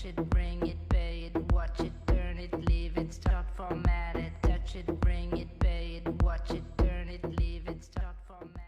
it, bring it, pay it, watch it, turn it, leave it, start, format it, touch it, bring it, pay it, watch it, turn it, leave it, start, format it.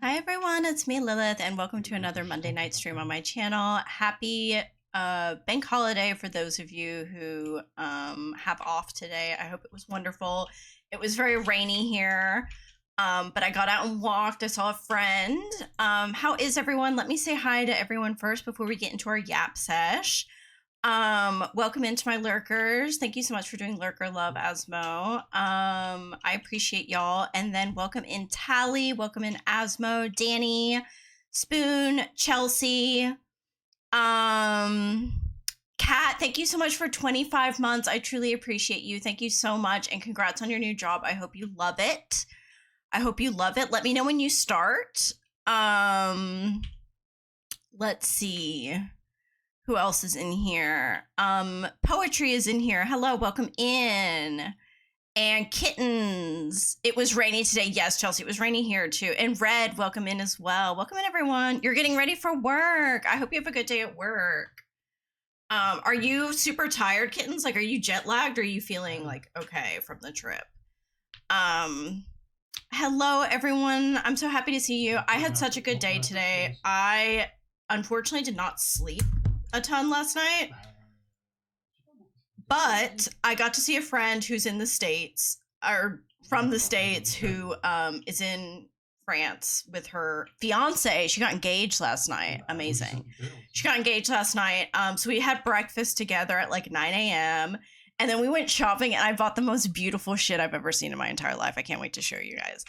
Hi everyone, it's me Lilith and welcome to another Monday night stream on my channel. Happy bank holiday for those of you who have off today. I hope it was wonderful. It was very rainy here, but I got out and walked. I saw a friend. How is everyone? Let me say hi to everyone first before we get into our yap sesh. Welcome into my lurkers. Thank you so much for doing lurker love, Asmo. I appreciate y'all. And then welcome in Tally, welcome in Asmo, Danny, Spoon, Chelsea, Kat, thank you so much for 25 months. I truly appreciate you. Thank you so much. And congrats on your new job. I hope you love it. I hope you love it. Let me know when you start. Let's see. Who else is in here? Poetry is in here. Hello, welcome in. And Kittens. It was rainy today. Yes, Chelsea, it was rainy here too. And Red, welcome in as well. Welcome in, everyone. You're getting ready for work. I hope you have a good day at work. Are you super tired, Kittens? Like, are you jet lagged or are you feeling like okay from the trip? Hello, everyone. I'm so happy to see you. I had such a good day today. I unfortunately did not sleep a ton last night, but I got to see a friend who's in the States, or from the States, who is in France with her fiance. She got engaged last night. Amazing. She got engaged last night. So we had breakfast together at like 9 a.m. And then we went shopping, and I bought the most beautiful shit I've ever seen in my entire life. I can't wait to show you guys.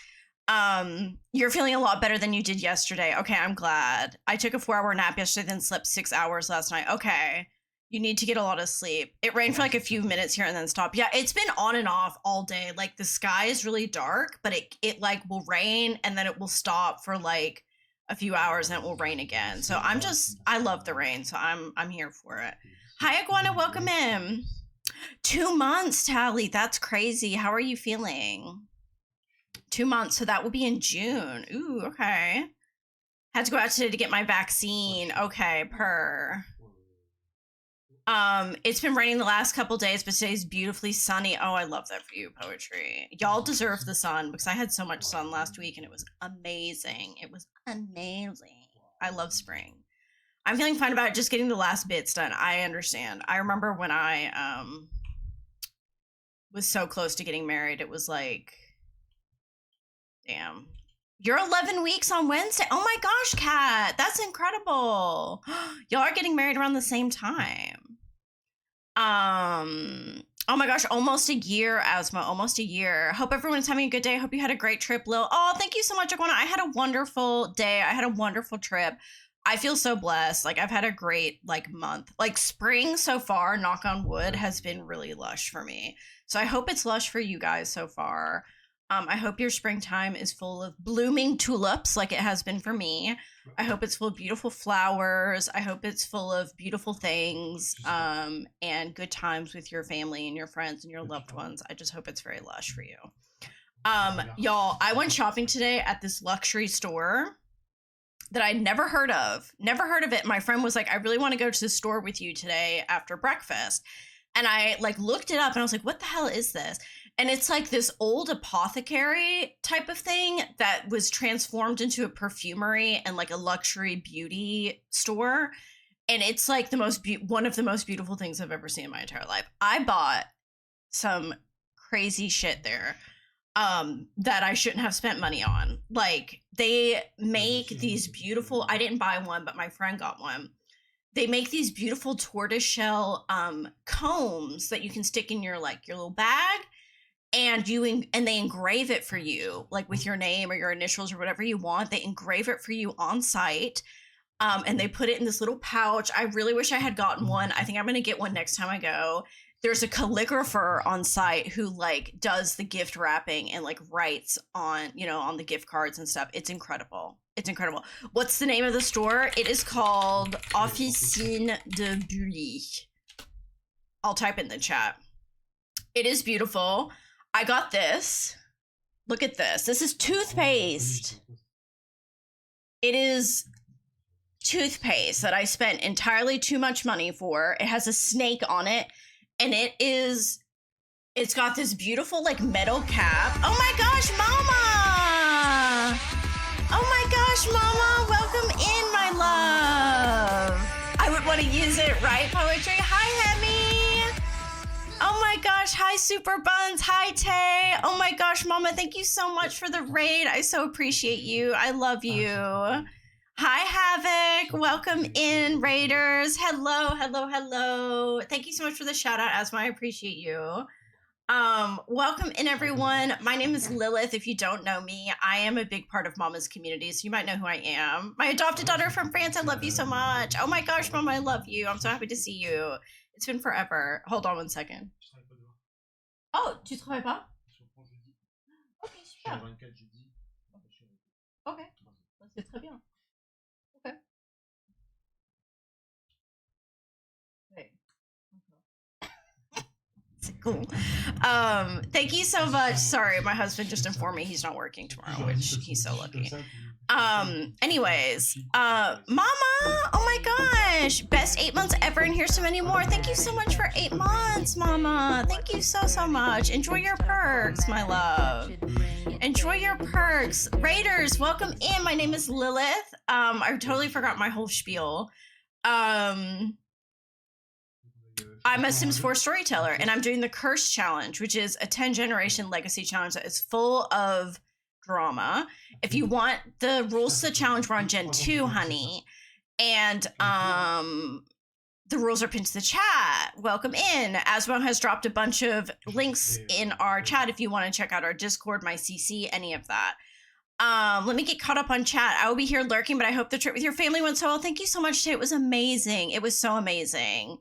You're feeling a lot better than you did yesterday. Okay, I'm glad. I took a 4-hour nap yesterday, then slept 6 hours last night. Okay, you need to get a lot of sleep. It rained for like a few minutes here and then stopped. Yeah, it's been on and off all day. Like the sky is really dark, but it like will rain and then it will stop for like a few hours and it will rain again. So I love the rain, so I'm here for it. Hi, Iguana, welcome in. 2 months, Tally. That's crazy. How are you feeling? 2 months. So that will be in June. Ooh, okay. Had to go out today to get my vaccine. Okay, it's been raining the last couple days, but today's beautifully sunny. Oh, I love that for you, poetry. Y'all deserve the sun because I had so much sun last week and it was amazing. It was amazing. I love spring. I'm feeling fine about just getting the last bits done. I understand. I remember when I was so close to getting married. It was like, damn. You're 11 weeks on Wednesday. Oh my gosh, Kat. That's incredible. Y'all are getting married around the same time. Oh my gosh, almost a year, Asma. Almost a year. Hope everyone's having a good day. Hope you had a great trip, Lil. Oh, thank you so much, Iguana. I had a wonderful day. I had a wonderful trip. I feel so blessed. Like I've had a great like month. Like spring so far, knock on wood, has been really lush for me. So I hope it's lush for you guys so far. I hope your springtime is full of blooming tulips like it has been for me. I hope it's full of beautiful flowers. I hope it's full of beautiful things and good times with your family and your friends and your loved ones. I just hope it's very lush for you. Y'all, I went shopping today at this luxury store that I'd never heard of. Never heard of it. My friend was like, I really want to go to the store with you today after breakfast. And I like looked it up and I was like, what the hell is this? And it's like this old apothecary type of thing that was transformed into a perfumery and like a luxury beauty store. And it's like the most one of the most beautiful things I've ever seen in my entire life. I bought some crazy shit there that I shouldn't have spent money on. Like they make these beautiful, I didn't buy one, but my friend got one. They make these beautiful tortoiseshell combs that you can stick in your like your little bag. And they engrave it for you, like with your name or your initials or whatever you want. They engrave it for you on site, and they put it in this little pouch. I really wish I had gotten one. I think I'm gonna get one next time I go. There's a calligrapher on site who like does the gift wrapping and like writes on, you know, on the gift cards and stuff. It's incredible. It's incredible. What's the name of the store? It is called Officine de Bully. I'll type it in the chat. It is beautiful. I got this. Look at this. This is toothpaste. It is toothpaste that I spent entirely too much money for. It has a snake on it. And it's got this beautiful like metal cap. Oh my gosh, Mama! Oh my gosh, Mama! Welcome in, my love. I would want to use it, right, poetry? Hi, Hemi! Oh my gosh, hi Super Buns, hi Tay. Oh my gosh, Mama, thank you so much for the raid. I so appreciate you. I love you. Hi Havoc, welcome in Raiders. Hello, hello, hello. Thank you so much for the shout out, Asma. I appreciate you. Welcome in everyone. My name is Lilith. If you don't know me, I am a big part of Mama's community, so you might know who I am. My adopted daughter from France, I love you so much. Oh my gosh, Mama, I love you. I'm so happy to see you. It's been forever. Hold on one second. Oh, tu travailles pas? Ok, super. Ok, c'est très bien. Ok. Cool. Thank you so much. Sorry, my husband just informed me he's not working tomorrow, which he's so lucky. Anyways, Mama, oh my gosh, best 8 months ever. ever, and here's so many more. Thank you so much for 8 months, Mama. Thank you so much. Enjoy your perks, my love. Enjoy your perks. Raiders, welcome in. My name is Lilith. I totally forgot my whole spiel. I'm a Sims 4 storyteller, and I'm doing the Curse Challenge, which is a 10-generation legacy challenge that is full of drama. If you want the rules to the challenge, we're on Gen 2, honey. And the rules are pinned to the chat. Welcome in. Asmo has dropped a bunch of links in our chat if you want to check out our Discord, my CC, any of that. Let me get caught up on chat. I will be here lurking, but I hope the trip with your family went so well. Thank you so much today. It was amazing. It was so amazing.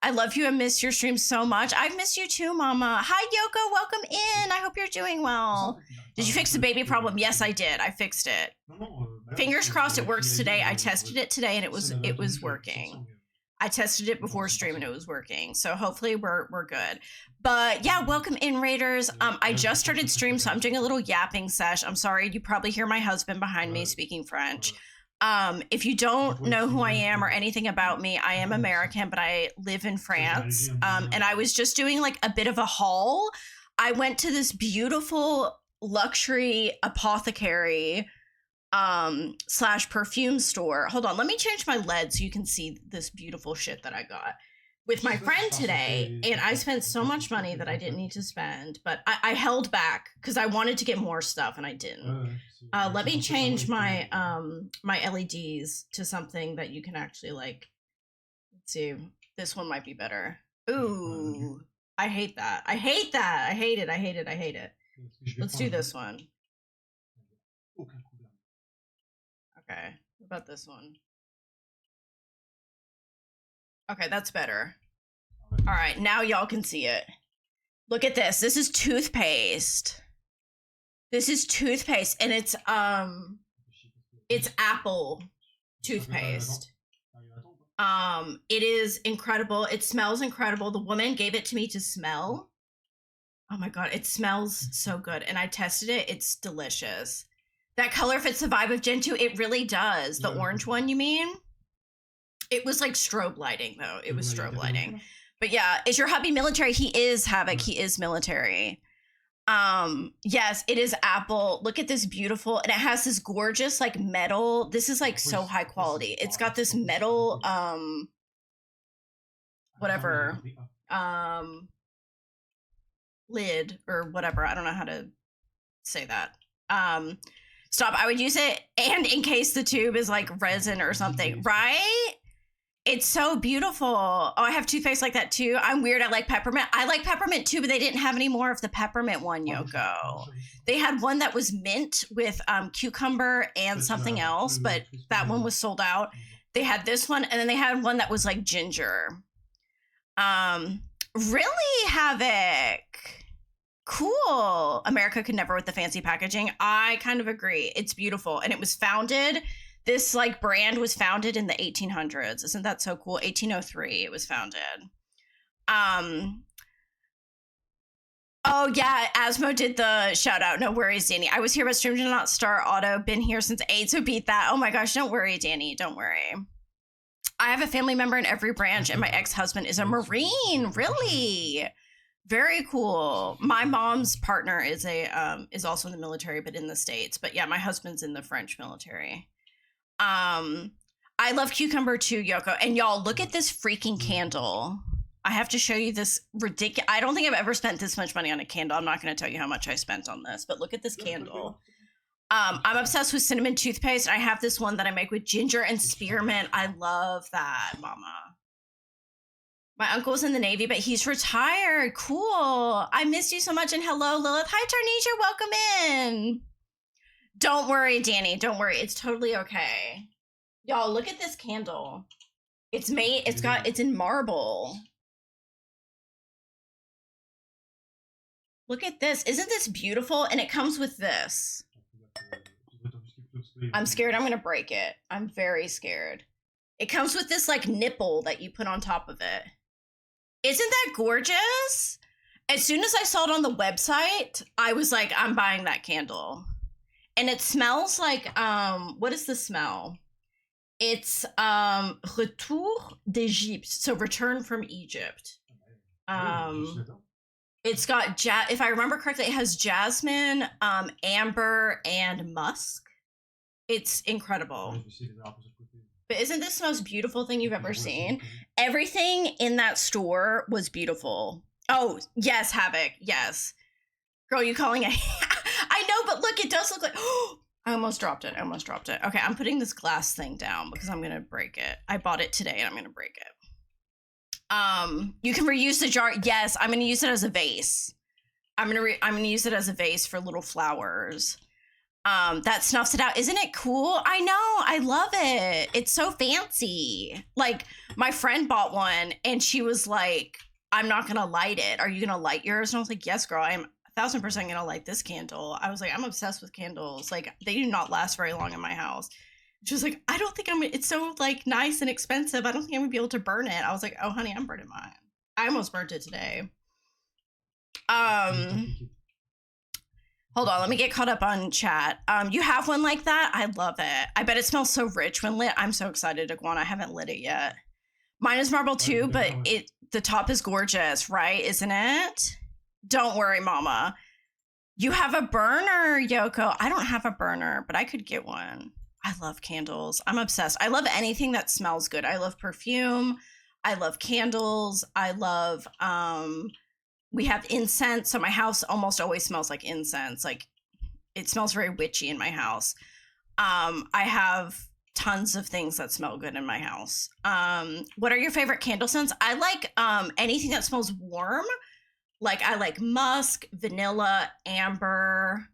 I love you and miss your stream so much. I've missed you too, Mama. Hi, Yoko. Welcome in. I hope you're doing well. Did you fix the baby problem? Yes, I did. I fixed it. Fingers crossed it works today. I tested it today and it was working. I tested it before stream and it was working. So hopefully we're good. But yeah, welcome in, Raiders. I just started stream, so I'm doing a little yapping sesh. I'm sorry, you probably hear my husband behind me speaking French. If you don't know who I am or anything about me, I am American, but I live in France. And I was just doing like a bit of a haul. I went to this beautiful luxury apothecary slash perfume store. Hold on, let me change my LED so you can see this beautiful shit that I got with my friend today. And I spent so much money that I didn't need to spend, but I held back because I wanted to get more stuff and I didn't. Let me change my my LEDs to something that you can actually like. Let's see, this one might be better. Ooh, I hate that. I hate that. I hate it. I hate it. I hate it. Let's do this one. Okay, what about this one? Okay, that's better. All right, now y'all can see it. Look at this. This is toothpaste. This is toothpaste, and it's apple toothpaste. It is incredible. It smells incredible. The woman gave it to me to smell. Oh my God, it smells so good. And I tested it. It's delicious. That color fits the vibe of Gen 2. It really does. The orange one, you mean? It was like strobe lighting, though. It was strobe lighting. But yeah, is your hubby military? He is, Havoc. He is military. Yes, it is apple. Look at this beautiful, and it has this gorgeous like metal. This is like so high quality. It's got this metal, whatever, lid or whatever. I don't know how to say that. Stop. I would use it, and in case the tube is like resin or something, right? It's so beautiful. Oh, I have toothpaste like that too. I'm weird. I like peppermint. I like peppermint too, but they didn't have any more of the peppermint one, Yoko. They had one that was mint with cucumber and something else, but that one was sold out. They had this one, and then they had one that was like ginger. Really, Havoc. Cool. America could never with the fancy packaging. I kind of agree. It's beautiful. And it was founded, this like brand was founded in the 1800s. Isn't that so cool? 1803 it was founded. Oh yeah, Asmo did the shout out. No worries, Danny. I was here but stream did not start auto. Been here since 8, so beat that. Oh my gosh, don't worry, Danny. Don't worry. I have a family member in every branch, and my ex-husband is a Marine. Really? Very cool. My mom's partner is also in the military, but in the States. But yeah, my husband's in the French military. I love cucumber too, Yoko. And y'all, look at this freaking candle. I have to show you this ridiculous. I don't think I've ever spent this much money on a candle. I'm not going to tell you how much I spent on this, but look at this candle. I'm obsessed with cinnamon toothpaste. I have this one that I make with ginger and spearmint. I love that, Mama. My uncle was in the Navy, but he's retired. Cool. I missed you so much. And hello, Lilith. Hi, Tarnisha. Welcome in. Don't worry, Danny. Don't worry. It's totally okay. Y'all, look at this candle. It's made, it's in marble. Look at this. Isn't this beautiful? And it comes with this. I'm scared I'm going to break it. I'm very scared. It comes with this like nipple that you put on top of it. Isn't that gorgeous? As soon as I saw it on the website, I was like, I'm buying that candle. And it smells like, what is the smell? It's Retour d'Egypte, so Return from Egypt. It's got if I remember correctly, it has jasmine, amber, and musk. It's incredible. But isn't this the most beautiful thing you've ever seen? Everything in that store was beautiful. Oh, yes, Havoc. Yes. Girl, you calling it? I know, but look, it does look like... I almost dropped it. Okay, I'm putting this glass thing down because I'm going to break it. I bought it today and I'm going to break it. You can reuse the jar. Yes, I'm going to use it as a vase. I'm going to use it as a vase for little flowers. That snuffs it out. Isn't it cool? I know. I love it. It's so fancy. Like, my friend bought one and she was like, I'm not going to light it. Are you going to light yours? And I was like, yes, girl, I'm 1,000% going to light this candle. I was like, I'm obsessed with candles. Like, they do not last very long in my house. She was like, I don't think it's so like nice and expensive. I don't think I'm gonna be able to burn it. I was like, oh honey, I'm burning mine. I almost burnt it today. Hold on, let me get caught up on chat. You have one like that? I love it. I bet it smells so rich when lit. I'm so excited, Iguana. I haven't lit it yet. Mine is marble too, but the top is gorgeous, right? Isn't it? Don't worry, mama. You have a burner, Yoko. I don't have a burner, but I could get one. I love candles. I'm obsessed. I love anything that smells good. I love perfume. I love candles. I love, we have incense. So my house almost always smells like incense. Like, it smells very witchy in my house. I have tons of things that smell good in my house. What are your favorite candle scents? I like anything that smells warm. Like, I like musk, vanilla, amber.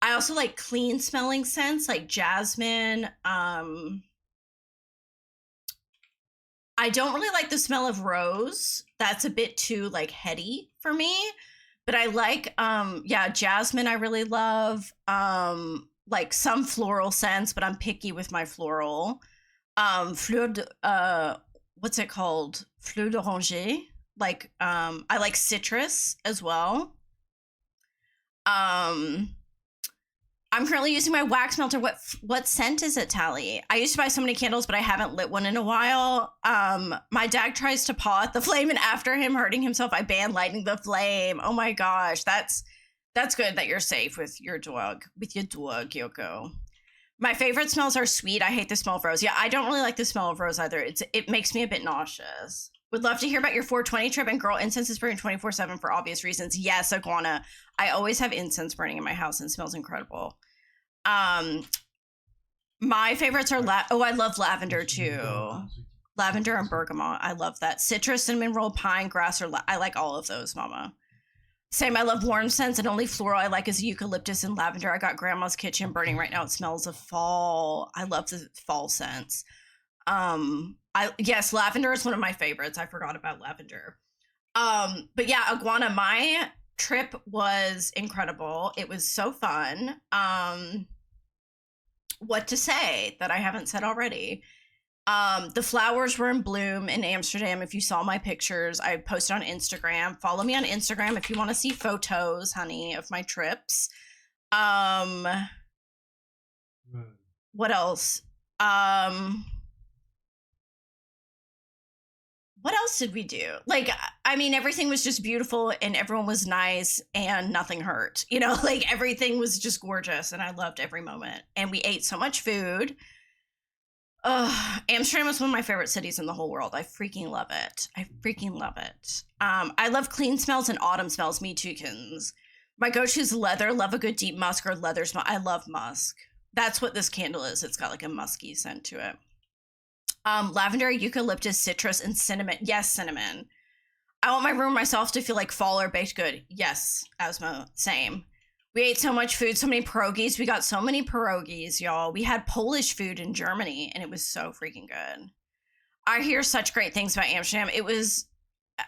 I also like clean smelling scents like jasmine. I don't really like the smell of rose. That's a bit too like heady for me. But I like jasmine I really love. Like some floral scents, but I'm picky with my floral. Fleur de, what's it called? Fleur d'oranger. Like I like citrus as well. I'm currently using my wax melter. What scent is it, Tally? I used to buy so many candles, but I haven't lit one in a while. My dad tries to paw at the flame, and after him hurting himself, I ban lighting the flame. Oh my gosh, that's good that you're safe with your dog, Yoko. My favorite smells are sweet. I hate the smell of rose. Yeah, I don't really like the smell of rose either. It makes me a bit nauseous. Would love to hear about your 420 trip, and girl, incense is burning 24/7 for obvious reasons. Yes, Iguana. I always have incense burning in my house and it smells incredible. My favorites are I love lavender too. Lavender and bergamot. I love that. Citrus, cinnamon roll, pine, grass, I like all of those, mama. Same, I love warm scents, and only floral I like is eucalyptus and lavender. I got grandma's kitchen burning right now. It smells of fall. I love the fall scents. Yes, lavender is one of my favorites. I forgot about lavender. But yeah, Iguana, my trip was incredible. It was so fun. What to say that I haven't said already? The flowers were in bloom in Amsterdam. If you saw my pictures, I posted on Instagram. Follow me on Instagram if you want to see photos, honey, of my trips. What else? What else did we do? Like, I mean, everything was just beautiful and everyone was nice and nothing hurt. You know, like everything was just gorgeous and I loved every moment. And we ate so much food. Amsterdam was one of my favorite cities in the whole world. I freaking love it. I love clean smells and autumn smells. Me too, kittens. My go-to is leather. Love a good deep musk or leather smell. I love musk. That's what this candle is. It's got like a musky scent to it. Lavender, eucalyptus, citrus, and cinnamon. Yes, cinnamon. I want my room myself to feel like fall or baked good. Yes, Asmo, same. We ate so much food, so many pierogies. We got so many pierogies, y'all. We had Polish food in Germany, and it was so freaking good. I hear such great things about Amsterdam.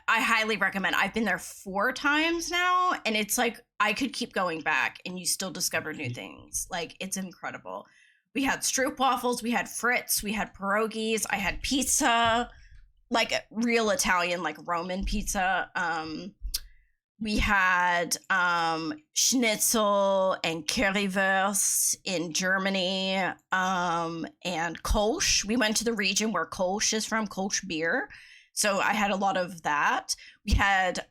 I highly recommend. I've been there 4 times now, and it's like I could keep going back, and you still discover new things. Like, it's incredible. We had stroopwafels, we had Fritz, we had pierogies, I had pizza, like real Italian, like Roman pizza. We had schnitzel and currywurst in Germany, and Kolsch. We went to the region where Kolsch is from, Kolsch beer. So I had a lot of that. We had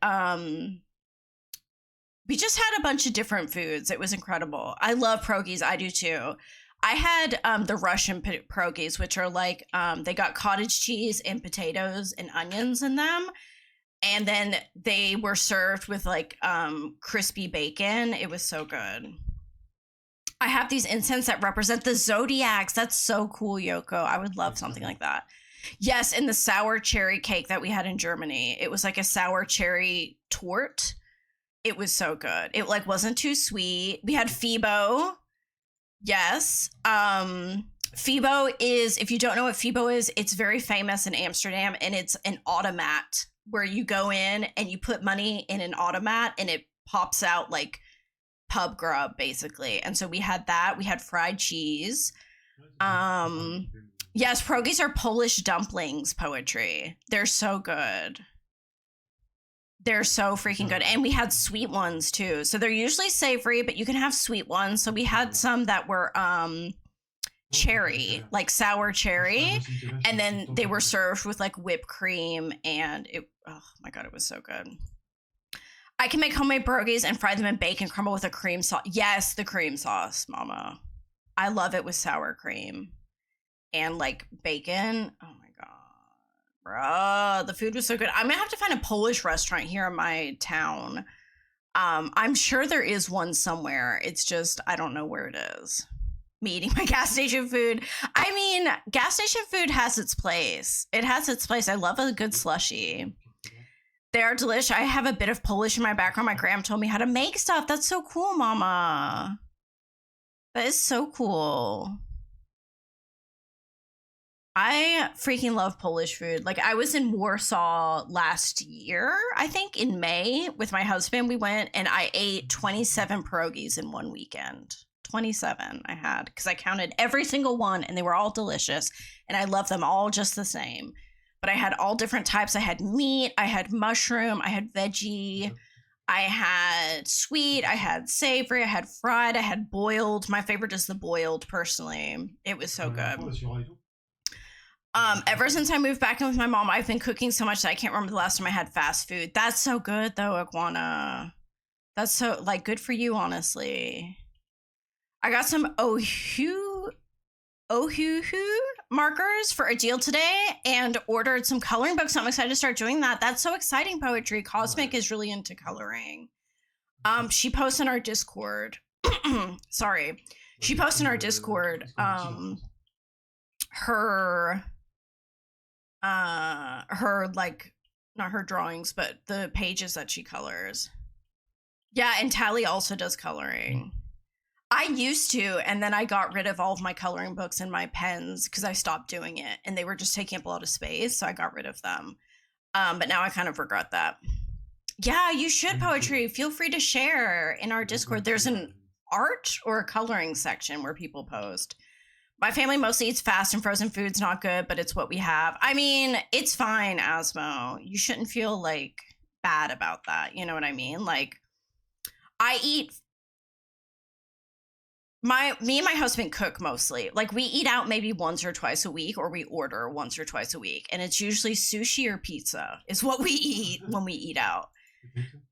we just had a bunch of different foods. It was incredible. I love pierogies. I do too. I had the Russian pierogies, which are like they got cottage cheese and potatoes and onions in them. And then they were served with like crispy bacon. It was so good. I have these incense that represent the zodiacs. That's so cool, Yoko. I would love something like that. Yes, and the sour cherry cake that we had in Germany. It was like a sour cherry torte. It was so good. It like wasn't too sweet. We had Fibo. Yes. Fibo is, if you don't know what Fibo is, it's very famous in Amsterdam, and it's an automat where you go in and you put money in an automat and it pops out like pub grub basically. And so we had that. We had fried cheese. Yes, pierogies are Polish dumplings, poetry. They're so good. They're so freaking good. And we had sweet ones too. So they're usually savory, but you can have sweet ones. So we had some that were cherry, like sour cherry, and then they were served with like whipped cream, and it, oh my god, it was so good. I can make homemade pierogies and fry them in bacon crumble with a cream sauce. Yes, the cream sauce, mama. I love it with sour cream and like bacon. Oh my god, bruh, the food was so good. I'm gonna have to find a Polish restaurant here in my town. I'm sure there is one somewhere. It's just I don't know where it is. Me eating my gas station food. I mean, gas station food has its place. It has its place. I love a good slushie. They are delicious. I have a bit of Polish in my background. My grandma told me how to make stuff. That's so cool, mama. That is so cool. I freaking love Polish food. Like, I was in Warsaw last year, I think in May with my husband. We went and I ate 27 pierogies in one weekend. 27 I had, because I counted every single one and they were all delicious and I love them all just the same. But I had all different types. I had meat, I had mushroom, I had veggie, I had sweet, I had savory, I had fried, I had boiled. My favorite is the boiled, personally. It was so good. Ever since I moved back in with my mom, I've been cooking so much that I can't remember the last time I had fast food. That's so good though, Iguana. That's so, like, good for you, honestly. I got some Ohu markers for a deal today and ordered some coloring books. So I'm excited to start doing that. That's so exciting, poetry. Cosmic is really into coloring. She posts in our Discord. Sorry. She posts in our Discord her like, not her drawings, but the pages that she colors. Yeah, and Tally also does coloring. I used to, and then I got rid of all of my coloring books and my pens because I stopped doing it, and they were just taking up a lot of space, so I got rid of them. But now I kind of regret that. Yeah, you should, poetry. Feel free to share in our Discord. There's an art or a coloring section where people post. My family mostly eats fast and frozen food's not good, but it's what we have. I mean, it's fine, Asmo. You shouldn't feel like bad about that. You know what I mean? Like, I eat. Me and my husband cook mostly. Like, we eat out maybe once or twice a week, or we order once or twice a week. And it's usually sushi or pizza is what we eat when we eat out.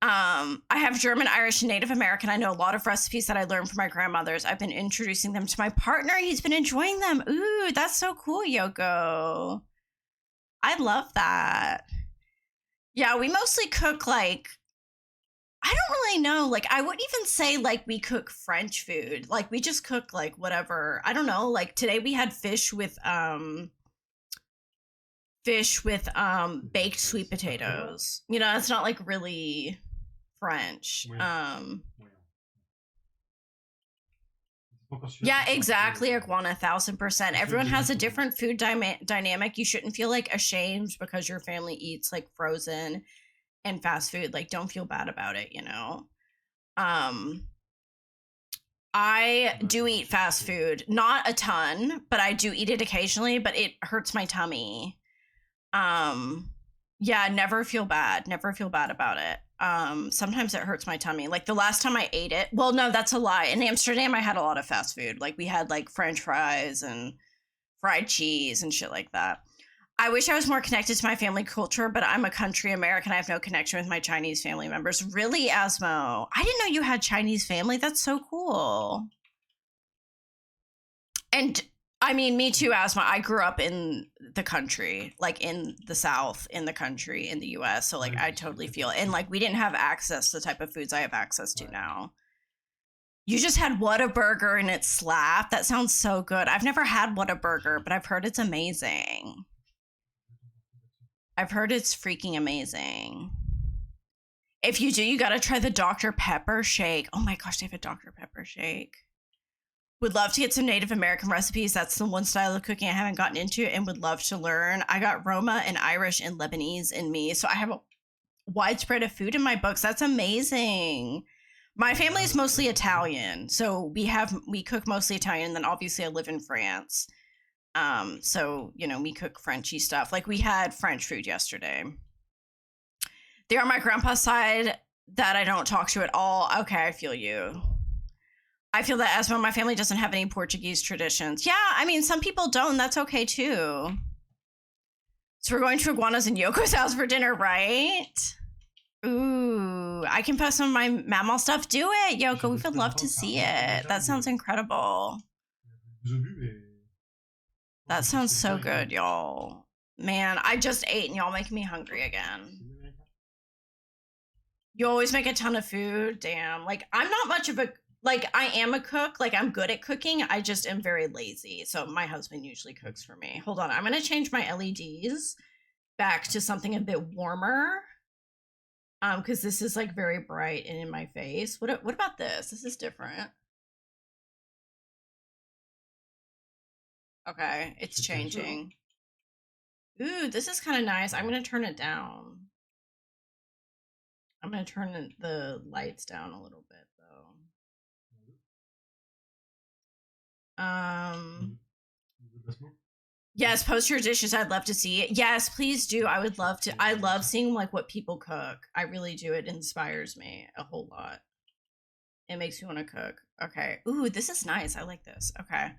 I have German, Irish, and Native American. I know a lot of recipes that I learned from my grandmothers. I've been introducing them to my partner. He's been enjoying them. Ooh, that's so cool, Yoko. I love that. Yeah, we mostly cook like, I don't really know. Like, I wouldn't even say like we cook French food. Like, we just cook like whatever. I don't know. Like, today we had fish with baked sweet potatoes. You know, it's not like really French. Yeah, exactly, Iguana, 1000%. Everyone has a different food dynamic. You shouldn't feel like ashamed because your family eats like frozen and fast food. Like, don't feel bad about it, you know. I do eat fast food, not a ton, but I do eat it occasionally, but it hurts my tummy. Yeah, never feel bad about it. sometimes it hurts my tummy. Like the last time I ate it, well, no, that's a lie. In Amsterdam, I had a lot of fast food. Like we had like French fries and fried cheese and shit like that. I wish I was more connected to my family culture, but I'm a country American. I have no connection with my Chinese family members. Really, Asmo? I didn't know you had Chinese family. That's so cool. And I mean, me too, Asma. I grew up in the country, like in the South, in the country, in the US. So like I totally feel, and like we didn't have access to the type of foods I have access to now. You just had Whataburger and it slapped. That sounds so good. I've never had Whataburger, but I've heard it's amazing. I've heard it's freaking amazing. If you do, you gotta try the Dr. Pepper shake. Oh my gosh, they have a Dr. Pepper shake. Would love to get some Native American recipes. That's the one style of cooking I haven't gotten into and would love to learn. I got Roma and Irish and Lebanese in me. So I have a widespread of food in my books. That's amazing. My family is mostly Italian. So we cook mostly Italian. Then obviously I live in France. So, you know, we cook Frenchy stuff. Like we had French food yesterday. They're on my grandpa's side that I don't talk to at all. Okay, I feel you. I feel that as well, my family doesn't have any Portuguese traditions. Yeah, I mean, some people don't. That's okay, too. So we're going to Iguanas and Yoko's house for dinner, right? Ooh, I can post some of my mammal stuff. Do it, Yoko. We would love to see it. That sounds incredible. That sounds so good, y'all. Man, I just ate and y'all making me hungry again. You always make a ton of food. Damn. Like, I'm not much of a... Like, I am a cook. Like, I'm good at cooking. I just am very lazy. So my husband usually cooks for me. Hold on. I'm going to change my LEDs back to something a bit warmer. Because this is, like, very bright and in my face. What about this? This is different. Okay. It's changing. Ooh, this is kind of nice. I'm going to turn it down. I'm going to turn the lights down a little bit, though. Yes, post your dishes. I'd love to see it. Yes, please do. I would love to. I love seeing like what people cook. I really do. It inspires me a whole lot. It makes me want to cook. Okay. Ooh, this is nice. I like this. Okay.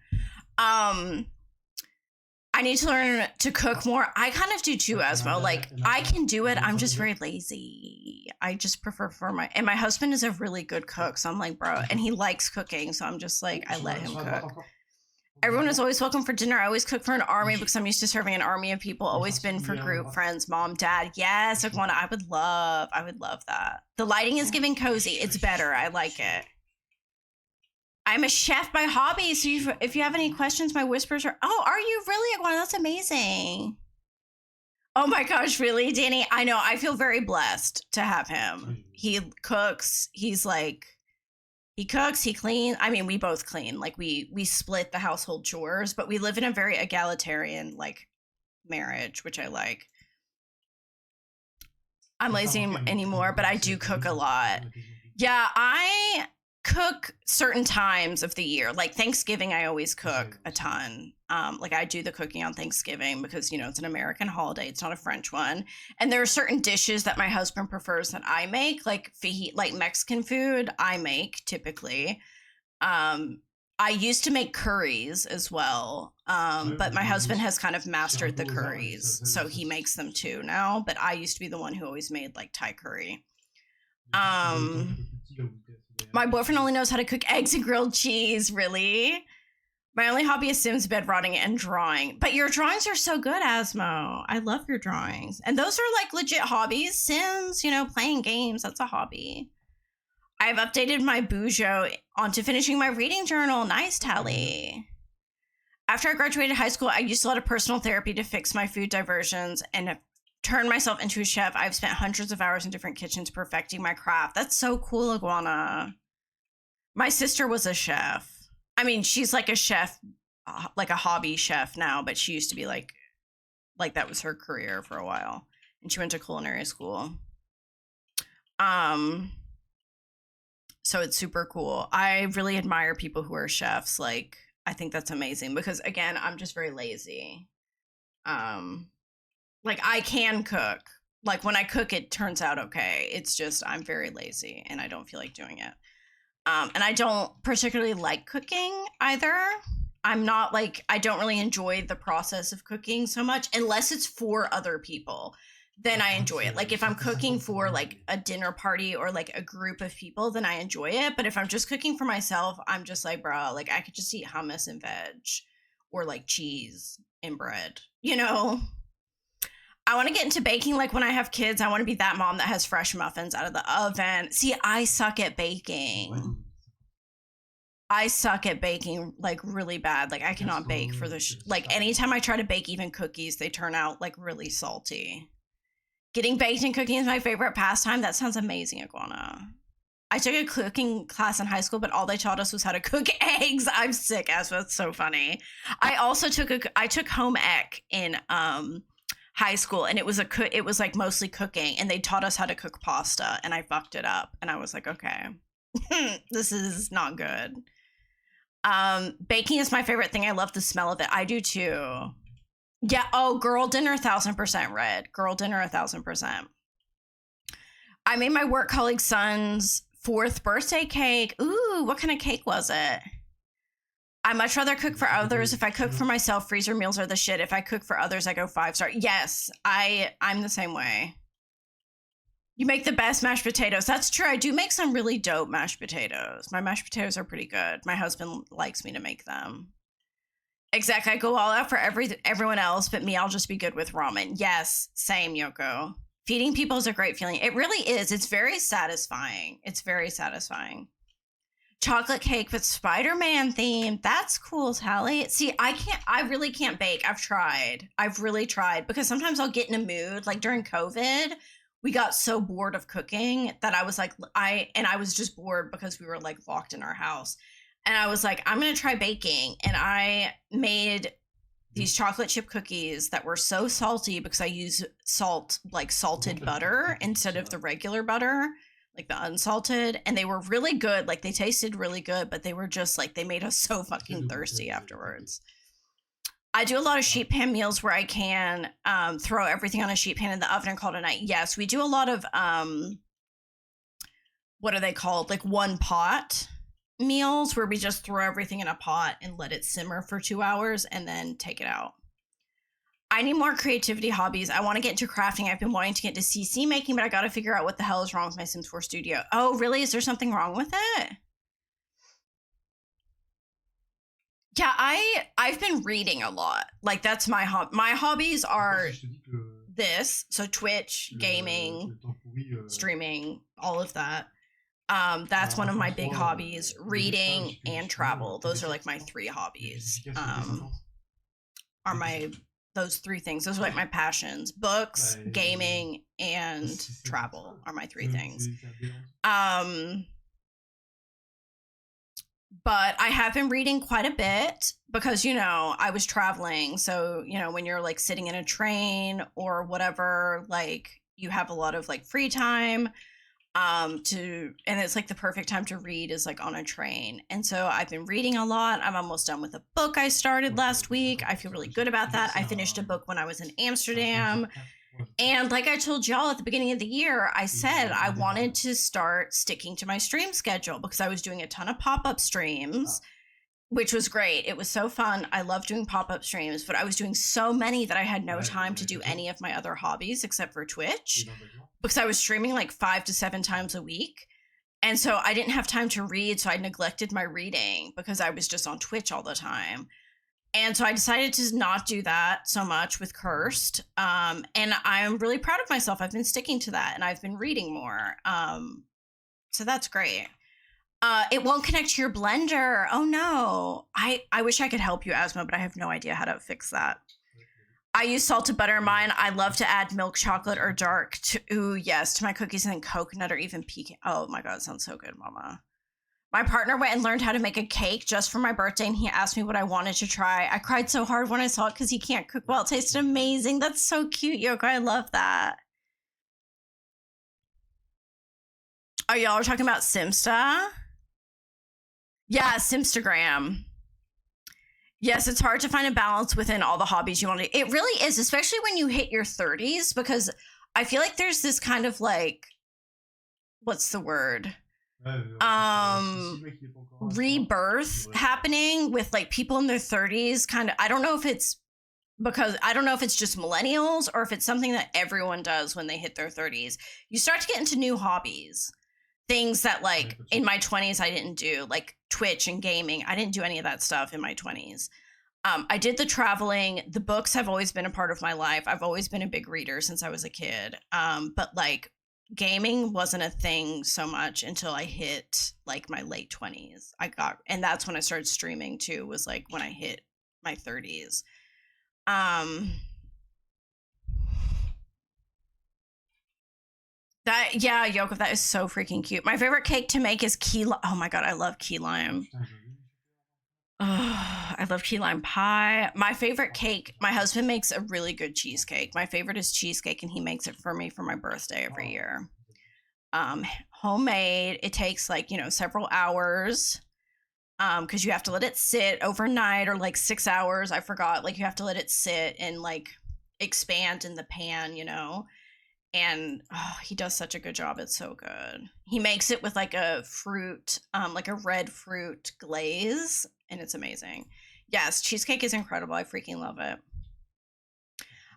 I need to learn to cook more. I kind of do too as well. Like I can do it. I'm just very lazy. I just prefer and my husband is a really good cook. So I'm like, bro, and he likes cooking. So I'm just like, I let him cook. Everyone is always welcome for dinner. I always cook for an army because I'm used to serving an army of people. Always been for group, friends, mom, dad. Yes, Iguana, I would love that. The lighting is giving cozy. It's better. I like it. I'm a chef by hobby, so if you have any questions, my whispers are... Oh, are you really, Iguana? That's amazing. Oh my gosh, really, Danny? I know. I feel very blessed to have him. He cooks. He's like... He cooks, he cleans. I mean, we both clean. Like, we split the household chores, but we live in a very egalitarian, like, marriage, which I like. I'm lazy anymore, but I do cook a lot. Yeah, I cook certain times of the year. Like Thanksgiving, I always cook a ton. Like I do the cooking on Thanksgiving because, you know, it's an American holiday. It's not a French one. And there are certain dishes that my husband prefers that I make, like fajita, like Mexican food I make typically. I used to make curries as well. But my husband has kind of mastered the curries. So he makes them too now. But I used to be the one who always made like Thai curry. My boyfriend only knows how to cook eggs and grilled cheese, really? My only hobby is Sims, bed rotting, and drawing. But your drawings are so good, Asmo. I love your drawings. And those are like legit hobbies. Sims, you know, playing games, that's a hobby. I've updated my Bujo onto finishing my reading journal. Nice, Tally. After I graduated high school, I used a lot of personal therapy to fix my food diversions and have turned myself into a chef. I've spent hundreds of hours in different kitchens perfecting my craft. That's so cool, Iguana. My sister was a chef. I mean, she's like a chef, like a hobby chef now, but she used to be like that was her career for a while. And she went to culinary school. So it's super cool. I really admire people who are chefs. Like, I think that's amazing because, again, I'm just very lazy. Like, I can cook. Like when I cook, it turns out okay. It's just I'm very lazy and I don't feel like doing it. And I don't particularly like cooking either. I'm not like, I don't really enjoy the process of cooking so much unless it's for other people. Then I enjoy it. Like if I'm cooking for like a dinner party or like a group of people, then I enjoy it. But if I'm just cooking for myself, I'm just like, bro, like I could just eat hummus and veg or like cheese and bread, you know? I want to get into baking like when I have kids. I want to be that mom that has fresh muffins out of the oven. See, I suck at baking. I suck at baking like really bad. Like I cannot bake for the like anytime I try to bake even cookies, they turn out like really salty. Getting baked and cooking is my favorite pastime. That sounds amazing, Iguana. I took a cooking class in high school, but all they taught us was how to cook eggs. I'm sick as that's so funny. I also took home ec in high school, and it was like mostly cooking, and they taught us how to cook pasta, and I fucked it up, and I was like, okay, this is not good. Baking is my favorite thing. I love the smell of it. I do too. Yeah. Oh, girl dinner, 1000% red. Girl dinner, 1000%. I made my work colleague's son's 4th birthday cake. Ooh, what kind of cake was it? I much rather cook for others. If I cook for myself, freezer meals are the shit. If I cook for others, I go 5-star. Yes, I'm the same way. You make the best mashed potatoes. That's true. I do make some really dope mashed potatoes. My mashed potatoes are pretty good. My husband likes me to make them. Exactly. I go all out for everyone else, but me, I'll just be good with ramen. Yes, same, Yoko. Feeding people is a great feeling. It really is. It's very satisfying. It's very satisfying. Chocolate cake with Spider-Man theme. That's cool, Tally. See, I really can't bake. I've really tried because sometimes I'll get in a mood. Like during COVID, we got so bored of cooking that I was like, I was just bored because we were like locked in our house. And I was like, I'm going to try baking. And I made these chocolate chip cookies that were so salty because I use salted butter instead of the regular butter, like the unsalted. And they were really good. Like they tasted really good, but they were just like, they made us so fucking thirsty afterwards. I do a lot of sheet pan meals where I can throw everything on a sheet pan in the oven and call it a night. Yes, we do a lot of, what are they called? Like one pot meals where we just throw everything in a pot and let it simmer for 2 hours and then take it out. I need more creativity hobbies. I want to get into crafting. I've been wanting to get into CC making, but I got to figure out what the hell is wrong with my Sims 4 studio. Oh, really? Is there something wrong with it? Yeah, I've been reading a lot. Like that's my hobbies are this. So Twitch, gaming, streaming, all of that. That's one of my big hobbies. Reading and travel. Those are like my 3 hobbies. Those 3 things. Those are like my passions. Books, gaming, and travel are my 3 things. But I have been reading quite a bit because, you know, I was traveling. So, you know, when you're like sitting in a train or whatever, like you have a lot of like free time. And it's like the perfect time to read is like on a train. And so I've been reading a lot. I'm almost done with a book I started last week. I feel really good about that. I finished a book when I was in Amsterdam. And like I told y'all at the beginning of the year, I said I wanted to start sticking to my stream schedule because I was doing a ton of pop-up streams, which was great. It was so fun. I love doing pop-up streams, but I was doing so many that I had no time to do any of my other hobbies except for Twitch because I was streaming like 5 to 7 times a week. And so I didn't have time to read. So I neglected my reading because I was just on Twitch all the time. And so I decided to not do that so much with Cursed. And I'm really proud of myself. I've been sticking to that and I've been reading more. So that's great. It won't connect to your blender. Oh no. I wish I could help you, Asma, but I have no idea how to fix that. I use salted butter in mine. I love to add milk chocolate or dark to my cookies and then coconut or even pecan. Oh my God, it sounds so good, mama. My partner went and learned how to make a cake just for my birthday, and he asked me what I wanted to try. I cried so hard when I saw it because he can't cook well. It tasted amazing. That's so cute, Yoko. I love that. Oh, y'all are talking about Simsta? Yeah, Simstagram. Yes, it's hard to find a balance within all the hobbies you want to do. It really is, especially when you hit your 30s, because I feel like there's this kind of like, what's the word? Rebirth happening with like people in their 30s. Kind of, I don't know if it's just millennials or if it's something that everyone does when they hit their 30s. You start to get into new hobbies, things that like in my 20s I didn't do, like Twitch and gaming. I didn't do any of that stuff in my 20s. I did the traveling. The books have always been a part of my life. I've always been a big reader since I was a kid. But like gaming wasn't a thing so much until I hit like my late 20s. And that's when I started streaming too, was like when I hit my 30s. Yoko, that is so freaking cute. My favorite cake to make is key lime. Oh my god, I love key lime. Oh, I love key lime pie. My favorite cake, my husband makes a really good cheesecake. My favorite is cheesecake, and he makes it for me for my birthday every year. Homemade. It takes like, several hours. Because you have to let it sit overnight, or like 6 hours. I forgot. Like you have to let it sit and like expand in the pan, And he does such a good job. It's so good. He makes it with like a fruit, like a red fruit glaze, and it's amazing. Yes, cheesecake is incredible. I freaking love it.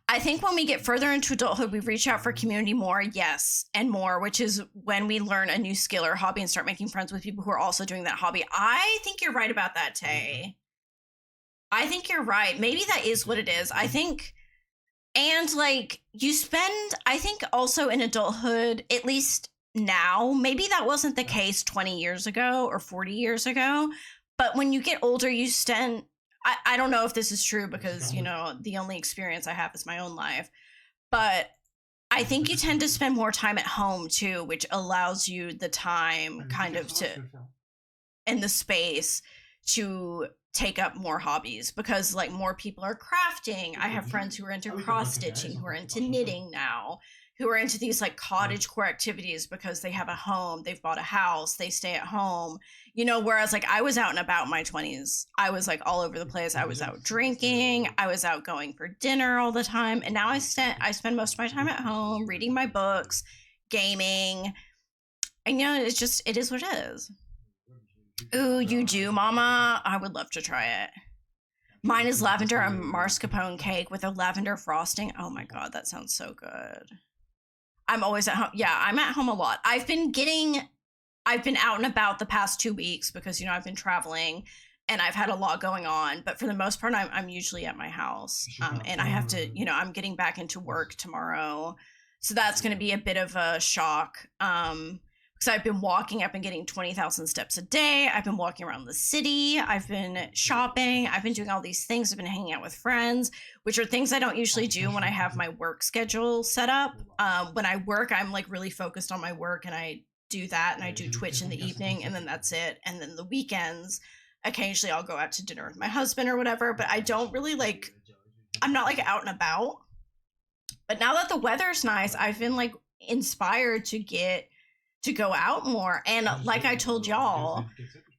I think when we get further into adulthood, we reach out for community more, yes, and more, which is when we learn a new skill or hobby and start making friends with people who are also doing that hobby. I think you're right about that, Tay. I think you're right. Maybe that is what it is. I think, and like I think also in adulthood, at least now, maybe that wasn't the case 20 years ago or 40 years ago, but when you get older, you spend, I don't know if this is true because, the only experience I have is my own life. But I think you tend to spend more time at home, too, which allows you the time kind of and the space to take up more hobbies because, like, more people are crafting. I have friends who are into cross-stitching, who are into knitting now, who are into these, like, cottagecore activities because they have a home, they've bought a house, they stay at home. Whereas like I was out and about in my 20s. I was like all over the place. I was out drinking. I was out going for dinner all the time. And now I spend most of my time at home reading my books, gaming. And it is what it is. Ooh, you do, Mama? I would love to try it. Mine is lavender and mascarpone cake with a lavender frosting. Oh my god, that sounds so good. I'm always at home. Yeah, I'm at home a lot. I've been out and about the past 2 weeks because, I've been traveling and I've had a lot going on. But for the most part, I'm usually at my house. And I have to, I'm getting back into work tomorrow. So that's going to be a bit of a shock. Because I've been walking. I've been getting 20,000 steps a day. I've been walking around the city. I've been shopping. I've been doing all these things. I've been hanging out with friends, which are things I don't usually do when I have my work schedule set up. When I work, I'm like really focused on my work and I do that, and I do Twitch in the evening, and then that's it. And then the weekends, occasionally I'll go out to dinner with my husband or whatever, but I don't really like, I'm not like out and about. But now that the weather's nice, I've been like inspired to go out more. And like I told y'all,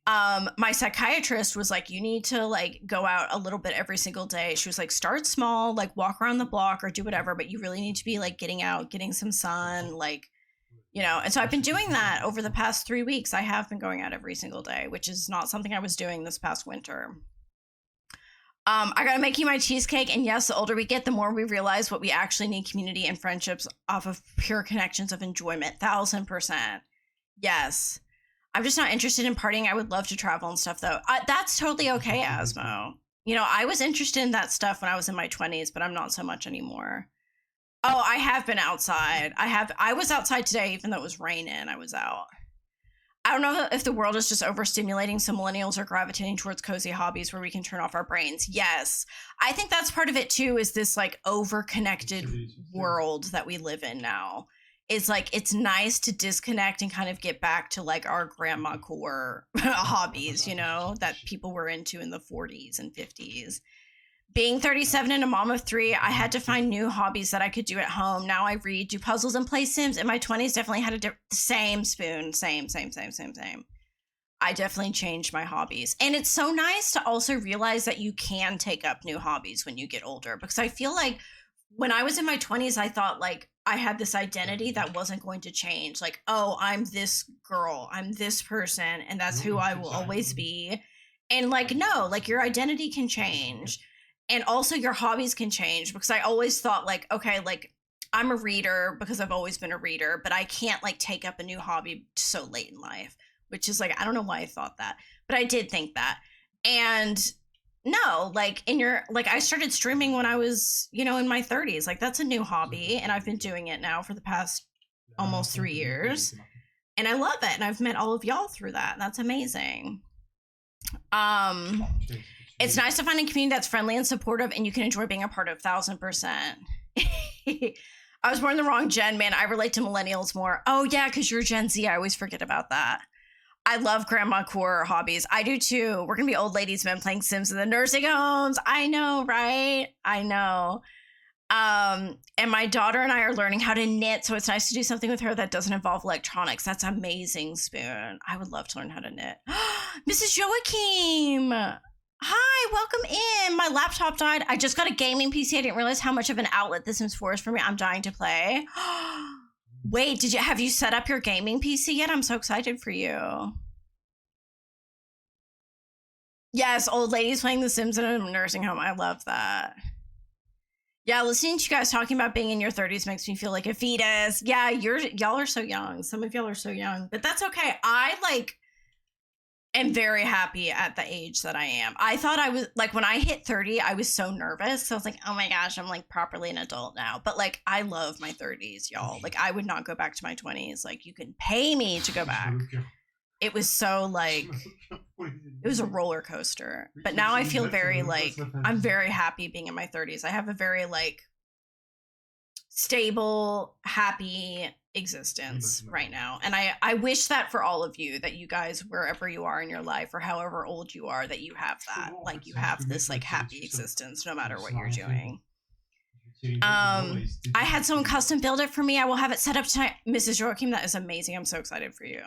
my psychiatrist was like, you need to like go out a little bit every single day. She was like, start small, like walk around the block or do whatever, but you really need to be like getting out, getting some sun, like, and so I've been doing that over the past 3 weeks. I have been going out every single day, which is not something I was doing this past winter. I gotta make you my cheesecake. And yes, the older we get, the more we realize what we actually need community and friendships off of pure connections of enjoyment. 1000%. Yes. I'm just not interested in partying. I would love to travel and stuff, though. That's totally okay, Asmo. I was interested in that stuff when I was in my 20s, but I'm not so much anymore. Oh, I have been outside. I was outside today, even though it was raining. I was out. I don't know if the world is just overstimulating, so millennials are gravitating towards cozy hobbies where we can turn off our brains. Yes. I think that's part of it, too, is this, like, over-connected world that we live in now. It's, like, it's nice to disconnect and kind of get back to, like, our grandma core hobbies, that people were into in the 40s and 50s. Being 37 and a mom of 3, I had to find new hobbies that I could do at home. Now I read, do puzzles, and play Sims. In my 20s, definitely had same spoon. Same. I definitely changed my hobbies. And it's so nice to also realize that you can take up new hobbies when you get older. Because I feel like when I was in my 20s, I thought like I had this identity that wasn't going to change. Like, oh, I'm this girl, I'm this person, and that's who I will always be. And like, no, like your identity can change. And also your hobbies can change, because I always thought like, okay, like I'm a reader because I've always been a reader, but I can't like take up a new hobby so late in life, which is like, I don't know why I thought that, but I did think that. And no, like I started streaming when I was, you know, in my 30s. Like that's a new hobby, and I've been doing it now for the past almost 3 years. And I love it. And I've met all of y'all through that. That's amazing. It's nice to find a community that's friendly and supportive and you can enjoy being a part of. 1000%. I was born in the wrong gen, man. I relate to millennials more. Oh yeah, because you're Gen Z. I always forget about that. I love grandma core hobbies. I do too. We're going to be old ladies men playing Sims in the nursing homes. I know, right? I know. And my daughter and I are learning how to knit, so it's nice to do something with her that doesn't involve electronics. That's amazing, Spoon. I would love to learn how to knit. Mrs. Joachim. Hi, welcome in. My laptop died. I just got a gaming PC. I didn't realize how much of an outlet The Sims 4 is for me. I'm dying to play. Wait, have you set up your gaming PC yet? I'm so excited for you. Yes, old ladies playing The Sims in a nursing home. I love that. Yeah, listening to you guys talking about being in your 30s makes me feel like a fetus. Yeah, y'all are so young. Some of y'all are so young, but that's okay. I am very happy at the age that I am. I thought I was like, when I hit 30, I was so nervous. So I was like, oh my gosh, I'm like properly an adult now. But like, I love my 30s, y'all. Like, I would not go back to my 20s. Like, you can pay me to go back. It was so like, it was a roller coaster. But now I feel very like, I'm very happy being in my 30s. I have a very like stable, happy existence right now. And I wish that for all of you, that you guys, wherever you are in your life or however old you are, that you have that, like you have this like happy existence no matter what you're doing. I had someone custom build it for me. I will have it set up tonight. Mrs. Joachim, that is amazing. I'm so excited for you.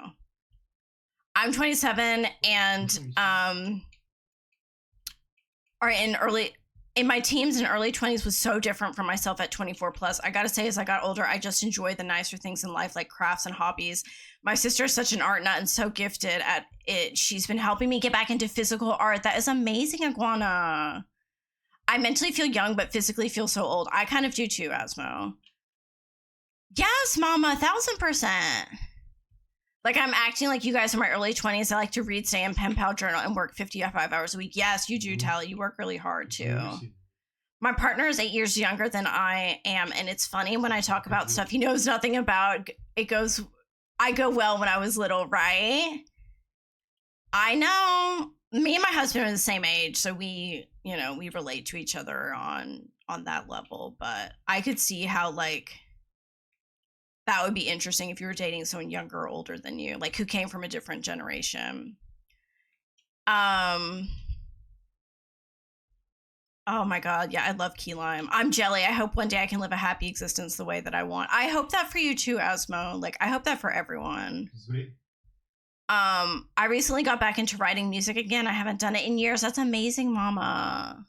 I'm 27 and are in my teens and early 20s was so different from myself at 24 plus. I gotta say, as I got older, I just enjoyed the nicer things in life, like crafts and hobbies. My sister is such an art nut and so gifted at it. She's been helping me get back into physical art. That is amazing, Iguana. I mentally feel young, but physically feel so old. I kind of do too, Asmo. Yes, mama, 1000%. Like, I'm acting like you guys in my early 20s. I like to read, stay in pen pal journal, and work 55 hours a week. Yes, you do, Tally. You work really hard, too. My partner is 8 years younger than I am, and it's funny when I talk about stuff he knows nothing about. I go, well, when I was little, right? I know. Me and my husband are the same age, so we relate to each other on that level. But I could see how, like, that would be interesting if you were dating someone younger or older than you, like who came from a different generation. Oh my God. Yeah, I love key lime. I'm jelly. I hope one day I can live a happy existence the way that I want. I hope that for you too, Asmo. Like, I hope that for everyone. I recently got back into writing music again. I haven't done it in years. That's amazing, mama.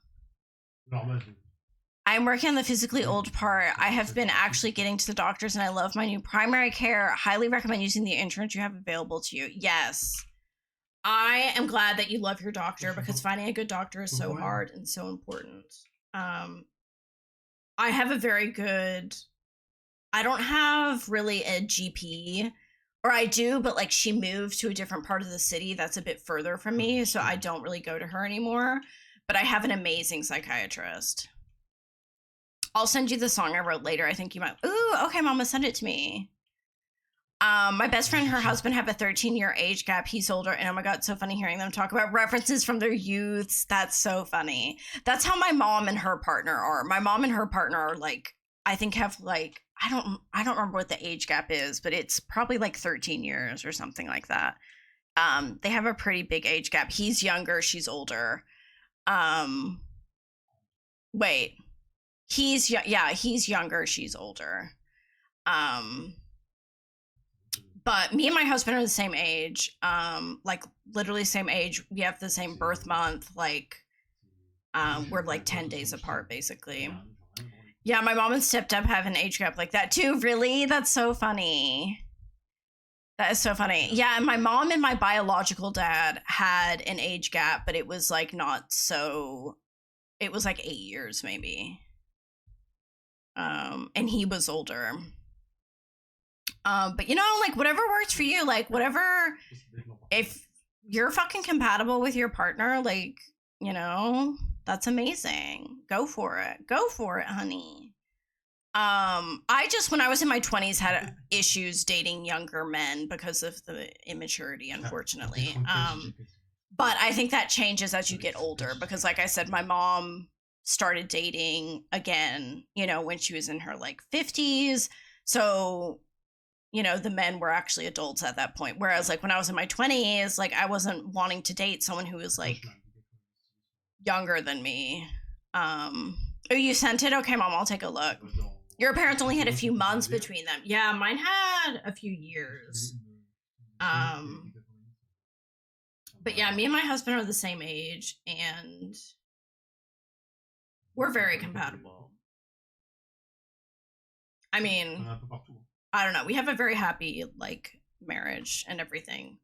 I'm working on the physically old part. I have been actually getting to the doctors and I love my new primary care. Highly recommend using the insurance you have available to you. Yes. I am glad that you love your doctor, because finding a good doctor is so hard and so important. I have a very good, I don't have really a GP, or I do, but like she moved to a different part of the city that's a bit further from me, so I don't really go to her anymore, but I have an amazing psychiatrist. I'll send you the song I wrote later. I think you might. Ooh, okay, mama, send it to me. My best friend and her husband have a 13-year age gap. He's older, and oh my God, it's so funny hearing them talk about references from their youths. That's so funny. That's how my mom and her partner are. My mom and her partner are like, I think have like, I don't remember what the age gap is, but it's probably like 13 years or something like that. They have a pretty big age gap. He's younger, she's older. Wait. He's younger, she's older. But me and my husband are the same age. Like literally same age. We have the same birth month. Like, we're like 10 days apart, basically. Yeah, my mom and stepdad have an age gap like that too. Really? That's so funny. That is so funny. Yeah, and my mom and my biological dad had an age gap, but it was like not so, it was like 8 years maybe. And he was older. But you know, like whatever works for you, like whatever, if you're fucking compatible with your partner, like, you know, that's amazing. Go for it. Go for it, honey. I just, when I was in my 20s, had issues dating younger men because of the immaturity, unfortunately. But I think that changes as you get older because, like I said, my mom started dating again, you know, when she was in her like 50s. So, you know, the men were actually adults at that point. Whereas like when I was in my 20s, like I wasn't wanting to date someone who was like younger than me. Oh, you sent it? Okay, mom, I'll take a look. Your parents only had a few months between them. Yeah, mine had a few years. But yeah, me and my husband are the same age and we're very compatible. I mean, I don't know. We have a very happy like marriage and everything.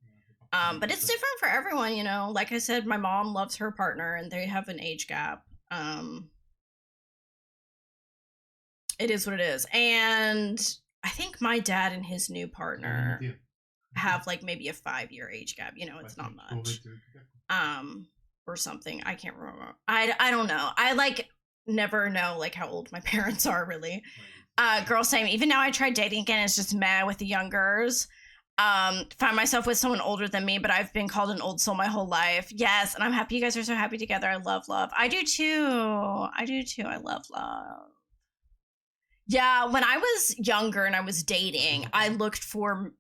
But it's different for everyone, you know. Like I said, my mom loves her partner and they have an age gap. It is what it is. And I think my dad and his new partner have like maybe a 5-year age gap. You know, it's not much. Or something. I can't remember. I don't know. I like never know like how old my parents are really. Girl, same. Even now I tried dating again. It's just mad with the youngers. Find myself with someone older than me, but I've been called an old soul my whole life. Yes, and I'm happy you guys are so happy together. I love love. I do too. I love love. Yeah, when I was younger and I was dating, I looked for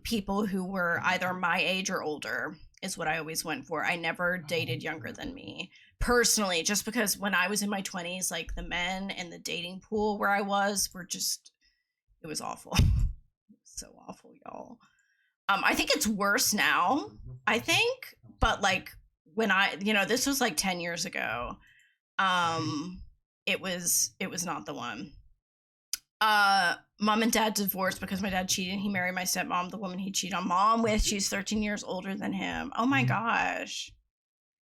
people who were either my age or older is what I always went for. I never dated younger than me personally, just because when I was in my 20s, like the men and the dating pool where I was were just, it was awful. So awful, y'all. I think it's worse now, I think, but like when I, you know, this was like 10 years ago. It was not the one. Mom and dad divorced because my dad cheated. He married my stepmom, the woman he cheated on mom with. She's 13 years older than him. Oh my gosh.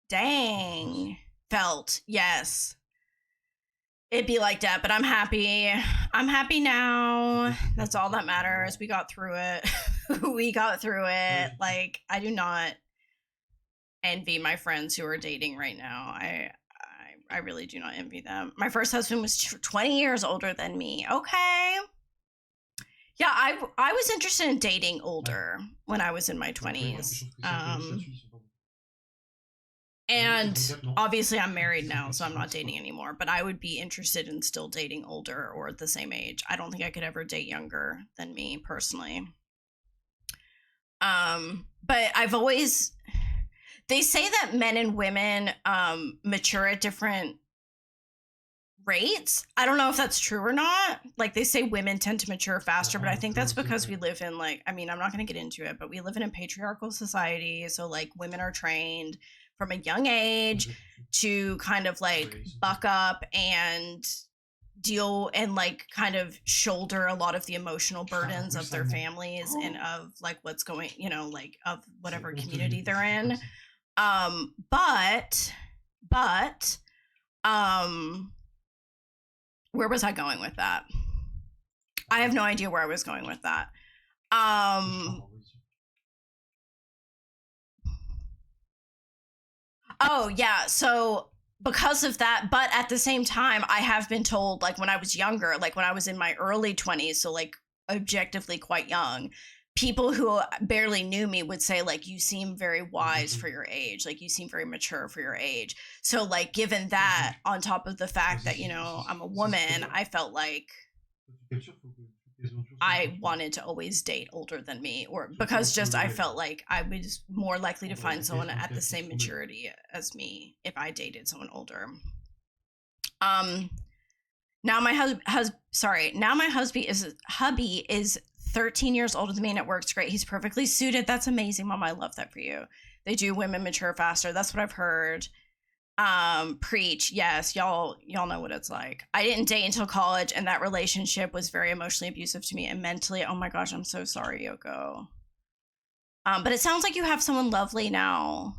Dang. Felt, yes. It'd be like that, but I'm happy. I'm happy now. That's all that matters. We got through it. We got through it. Like, I do not envy my friends who are dating right now. I really do not envy them. My first husband was 20 years older than me. Okay. Yeah, I was interested in dating older when I was in my 20s. And obviously I'm married now, so I'm not dating anymore, but I would be interested in still dating older or the same age. I don't think I could ever date younger than me personally. But I've always, they say that men and women mature at different rates. I don't know if that's true or not. Like they say women tend to mature faster, but I think that's because we live in like, I mean, I'm not going to get into it, but we live in a patriarchal society. So like women are trained from a young age to kind of like buck up and deal and like kind of shoulder a lot of the emotional burdens of their families and of like what's going, you know, like of whatever community they're in. But where was I going with that? I have no idea where I was going with that. Oh yeah, so because of that, but at the same time, I have been told, like when I was younger, like when I was in my early 20s, so like objectively quite young, people who barely knew me would say like, you seem very wise for your age, like you seem very mature for your age. So like given that on top of the fact that, you know, I'm a woman, I felt like I wanted to always date older than me, or because just I felt like I was more likely to find someone at the same maturity as me if I dated someone older. Now my hubby is 13 years older than me and it works great. He's perfectly suited. That's amazing, Mom. I love that for you. They do, women mature faster. That's what I've heard. Preach. Yes, y'all know what it's like. I didn't date until college, and that relationship was very emotionally abusive to me and mentally. Oh my gosh, I'm so sorry, Yoko. But it sounds like you have someone lovely now.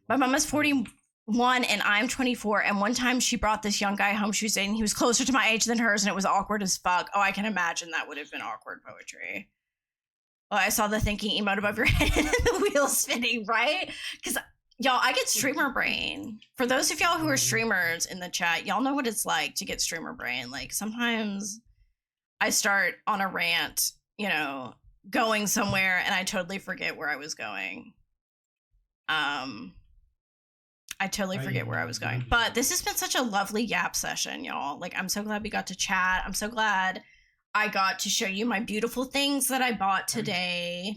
My mom is 41 and I'm 24, and one time she brought this young guy home she was dating. He was closer to my age than hers, and it was awkward as fuck. Oh, I can imagine that would have been awkward poetry. Oh, I saw the thinking emote above your head and the wheels spinning, right? Because y'all, I get streamer brain. For those of y'all who are streamers in the chat, y'all know what it's like to get streamer brain. Like, sometimes I start on a rant, you know, going somewhere, and I totally forget where I was going. I totally forget where I was going. But this has been such a lovely yap session, y'all. Like, I'm so glad we got to chat. I'm so glad I got to show you my beautiful things that I bought today,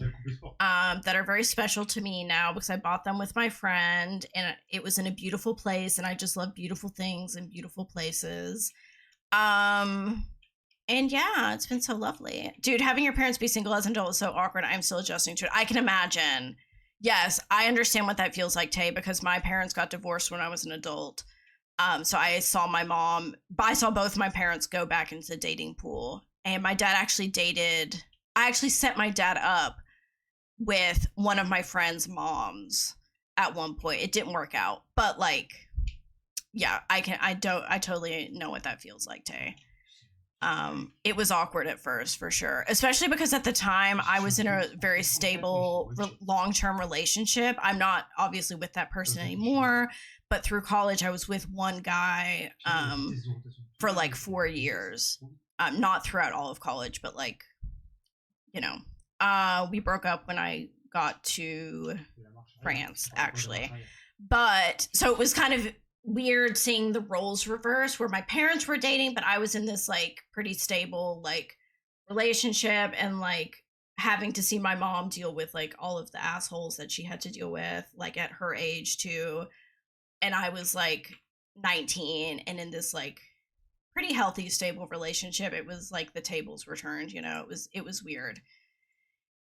that are very special to me now because I bought them with my friend, and it was in a beautiful place, and I just love beautiful things and beautiful places. And yeah, it's been so lovely. Dude, having your parents be single as an adult is so awkward. I'm still adjusting to it. I can imagine. Yes, I understand what that feels like, Tay, because my parents got divorced when I was an adult. So I saw both my parents go back into the dating pool. And my dad actually I actually set my dad up with one of my friend's moms at one point. It didn't work out, but like, yeah, I totally know what that feels like, Tay. It was awkward at first, for sure, especially because at the time I was in a very stable long-term relationship. I'm not obviously with that person anymore, but through college I was with one guy for like 4 years. Not throughout all of college, but like, you know, we broke up when I got to France, actually. But so it was kind of weird seeing the roles reverse where my parents were dating, but I was in this like pretty stable like relationship, and like having to see my mom deal with like all of the assholes that she had to deal with like at her age too. And I was like 19 and in this like pretty healthy, stable relationship. It was like the tables were turned, you know. It was weird.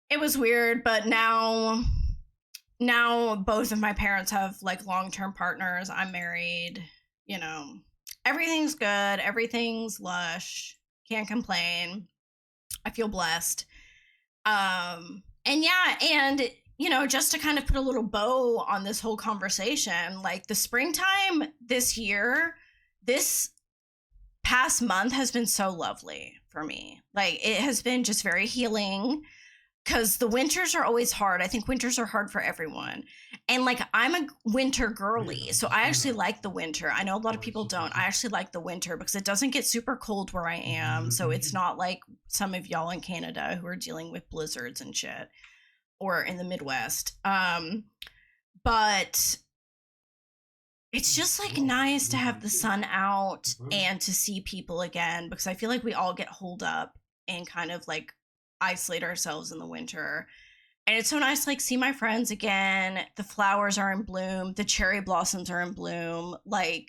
It was weird, but now both of my parents have like long-term partners. I'm married, you know. Everything's good. Everything's lush. Can't complain. I feel blessed. And yeah, and you know, just to kind of put a little bow on this whole conversation, like the springtime this year, this past month has been so lovely for me. Like, it has been just very healing, because the winters are always hard. I think winters are hard for everyone. And like, I'm a winter girly, so I actually like the winter. I know a lot of people don't. I actually like the winter because it doesn't get super cold where I am. So it's not like some of y'all in Canada who are dealing with blizzards and shit, or in the Midwest. But it's just like nice to have the sun out and to see people again, because I feel like we all get holed up and kind of like isolate ourselves in the winter. And it's so nice to like see my friends again. The flowers are in bloom, the cherry blossoms are in bloom. Like,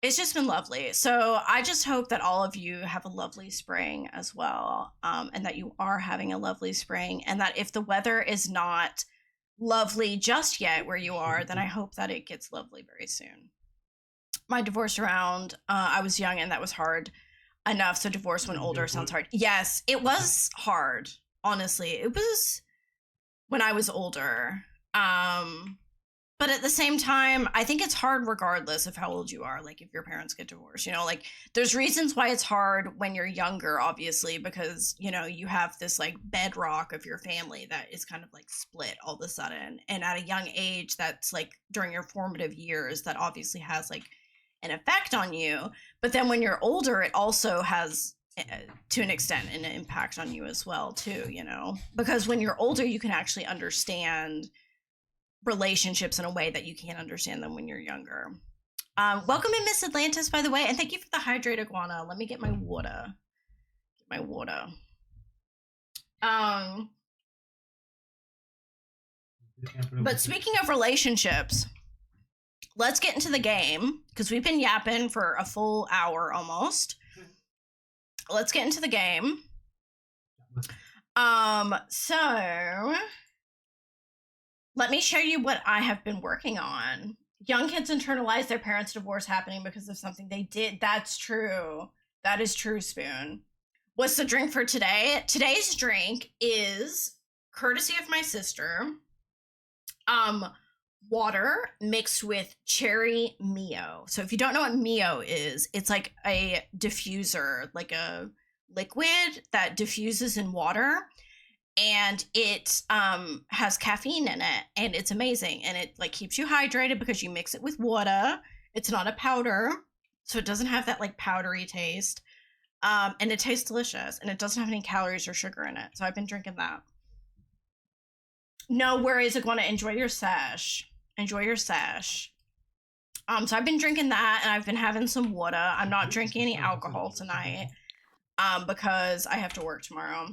it's just been lovely. So I just hope that all of you have a lovely spring as well, and that you are having a lovely spring, and that if the weather is not lovely just yet where you are, then I hope that it gets lovely very soon. My divorce around, I was young and that was hard enough, so divorce when older sounds hard. Yes, it was hard, honestly. It was when I was older. But at the same time, I think it's hard regardless of how old you are. Like, if your parents get divorced, you know, like, there's reasons why it's hard when you're younger, obviously, because, you know, you have this like bedrock of your family that is kind of like split all of a sudden. And at a young age, that's like during your formative years, that obviously has like an effect on you. But then when you're older, it also has to an extent an impact on you as well too, you know, because when you're older, you can actually understand relationships in a way that you can't understand them when you're younger. Welcome in, Miss Atlantis, by the way, and thank you for the hydrate iguana. Let me get my water. But speaking of relationships, let's get into the game, because we've been yapping for a full hour almost. Let's get into the game. So let me show you what I have been working on. young kids internalize their parents' divorce happening because of something they did. That's true. That is true, Spoon. What's the drink for today? Today's drink is courtesy of my sister. Water mixed with cherry Mio. So if you don't know what Mio is, it's like a diffuser, like a liquid that diffuses in water, and it has caffeine in it, and it's amazing, and it like keeps you hydrated because you mix it with water. It's not a powder, so it doesn't have that like powdery taste, and it tastes delicious, and it doesn't have any calories or sugar in it. So I've been drinking that. No worries, Iguana. Enjoy your sesh. Enjoy your sesh. So I've been drinking that, and I've been having some water. I'm not drinking any alcohol tonight, because I have to work tomorrow.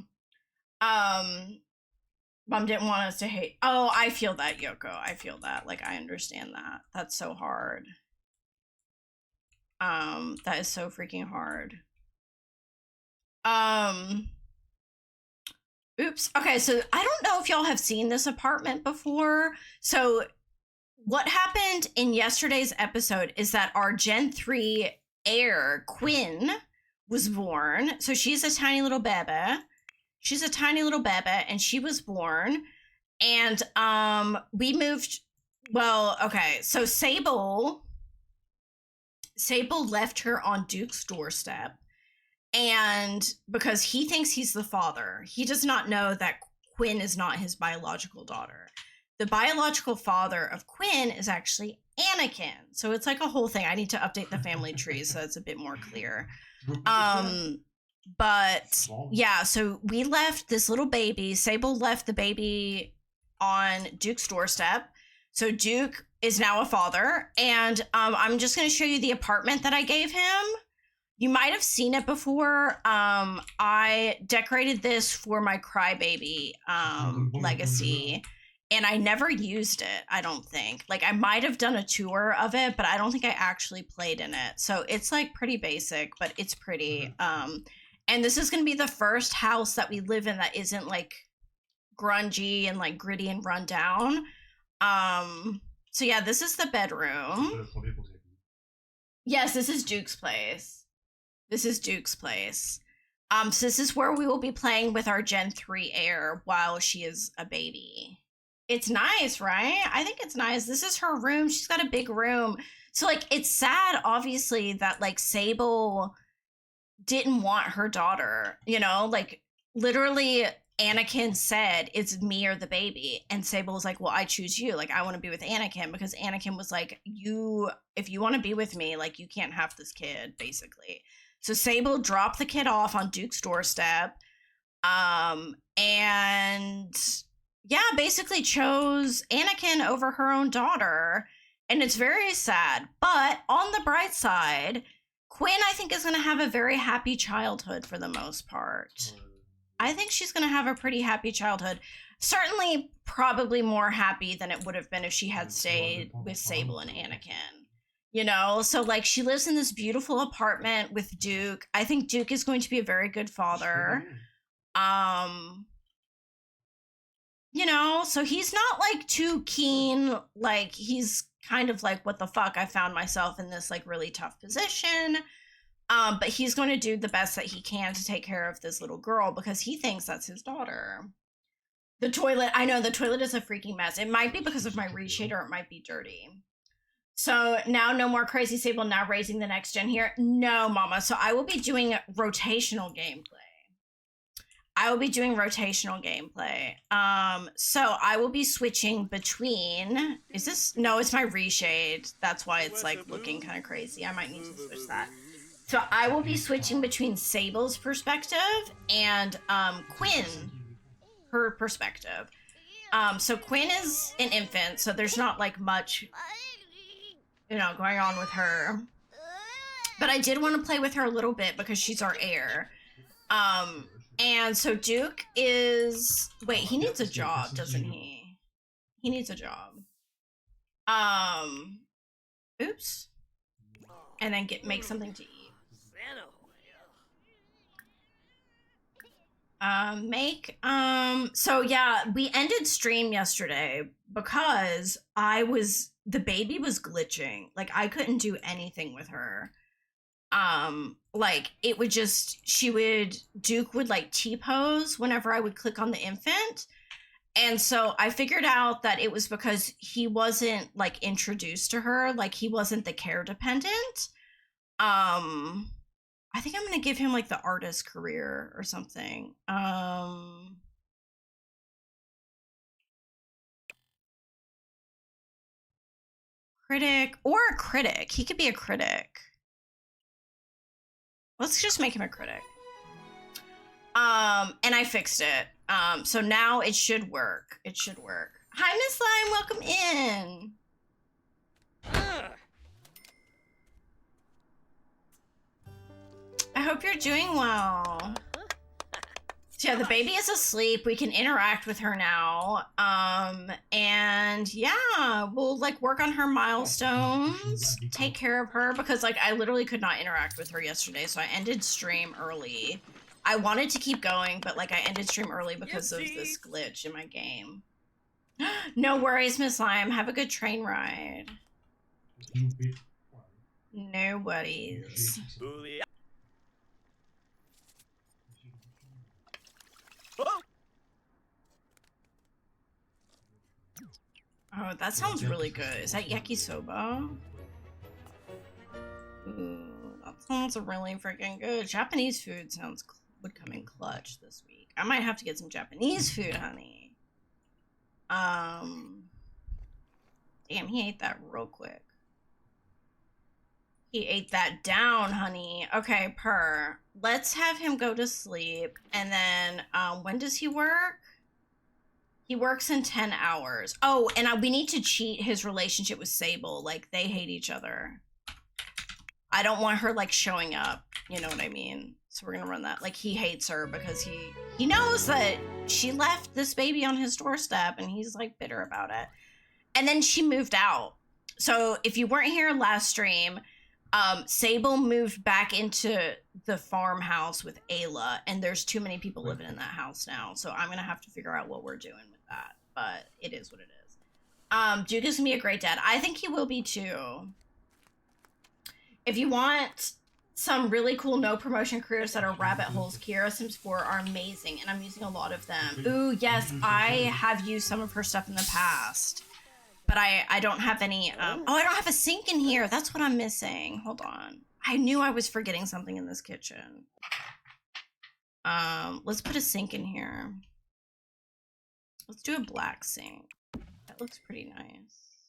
Mom didn't want us to hate. Oh, I feel that, Yoko. I feel that. Like, I understand that. That's so hard. That is so freaking hard. Oops. Okay, so I don't know if y'all have seen this apartment before. So what happened in yesterday's episode is that our Gen 3 heir, Quinn, was born. So she's a tiny little baby. She's a tiny little baby, and she was born. And we moved. Well, okay. So Sable left her on Duke's doorstep. And because he thinks he's the father, he does not know that Quinn is not his biological daughter. The biological father of Quinn is actually Anakin. So it's like a whole thing. I need to update the family tree so it's a bit more clear. But yeah, so we left this little baby. Sable left the baby on Duke's doorstep. So Duke is now a father. And I'm just going to show you the apartment that I gave him. You might have seen it before. I decorated this for my crybaby legacy, and I never used it, I don't think. Like, I might have done a tour of it, but I don't think I actually played in it. So it's like pretty basic, but it's pretty. And this is going to be the first house that we live in that isn't like grungy and like gritty and run down. So yeah, this is the bedroom. Yes, this is Duke's place. This is Duke's place. So this is where we will be playing with our Gen 3 heir while she is a baby. It's nice, right? I think it's nice. This is her room. She's got a big room. So like, it's sad, obviously, that like Sable didn't want her daughter, you know, like literally Anakin said it's me or the baby, and Sable was like, well, I choose you. Like, I want to be with Anakin, because Anakin was like, if you want to be with me, like, you can't have this kid, basically. So Sable dropped the kid off on Duke's doorstep, and yeah, basically chose Anakin over her own daughter, and it's very sad. But on the bright side, Quinn, I think, is going to have a very happy childhood for the most part. I think she's going to have a pretty happy childhood. Certainly, probably more happy than it would have been if she had stayed with Sable and Anakin. You know, so like, she lives in this beautiful apartment with Duke. I think Duke is going to be a very good father. You know, so he's not like too keen. Like, he's kind of like, what the fuck? I found myself in this like really tough position. But he's going to do the best that he can to take care of this little girl because he thinks that's his daughter. The toilet, I know the toilet is a freaking mess. It might be because of my reshade, or it might be dirty. So now no more Crazy Sable, now raising the next gen here. No, mama. So I will be doing rotational gameplay. So I will be switching between, is this, no, it's my reshade. That's why it's like looking kind of crazy. I might need to switch that. So I will be switching between Sable's perspective and Quinn, her perspective. So Quinn is an infant, so there's not like much, you know, going on with her. But I did want to play with her a little bit because she's our heir. And so Duke is, wait, he needs a job, doesn't he? He needs a job. Oops. And then make something to eat. So yeah, we ended stream yesterday because I was the baby was glitching. Like I couldn't do anything with her. Like it would just Duke would like T-pose whenever I would click on the infant. And so I figured out that it was because he wasn't like introduced to her, like he wasn't the care dependent. I think I'm gonna give him like the artist career or something. Critic or a critic. He could be a critic. Let's just make him a critic. And I fixed it. So now it should work. It should work. Hi, Miss Lime, welcome in. I hope you're doing well. So yeah, the baby is asleep. We can interact with her now. And yeah, we'll like work on her milestones, take care of her, because like I literally could not interact with her yesterday, so I ended stream early. I wanted to keep going, but like I ended stream early because of this glitch in my game. No worries, Miss Lime. Have a good train ride. No worries. Oh, that sounds really good. Is that yakisoba? Ooh, that sounds really freaking good. Japanese food would come in clutch this week. I might have to get some Japanese food, honey. Damn, he ate that real quick. He ate that down, honey. Okay, let's have him go to sleep. And then, when does he work? He works in 10 hours. Oh, and we need to cheat his relationship with Sable. Like, they hate each other. I don't want her, like, showing up. You know what I mean? So we're gonna run that. Like, he hates her because he knows that she left this baby on his doorstep, and he's, like, bitter about it. And then she moved out. So if you weren't here last stream, Sable moved back into the farmhouse with Ayla, and there's too many people living in that house now. So I'm gonna have to figure out what we're doing with that. But it is what it is. Duke is gonna be a great dad. I think he will be too. If you want some really cool no promotion careers that are rabbit holes, Kiara Sims 4 are amazing, and I'm using a lot of them. Ooh, yes, I have used some of her stuff in the past. But I don't have any, oh, I don't have a sink in here. That's what I'm missing. Hold on. I knew I was forgetting something in this kitchen. Let's put a sink in here. Let's do a black sink. That looks pretty nice.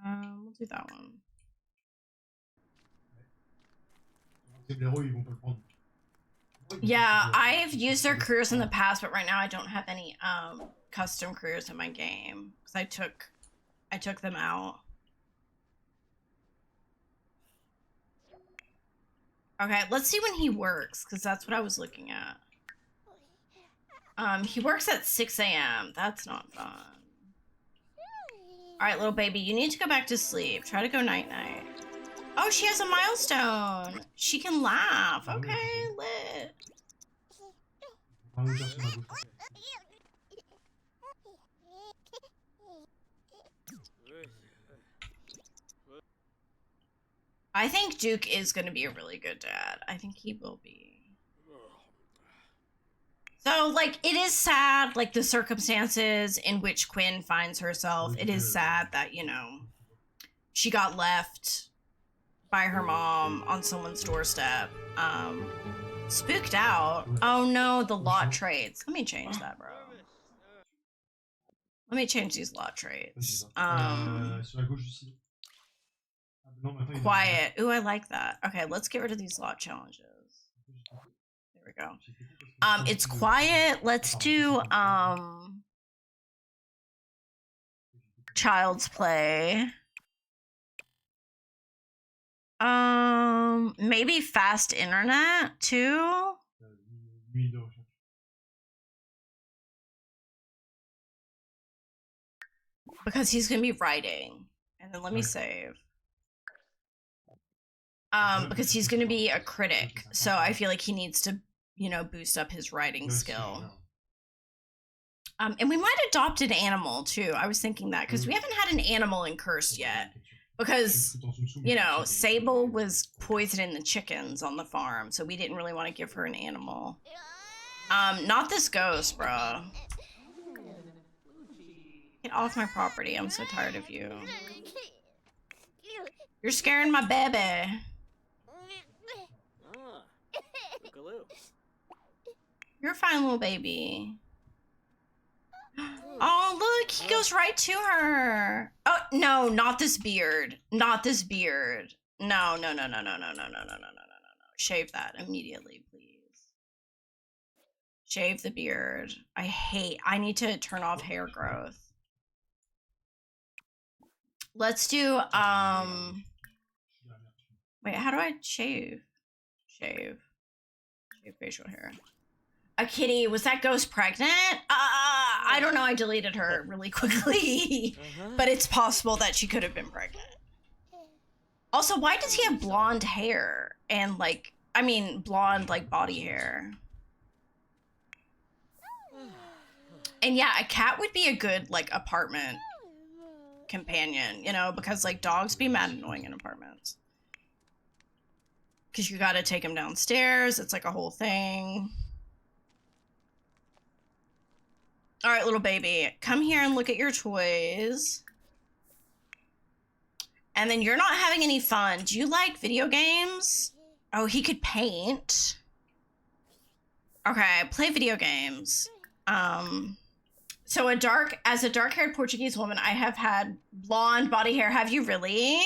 We'll do that one. Yeah, I've used their careers in the past, but right now I don't have any, custom careers in my game because I took them out. Okay, let's see when he works because that's what I was looking at. He works at 6 a.m. That's not fun. All right, little baby, you need to go back to sleep. Try to go night-night. Oh, she has a milestone. She can laugh. Okay, lit. I think Duke is going to be a really good dad. I think he will be. So, like, it is sad, like, the circumstances in which Quinn finds herself. It is sad that, you know, she got left by her mom on someone's doorstep. Spooked out. Oh, no, the lot traits. Let me change that, bro. Let me change these lot traits. Quiet. Ooh, I like that. Okay, let's get rid of these lot challenges. There we go. It's quiet. Let's do child's play. Maybe fast internet too. Because he's gonna be writing. And then let me save. Because he's gonna be a critic, so I feel like he needs to, you know, boost up his writing skill. And we might adopt an animal too. I was thinking that because we haven't had an animal in Cursed yet. Because, you know, Sable was poisoning the chickens on the farm, so we didn't really want to give her an animal. Not this ghost, bro. Get off my property. I'm so tired of you. You're scaring my baby. You're a fine little baby. Oh, look, he goes right to her. Oh, no, not this beard. Not this beard. No, no, no, no, no, no, no, no, no, no, no, no, no. Shave that immediately, please. Shave the beard. I need to turn off hair growth. Let's do, wait, how do I shave? Shave facial hair. A kitty, was that ghost pregnant? I don't know, I deleted her really quickly. But it's possible that she could have been pregnant. Also, why does he have blonde hair? And like, I mean, blonde like body hair. And yeah, a cat would be a good like apartment companion, you know, because like dogs be mad annoying in apartments. Because you gotta take them downstairs, it's like a whole thing. All right, little baby, come here and look at your toys. And then you're not having any fun. Do you like video games? Oh, he could paint. Okay, play video games. So as a dark-haired Portuguese woman, I have had blonde body hair. Have you really?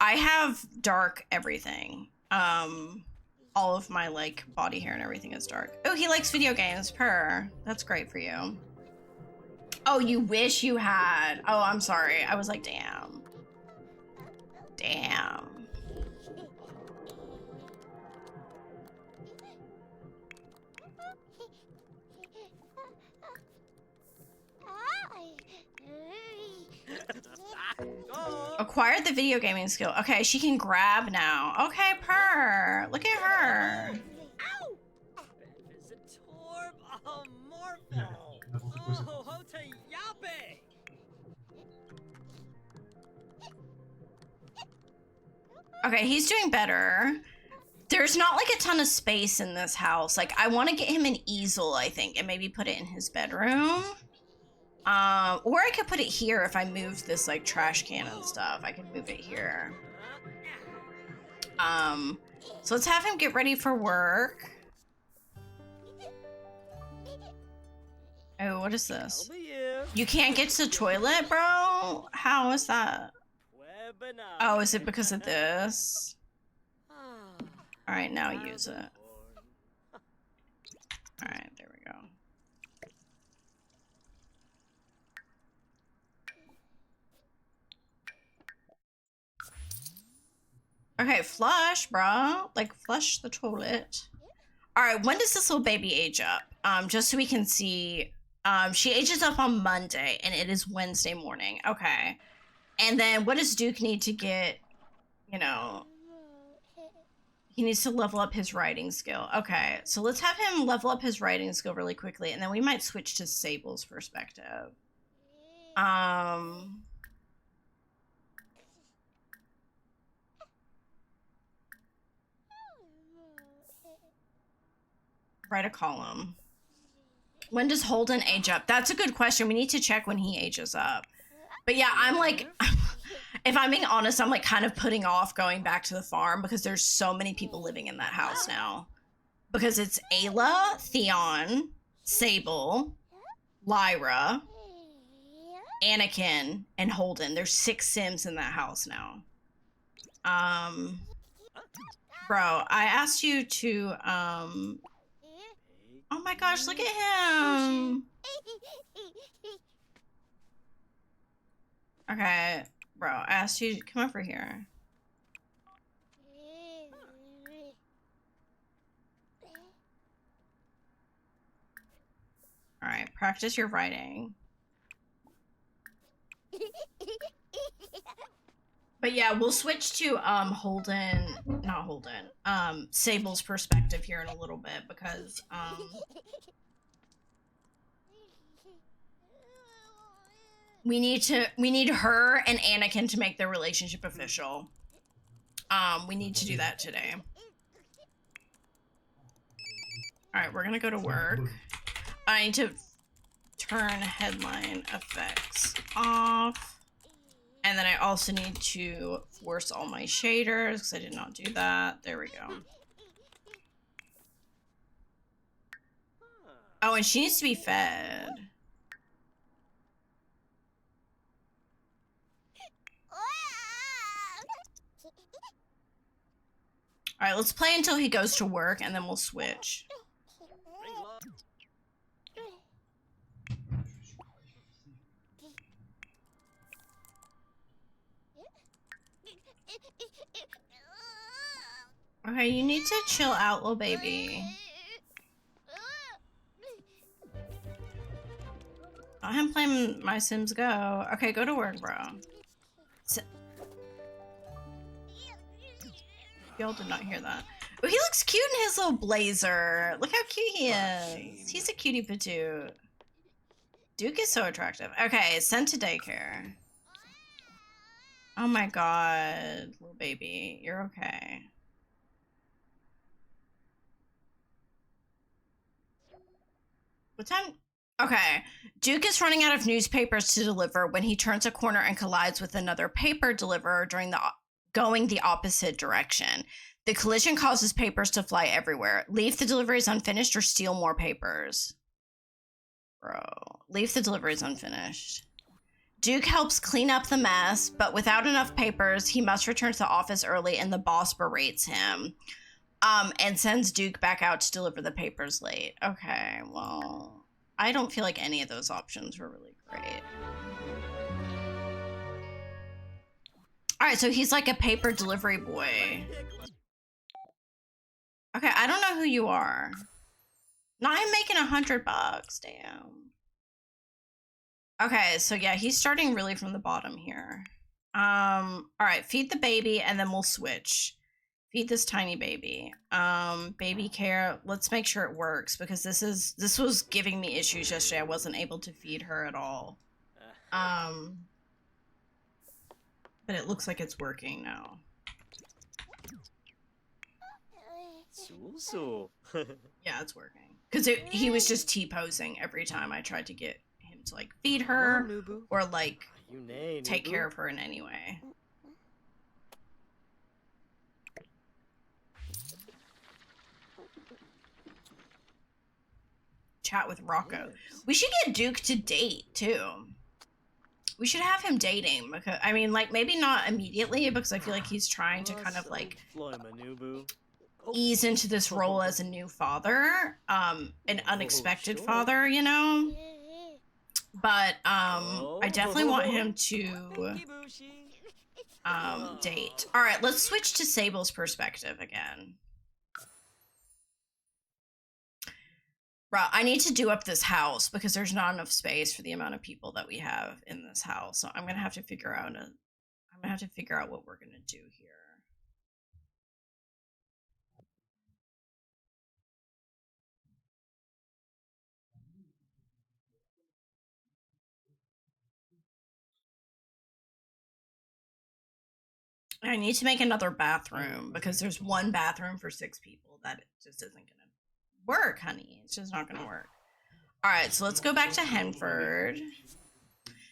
I have dark everything. All of my like body hair and everything is dark. Oh, he likes video games. Purr. That's great for you. Oh, you wish you had. Oh, I'm sorry. I was like, damn. Damn. Acquired the video gaming skill. Okay, she can grab now. Okay, purr. Look at her. Okay, he's doing better. There's not like a ton of space in this house. Like, I want to get him an easel, I think, and maybe put it in his bedroom. Or I could put it here if I moved this like trash can and stuff. I could move it here. So let's have him get ready for work. Oh, what is this? You can't get to the toilet, bro? How is that? Oh, is it because of this? Alright, now use it. Alright, there we go. Okay, flush, bro. Like, flush the toilet. Alright, when does this little baby age up? Just so we can see. She ages up on Monday, and it is Wednesday morning. Okay. And then what does Duke need to get, you know? He needs to level up his writing skill. Okay, so let's have him level up his writing skill really quickly, and then we might switch to Sable's perspective. Write a column. When does Holden age up? That's a good question. We need to check when he ages up. But yeah, I'm like, if I'm being honest, I'm like kind of putting off going back to the farm because there's so many people living in that house now. Because it's Ayla, Theon, Sable, Lyra, Anakin, and Holden. There's 6 Sims in that house now. Bro, I asked you to, oh my gosh, look at him. Okay, bro, I asked you to come over here. All right, practice your writing. But yeah, we'll switch to not Holden, Sable's perspective here in a little bit because We need her and Anakin to make their relationship official. We need to do that today. All right, we're gonna go to work. I need to turn headline effects off. And then I also need to force all my shaders because I did not do that. There we go. Oh, and she needs to be fed. All right, let's play until he goes to work and then we'll switch. Okay, you need to chill out, little baby. Let him play My Sims Go. Okay, go to work, bro. Y'all did not hear that. Oh, he looks cute in his little blazer. Look how cute he is. He's a cutie patootie. Duke is so attractive. Okay, sent to daycare. Oh my god, little baby, you're okay. What time? Okay. Duke is running out of newspapers to deliver when he turns a corner and collides with another paper deliverer going the opposite direction. The collision causes papers to fly everywhere. Leave the deliveries unfinished or steal more papers. Bro, leave the deliveries unfinished. Duke helps clean up the mess, but without enough papers, he must return to the office early and the boss berates him. And sends Duke back out to deliver the papers late. Okay, well, I don't feel like any of those options were really great. All right, so he's like a paper delivery boy. Okay, I don't know who you are. Now I'm making $100, damn. Okay, so yeah, he's starting really from the bottom here. All right, feed the baby and then we'll switch. Feed this tiny baby. Baby care. Let's make sure it works because this was giving me issues yesterday. I wasn't able to feed her at all. But it looks like it's working now. Yeah, it's working. Because he was just T-posing every time I tried to get him to like feed her or like take care of her in any way. Chat with Rocco. We should get Duke to date too. We should have him dating because I mean, like maybe not immediately because I feel like he's trying to kind of like ease into this role as a new father, an unexpected father, you know. But I definitely want him to date. All right, let's switch to Sable's perspective again. Bro, I need to do up this house because there's not enough space for the amount of people that we have in this house. So I'm gonna have to figure out what we're gonna do here. I need to make another bathroom because there's one bathroom for 6 people that just isn't gonna work, honey. It's just not gonna work. All right, so let's go back to Henford.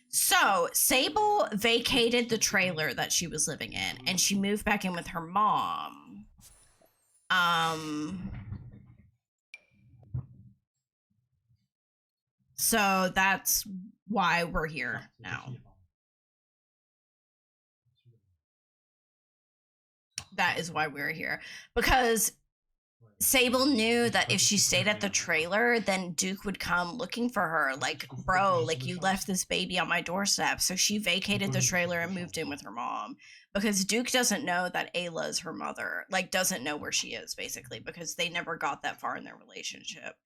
So Sable vacated the trailer that she was living in and she moved back in with her mom. So that's why we're here now. That is why we're here. Because Sable knew that if she stayed at the trailer, then Duke would come looking for her. Like, bro, like you left this baby on my doorstep. So she vacated the trailer and moved in with her mom. Because Duke doesn't know that Ayla is her mother. Like, doesn't know where she is, basically. Because they never got that far in their relationship.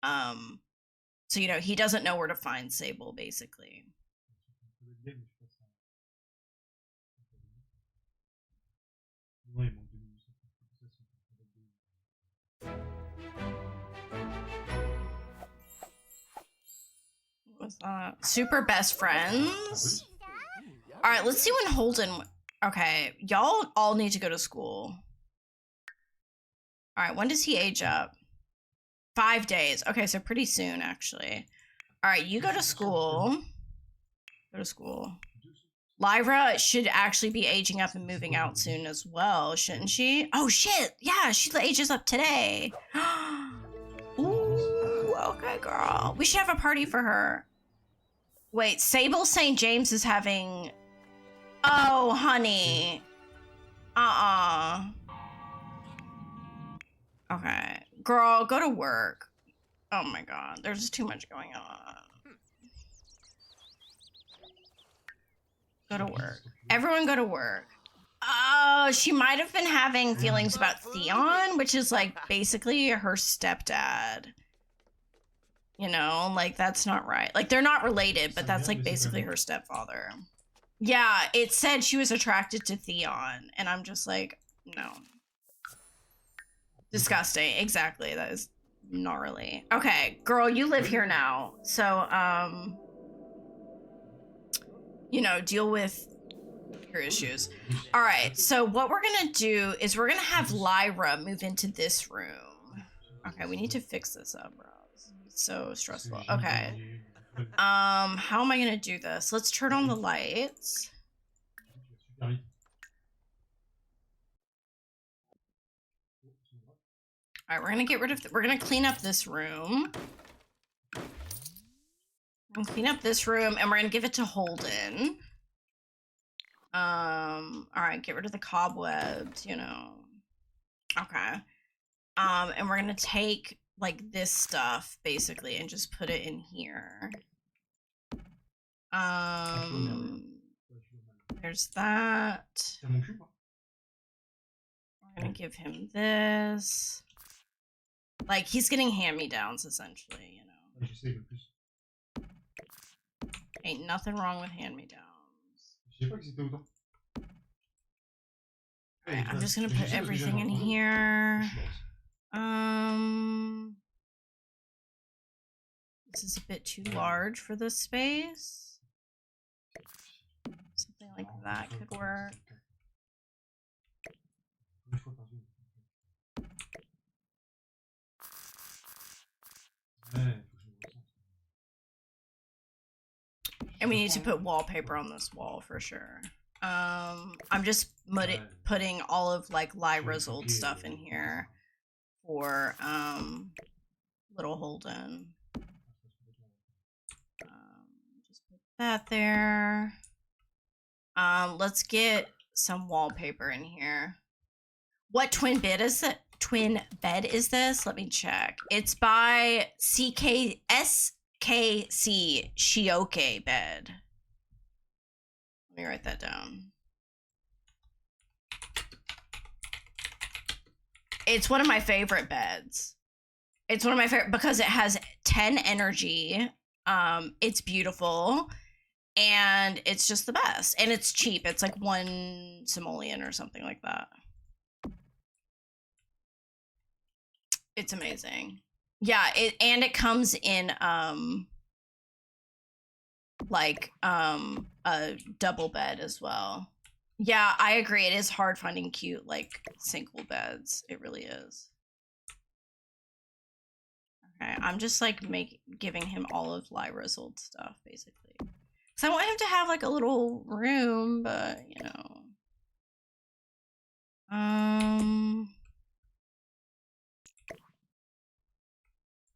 So, you know, he doesn't know where to find Sable, basically. was that? Super best friends? All right, let's see when Holden... Okay, y'all all need to go to school. All right, when does he age up? 5 days. Okay, so pretty soon, actually. All right, you go to school. Go to school. Lyra should actually be aging up and moving out soon as well, shouldn't she? Oh, shit. Yeah, she ages up today. Ooh, okay, girl. We should have a party for her. Wait, Sable St. James is having... Oh, honey. Okay. Girl, go to work. Oh my god, there's just too much going on. Go to work. Everyone go to work. Oh, she might have been having feelings about Theon, which is like basically her stepdad. You know, like that's not right. Like they're not related, but that's like basically her stepfather. Yeah, it said she was attracted to Theon, and I'm just like, no. Disgusting, exactly, that is gnarly. Okay, girl, you live here now, so, you know, deal with your issues. All right, so what we're gonna do is we're gonna have Lyra move into this room. Okay, we need to fix this up, bro. It's so stressful. Okay. How am I gonna do this? Let's turn on the lights. All right, we're gonna get rid of, we're gonna clean up this room. We're gonna clean up this room and we're gonna give it to Holden. All right, get rid of the cobwebs, you know. Okay. And we're gonna take like this stuff basically and just put it in here. There's that. We're gonna give him this. Like, he's getting hand-me-downs, essentially, you know. Ain't nothing wrong with hand-me-downs. Alright, I'm just gonna put everything in here. This is a bit too large for this space. Something like that could work. And we need to put wallpaper on this wall for sure. I'm just putting all of like Lyra's old stuff in here for little Holden. Just put that there. Let's get some wallpaper in here. What twin bed is it? Twin bed is this? Let me check. It's by SKC Shioke bed. Let me write that down. It's one of my favorite beds. It's one of my favorite because it has 10 energy. It's beautiful and it's just the best. And it's cheap. It's like 1 simoleon or something like that. It's amazing. Yeah, it comes in a double bed as well. Yeah, I agree. It is hard finding cute like single beds. It really is. Okay, I'm just like giving him all of Lyra's old stuff basically. Cuz I want him to have like a little room, but you know.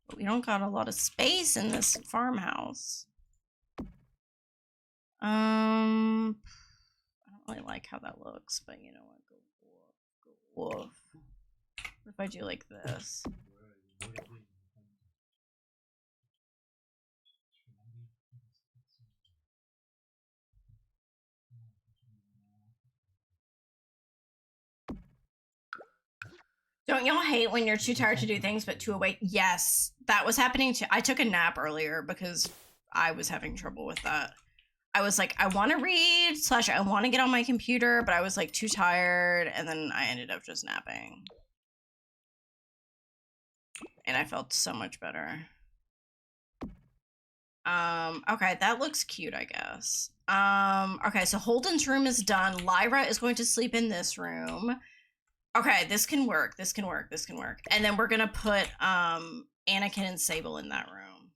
But we don't got a lot of space in this farmhouse. I don't really like how that looks, but you know what? Go woof. What if I do like this? Don't y'all hate when you're too tired to do things but too awake? Yes, that was happening too. I took a nap earlier because I was having trouble with that. I was like, I want to read / I want to get on my computer, but I was like too tired, and then I ended up just napping. And I felt so much better. Okay, that looks cute, I guess. Okay, so Holden's room is done. Lyra is going to sleep in this room. Okay, this can work. This can work. This can work. And then we're gonna put Anakin and Sable in that room.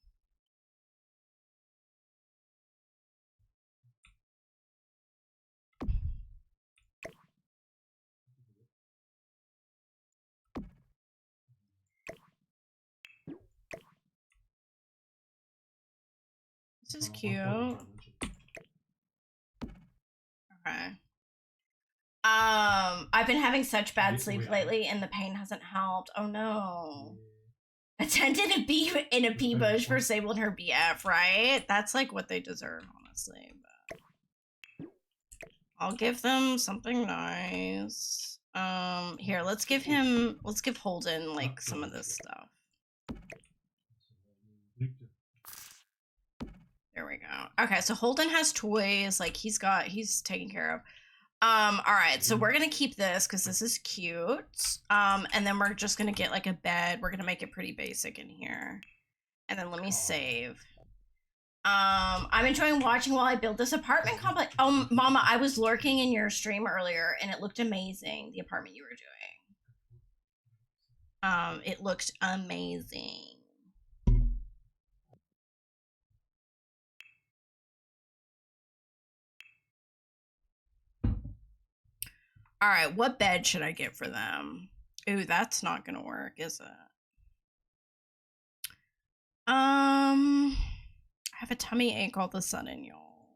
This is cute. Okay. I've been having such bad sleep lately, and the pain hasn't helped. Oh no. Attended a bee in a pea bush for Sable and her BF, right? That's like what they deserve, honestly. But I'll give them something nice. Here, let's give Holden like some of this stuff. There we go. Okay, so Holden has toys, like he's taken care of. All right, so we're gonna keep this because this is cute. And then we're just gonna get like a bed. We're gonna make it pretty basic in here. And then let me save. I'm enjoying watching while I build this apartment complex. Oh, Mama, I was lurking in your stream earlier and it looked amazing, the apartment you were doing. It looked amazing. All right, what bed should I get for them? Ooh, that's not gonna work, is it? I have a tummy ache all of a sudden, y'all.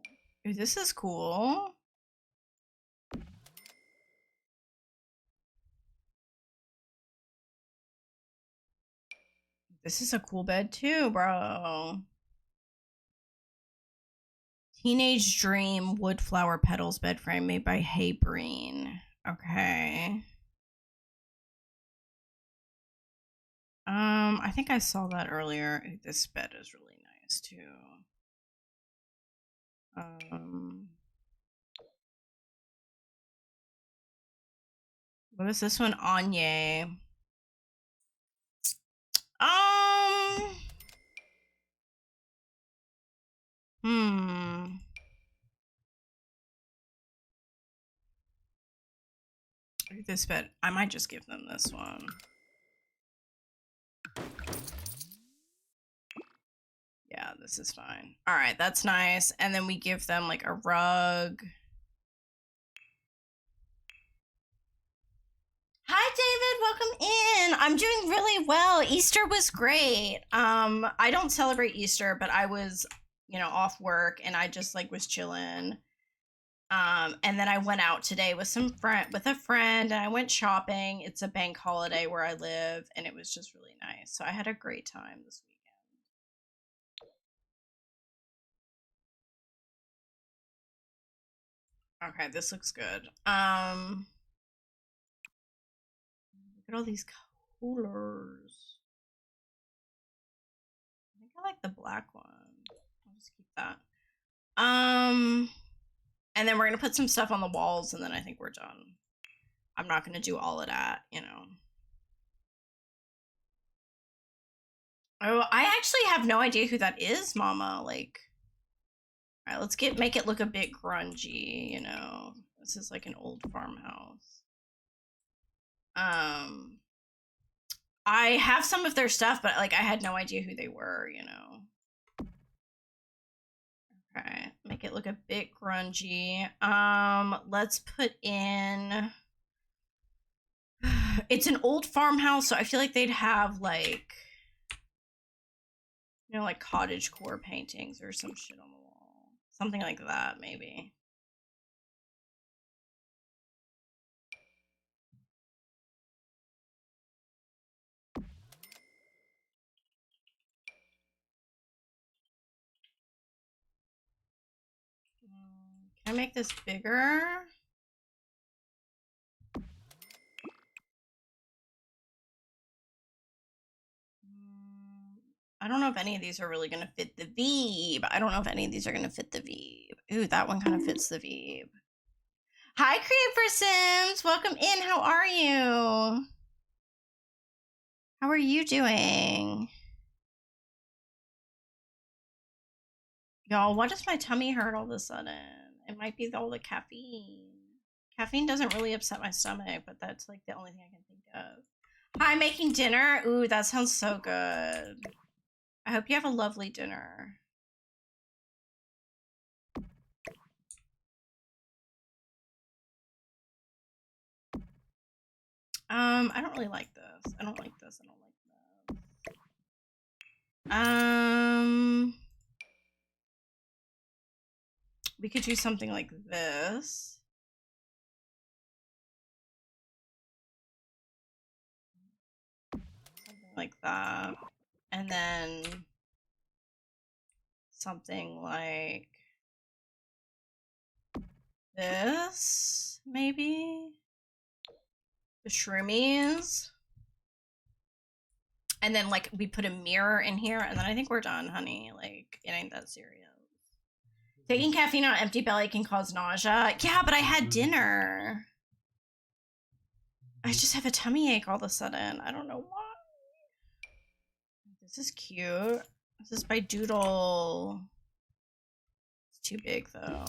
Ooh, this is cool. This is a cool bed too, bro. Teenage Dream wood flower petals bed frame made by Hey Breen. Okay. I think I saw that earlier. This bed is really nice too. What is this one? Anye. This bed. I might just give them this one. Yeah, this is fine. All right, that's nice. And then we give them like a rug. Hi, David. Welcome in. I'm doing really well. Easter was great. I don't celebrate Easter, but I was, off work and I just like was chilling. And then I went out today with a friend, and I went shopping. It's a bank holiday where I live, and it was just really nice. So I had a great time this weekend. Okay, this looks good. Look at all these colors. I think I like the black one. I'll just keep that. And then we're gonna put some stuff on the walls, and then I think we're done. I'm not gonna do all of that, Oh, I actually have no idea who that is, Mama. Like, all right, let's make it look a bit grungy, This is like an old farmhouse. I have some of their stuff, but like I had no idea who they were, Okay, make it look a bit grungy. Let's put in. It's an old farmhouse, so I feel like they'd have like, like cottagecore paintings or some shit on the wall, something like that, maybe. Can I make this bigger? I don't know if any of these are really going to fit the V, but I don't know if any of these are going to fit the V. Ooh, that one kind of fits the V. Hi, Creeper Sims. Welcome in. How are you? How are you doing? Y'all, why does my tummy hurt all of a sudden? It might be all the caffeine. Caffeine doesn't really upset my stomach, but that's like the only thing I can think of. Hi, making dinner? Ooh, that sounds so good. I hope you have a lovely dinner. I don't really like this. I don't like this. I don't like this. We could do something like this. Something like that. And then something like this, maybe? The shroomies. And then, like, we put a mirror in here, and then I think we're done, honey. Like, it ain't that serious. Taking caffeine on an empty belly can cause nausea. Yeah, but I had dinner. I just have a tummy ache all of a sudden. I don't know why. This is cute. This is by Doodle. It's too big, though.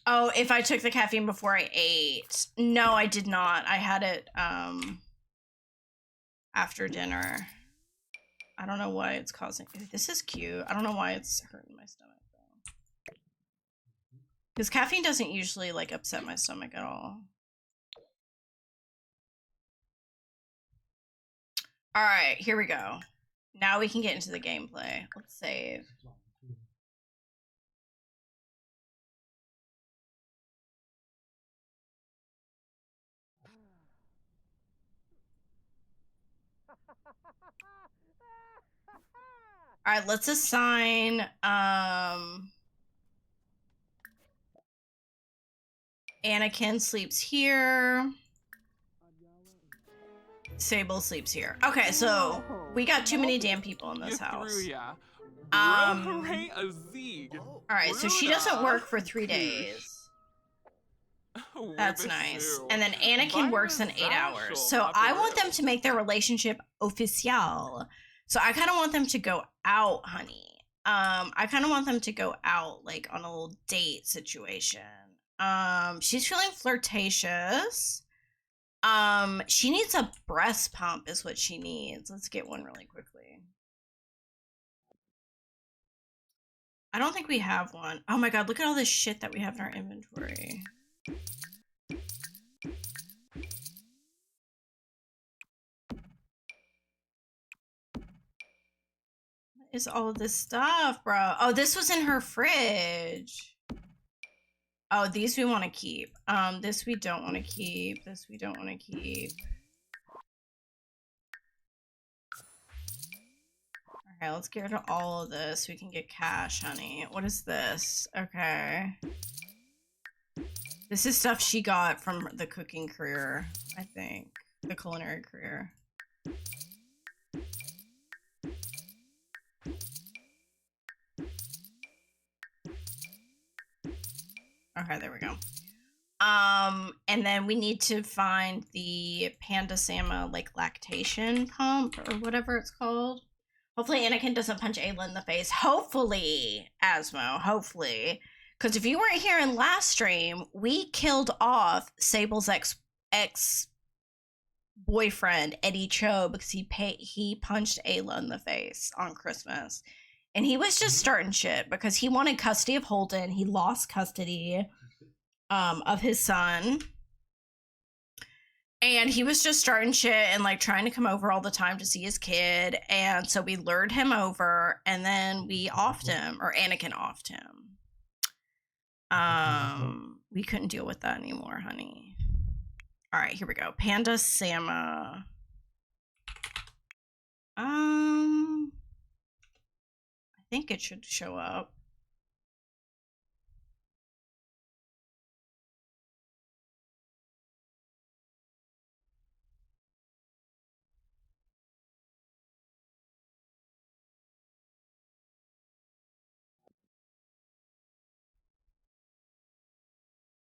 Oh, if I took the caffeine before I ate. No, I did not. I had it, after dinner. I don't know why it's causing... Ooh, this is cute. I don't know why it's hurting my stomach, though. Because caffeine doesn't usually, like, upset my stomach at all. Alright, here we go. Now we can get into the gameplay. Let's save. Alright, let's assign, Anakin sleeps here. Sable sleeps here. Okay, so we got too many damn people in this house. Alright, so she doesn't work for 3 days. That's nice. And then Anakin works in 8 hours. So I want them to make their relationship official. So I kind of want them to go out, honey. I kind of want them to go out, like, on a little date situation. She's feeling flirtatious. She needs a breast pump is what she needs. Let's get one really quickly. I don't think we have one. Oh my god, look at all this shit that we have in our inventory. What is all of this stuff, bro? Oh, this was in her fridge. Oh, these we want to keep. This we don't want to keep. This we don't want to keep. Okay, let's get rid of all of this. We can get cash, honey. What is this? Okay. This is stuff she got from the cooking career, I think. The culinary career. Okay, there we go. And then we need to find the Panda Sama, like, lactation pump or whatever it's called. Hopefully Anakin doesn't punch Ayla in the face. Hopefully, Asmo, hopefully. Because if you weren't here in last stream, we killed off Sable's ex-boyfriend, Eddie Cho, because he punched Ayla in the face on Christmas. And he was just starting shit because he wanted custody of Holden. He lost custody of his son. And he was just starting shit and, like, trying to come over all the time to see his kid. And so we lured him over and then we offed him, or Anakin offed him. We couldn't deal with that anymore, honey. All right, here we go. Panda Sama. I think it should show up.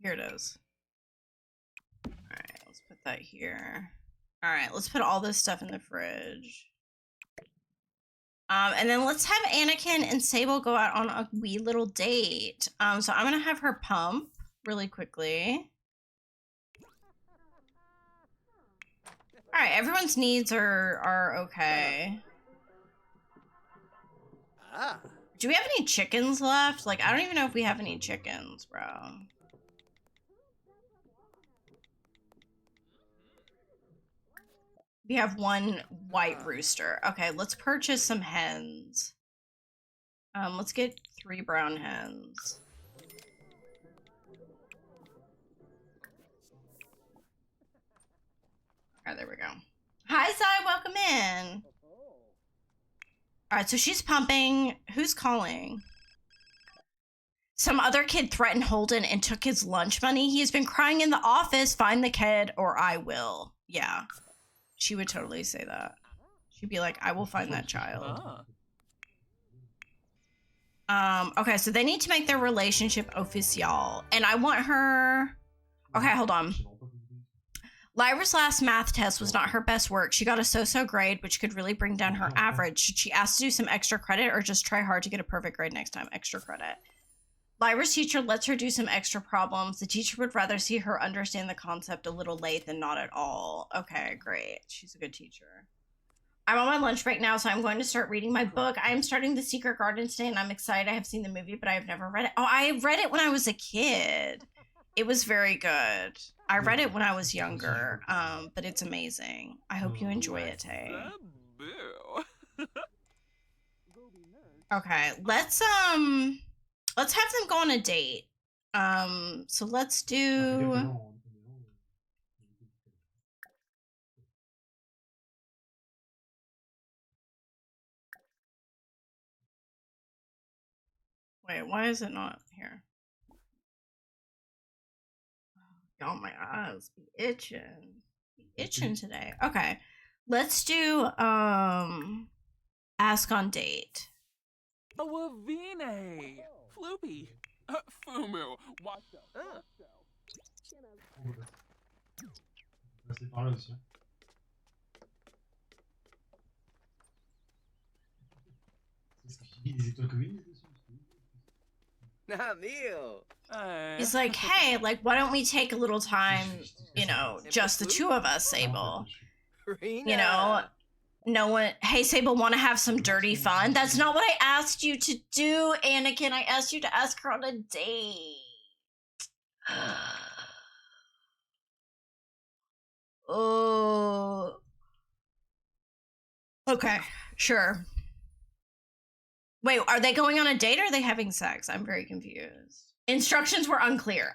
Here it is. All right, let's put that here. All right, let's put all this stuff in the fridge. And then let's have Anakin and Sable go out on a wee little date. So I'm gonna have her pump really quickly. All right, everyone's needs are okay. Do we have any chickens left? Like, I don't even know if we have any chickens, bro. We have one white rooster. Okay, let's purchase some hens. Let's get 3 brown hens. All right, there we go. Hi, Zai, welcome in. All right, so she's pumping. Who's calling? Some other kid threatened Holden and took his lunch money. He has been crying in the office. Find the kid or I will. Yeah, she would totally say that. She'd be like, I will find that child. Okay, so they need to make their relationship official. And I want her... Okay, hold on. Lyra's last math test was not her best work. She got a so-so grade, which could really bring down her average. Should she ask to do some extra credit or just try hard to get a perfect grade next time? Extra credit. Lyra's teacher lets her do some extra problems. The teacher would rather see her understand the concept a little late than not at all. Okay, great. She's a good teacher. I'm on my lunch break now, so I'm going to start reading my book. I am starting The Secret Garden today, and I'm excited. I have seen the movie, but I have never read it. Oh, I read it when I was a kid. It was very good. I read it when I was younger, but it's amazing. I hope you enjoy it, Tay. Okay, let's have them go on a date. So let's do... Wait, why is it not here? Oh, my eyes be itching. Be itching today. Okay. Let's do ask on date. Wavine! Floopy! Fumu! What the? C'est par là aussi. C'est ce qui des étoiles communes dessus. He's like, hey, like, why don't we take a little time, you know, just the two of us, Sable? You know, no one, hey, Sable, want to have some dirty fun? That's not what I asked you to do, Anakin. I asked you to ask her on a date. Oh. Okay, sure. Wait, are they going on a date or are they having sex? I'm very confused. Instructions were unclear.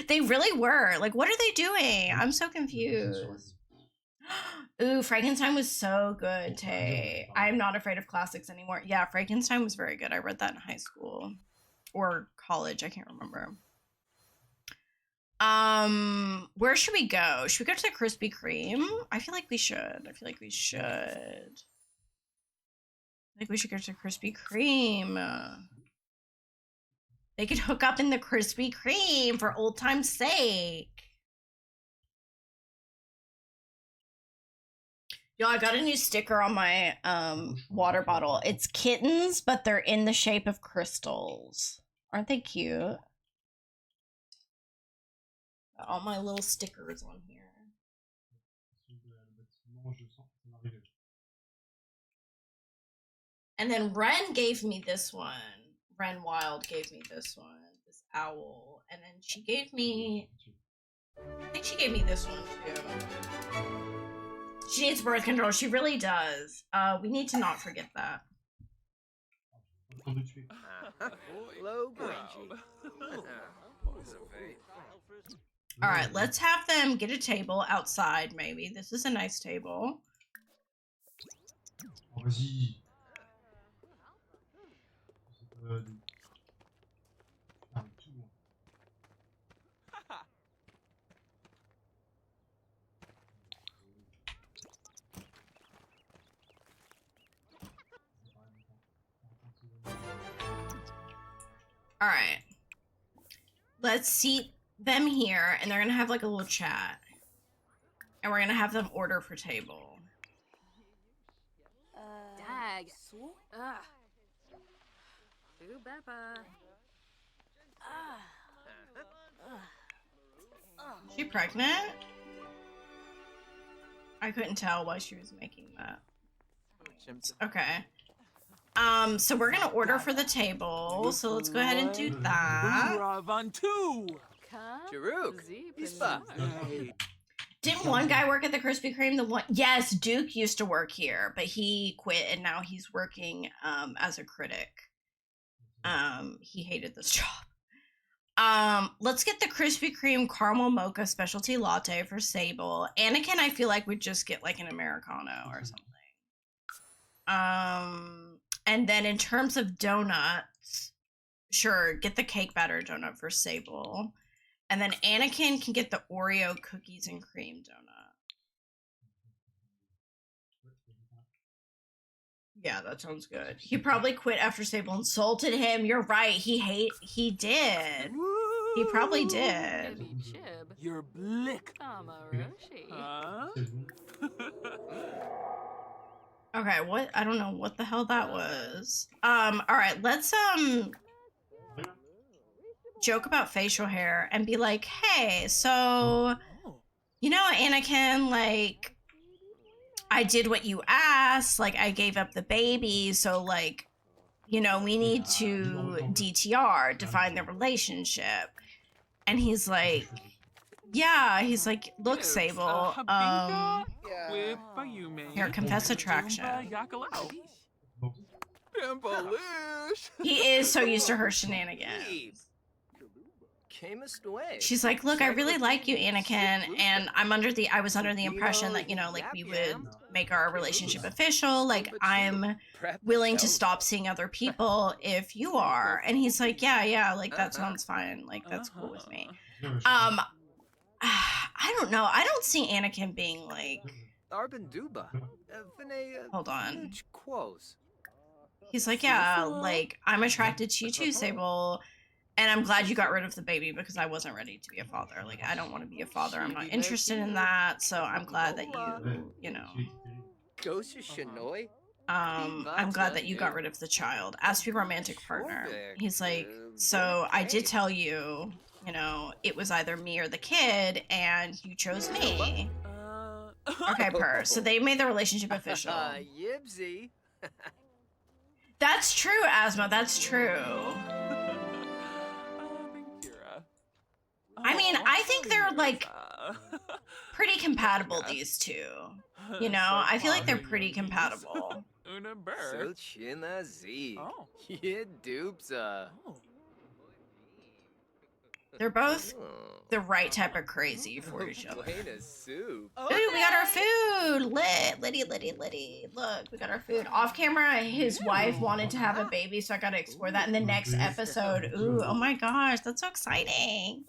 They really were. Like, what are they doing? I'm so confused. Ooh, Frankenstein was so good, Tay. I'm not afraid of classics anymore. Yeah, Frankenstein was very good. I read that in high school or college. I can't remember. Where should we go? Should we go to the Krispy Kreme? I feel like we should. I think we should go to Krispy Kreme. They could hook up in the Krispy Kreme for old time's sake. Yo, I got a new sticker on my water bottle. It's kittens, but they're in the shape of crystals. Aren't they cute? Got all my little stickers on here. And then Ren gave me this one. Ren Wild gave me this one. This owl. And then she gave me... I think she gave me this one too. She needs birth control. She really does. We need to not forget that. Alright, let's have them get a table outside, maybe. This is a nice table. Vas-y. All right. Let's seat them here, and they're gonna have like a little chat. And we're gonna have them order for table. Swag. Ugh. Ooh, Beppa. Is she pregnant? I couldn't tell why she was making that. Okay. So we're gonna order for the table. So let's go ahead and do that. Didn't one guy work at the Krispy Kreme? The one, yes, Duke used to work here, but he quit and now he's working as a critic. He hated this job. Let's get the Krispy Kreme caramel mocha specialty latte for Sable. Anakin, I feel like would just get like an Americano or something. And then in terms of donuts, sure, get the cake batter donut for Sable. And then Anakin can get the Oreo cookies and cream donut. Yeah, that sounds good. He probably quit after Sable insulted him. You're right. He did. He probably did. You're blick. Huh? Okay, what? I don't know what the hell that was. All right, let's joke about facial hair and be like, hey, so you know, Anakin, like, I did what you asked, like I gave up the baby, so like, you know, we need to DTR, define the relationship. And he's like, yeah, he's like, look, Sable, here, confess attraction. He is so used to her shenanigans. She's like, look, I really like you, Anakin, and I was under the impression that, you know, like we would make our relationship official, like I'm willing to stop seeing other people if you are. And he's like, yeah, like that sounds fine, like that's cool with me. I don't know, I don't see Anakin being like, hold on. He's like, yeah, like I'm attracted to you too, Sable. And I'm glad you got rid of the baby because I wasn't ready to be a father. Like, I don't want to be a father. I'm not interested in that. So I'm glad that you know. I'm glad that you got rid of the child. As for your romantic partner, he's like, so I did tell you, you know, it was either me or the kid, and you chose me. Okay, Per. So they made the relationship official. That's true, Asma. That's true. I mean, I think they're like pretty compatible, these two. You know, I feel like they're pretty compatible. They're both the right type of crazy for each other. Ooh, we got our food! Liddy. Look, we got our food. Off camera, his wife wanted to have a baby, so I gotta explore that in the next episode. Ooh, oh my gosh, that's so exciting.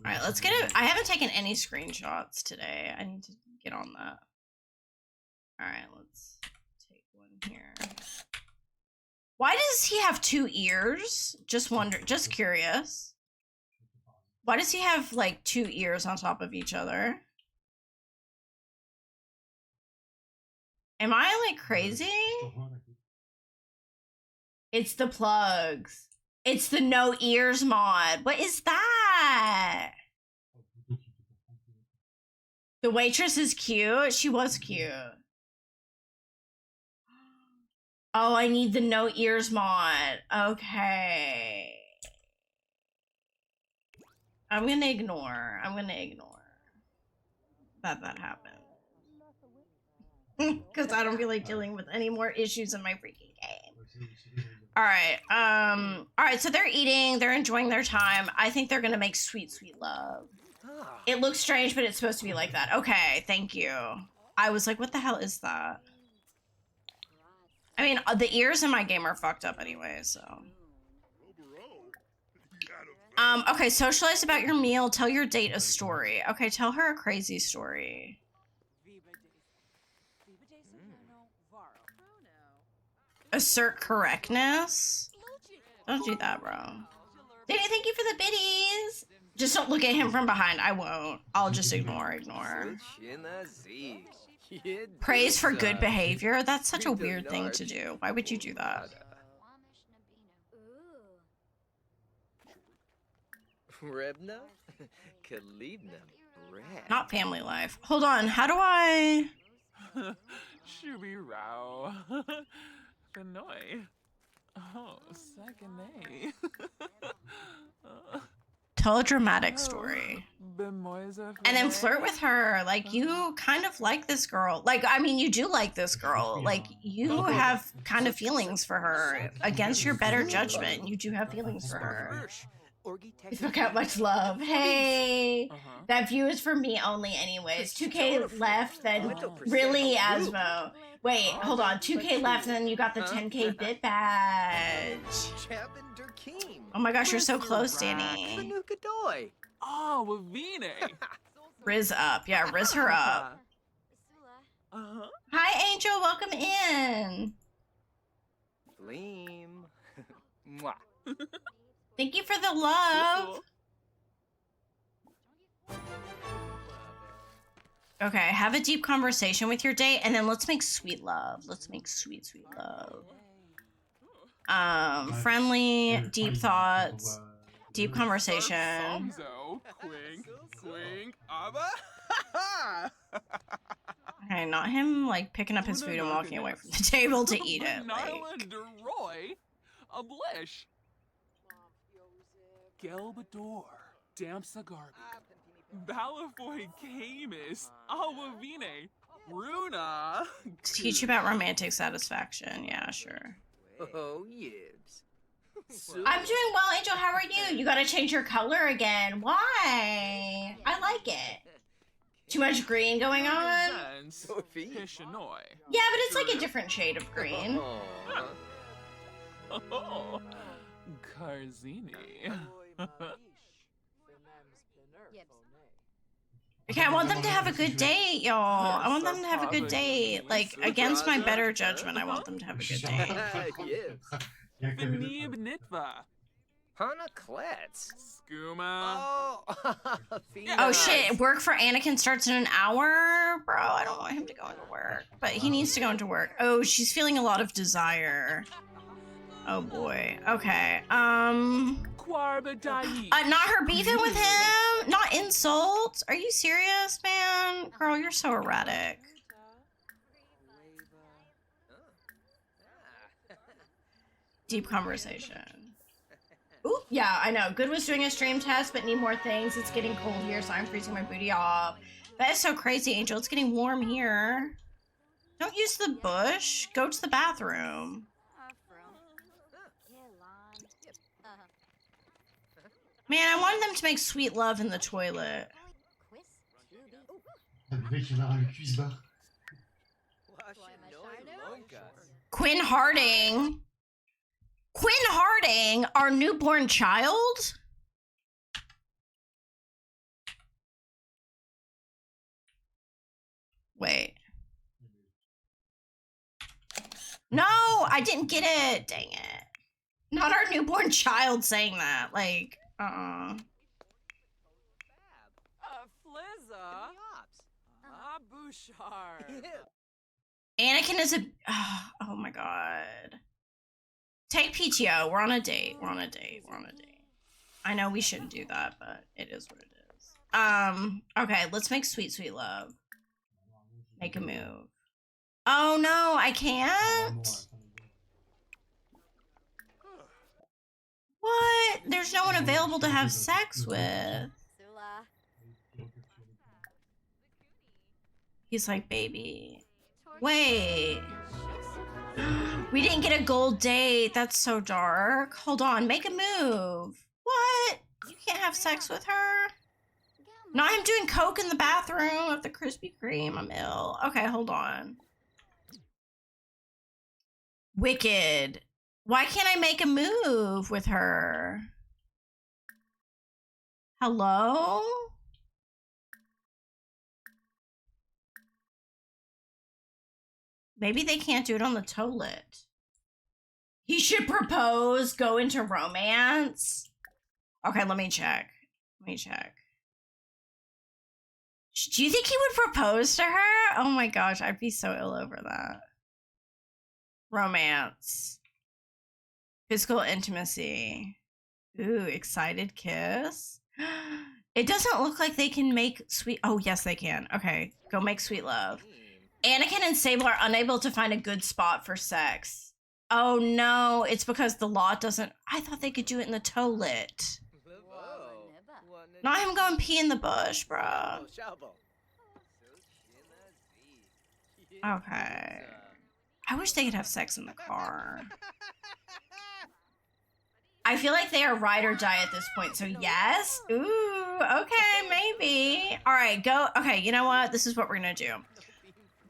Alright, let's get it. I haven't taken any screenshots today. I need to get on that. Alright, let's take one here. Why does he have 2 ears? Just curious. Why does he have like 2 ears on top of each other? Am I like crazy? It's the plugs. It's the no ears mod. What is that? The waitress is cute. She was cute. Oh, I need the no ears mod. Okay. I'm gonna ignore that happened. Because I don't feel like dealing with any more issues in my freaking game. Alright, so they're eating, they're enjoying their time. I think they're gonna make sweet, sweet love. It looks strange, but it's supposed to be like that. Okay, thank you. I was like, what the hell is that? I mean, the ears in my game are fucked up anyway, so. Okay, socialize about your meal, tell your date a story. Okay, tell her a crazy story. Assert correctness? Don't do that, bro. Danny, thank you for the biddies. Just don't look at him from behind. I won't. I'll just ignore. Praise for good behavior? That's such a weird thing to do. Why would you do that? Not family life. Hold on. How do I... Shubi Rao. Fenoy. Oh, second Tell a dramatic story. And then flirt with her. Like, you kind of like this girl. Like, I mean, you do like this girl. Like, you have kind of feelings for her. Against your better judgment, you do have feelings for her. Look how much love. Hey, that view is for me only anyways. 2K left, then really, Asmo. Wait, hold on. 2K left, and then you got the 10K bit badge. Oh my gosh, you're so close, Danny. Oh, Wavine. Riz up. Yeah, Riz her up. Hi, Angel. Welcome in. Mwah. Thank you for the love. Okay, have a deep conversation with your date, and then let's make sweet love. Let's make sweet, sweet love. Friendly, deep thoughts, deep conversation. Okay, not him, like, picking up his food and walking away from the table to eat it. Like... Gelbador, Damsagarbi, Balafoy Camus, Awavine, Runa. Teach you about romantic satisfaction. Yeah, sure. Oh, yibs. I'm doing well, Angel. How are you? You gotta change your color again. Why? I like it. Too much green going on? Yeah, but it's like a different shade of green. Carzini. Okay, I want them to have a good date, y'all. I want them to have a good date. Like, against my better judgment, I want them to have a good date. Benib Nitva. Hana Kletz. Skooma. Oh shit, work for Anakin starts in an hour? Bro, I don't want him to go into work. But he needs to go into work. Oh, she's feeling a lot of desire. Oh boy. Okay. Not her beefing with him? Not insults? Are you serious, man? Girl, you're so erratic. Deep conversation. Ooh, yeah, I know. Good was doing a stream test, but need more things. It's getting cold here, so I'm freezing my booty off. That is so crazy, Angel. It's getting warm here. Don't use the bush. Go to the bathroom. Man, I wanted them to make sweet love in the toilet. Quinn Harding. Quinn Harding, our newborn child? Wait. No, I didn't get it. Dang it. Not our newborn child saying that. Like, Flizza. Bouchard. Anakin is a... Oh my god. Take PTO. We're on a date. We're on a date. We're on a date. I know we shouldn't do that, but it is what it is. Okay, let's make sweet, sweet love. Make a move. Oh no, I can't? What? There's no one available to have sex with. He's like, baby. Wait. We didn't get a gold date. That's so dark. Hold on. Make a move. What? You can't have sex with her? Not him doing coke in the bathroom of the Krispy Kreme. I'm ill. Okay, hold on. Wicked. Why can't I make a move with her? Hello? Maybe they can't do it on the toilet. He should propose, go into romance. Okay, let me check. me check. Do you think he would propose to her? Oh my gosh, I'd be so ill over that. Romance. Physical intimacy. Ooh, excited kiss. It doesn't look like they can make sweet... Oh, yes, they can. Okay, go make sweet love. Anakin and Sable are unable to find a good spot for sex. Oh no, it's because the law doesn't... I thought they could do it in the toilet. Not him going pee in the bush, bruh. Okay. I wish they could have sex in the car. I feel like they are ride or die at this point, so yes. Ooh, okay, maybe. All right, go. Okay, you know what? This is what we're gonna do.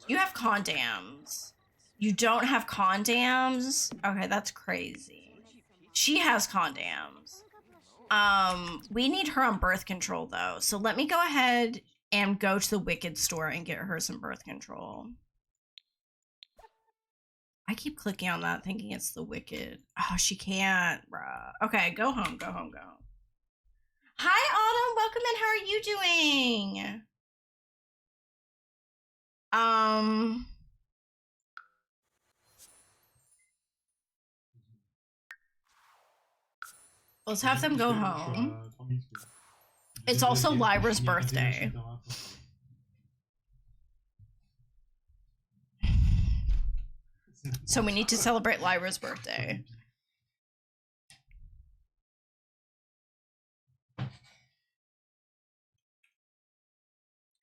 You have condoms. You don't have condoms? Okay, that's crazy. She has condoms. We need her on birth control, though. So let me go ahead and go to the Wicked store and get her some birth control. I keep clicking on that thinking it's the Wicked. Oh, she can't, bruh. Okay, go home, go home, go home. Hi, Autumn. Welcome in. How are you doing? Let's have them go home. It's also Lyra's birthday. So we need to celebrate Lyra's birthday.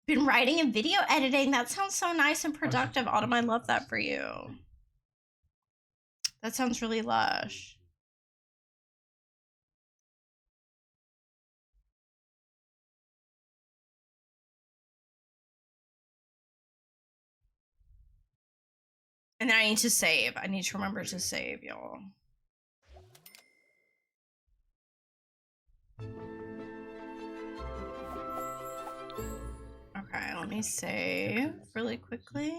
Been writing and video editing. That sounds so nice and productive, Autumn. I love that for you. That sounds really lush. And then I need to save. I need to remember to save, y'all. Okay, let me save really quickly.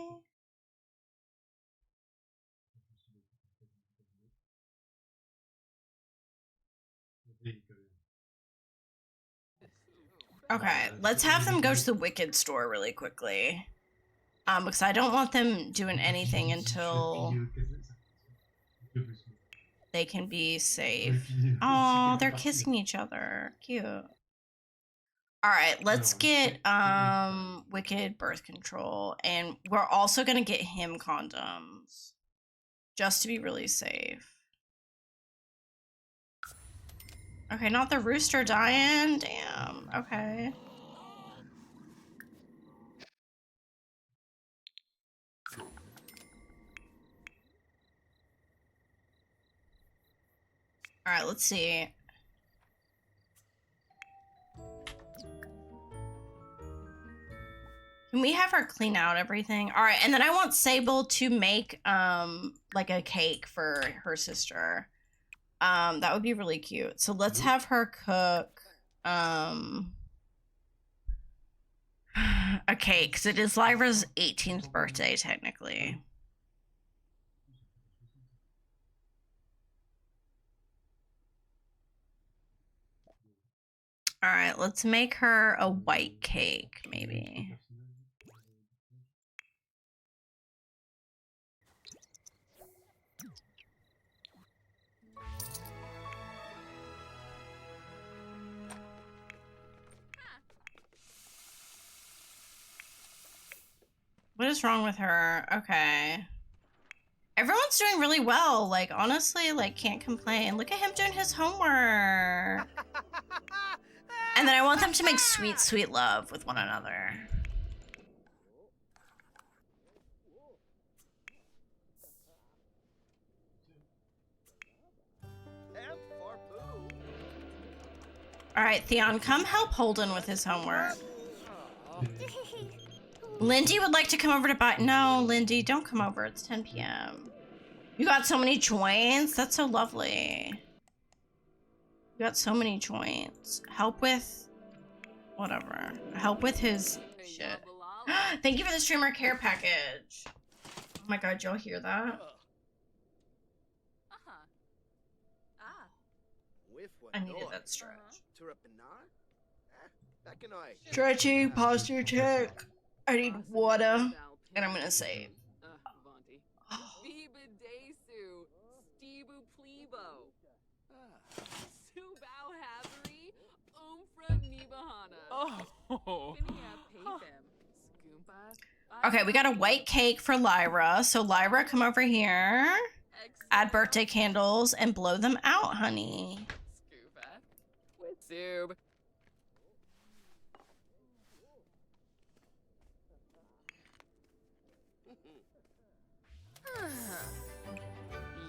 Okay, let's have them go to the Wicked store really quickly. Because I don't want them doing anything until they can be safe. Oh, they're kissing each other. Cute. Alright, let's get Wicked birth control. And we're also gonna get him condoms. Just to be really safe. Okay, not the rooster dying. Damn. Okay. All right, let's see. Can we have her clean out everything? All right, and then I want Sable to make like a cake for her sister. That would be really cute. So let's have her cook a cake, because it is Lyra's 18th birthday technically. All right, let's make her a white cake, maybe. What is wrong with her? Okay. Everyone's doing really well. Like, honestly, like, can't complain. Look at him doing his homework. And then I want them to make sweet, sweet love with one another. All right, Theon, come help Holden with his homework. Lindy would like to come over to buy. No, Lindy, don't come over. It's 10 p.m. You got so many joints. That's so lovely. You got so many joints. Help with whatever. Help with his shit. Thank you for the streamer care package. Oh my god, y'all hear that? I needed that stretch. Stretching, posture check. I need water. And I'm gonna say, Viva Desu, Stebu Plebo. Subao Hazari, Umfra Nibahana. Oh. okay, we got a white cake for Lyra. So Lyra, come over here. Add birthday candles and blow them out, honey. Sub.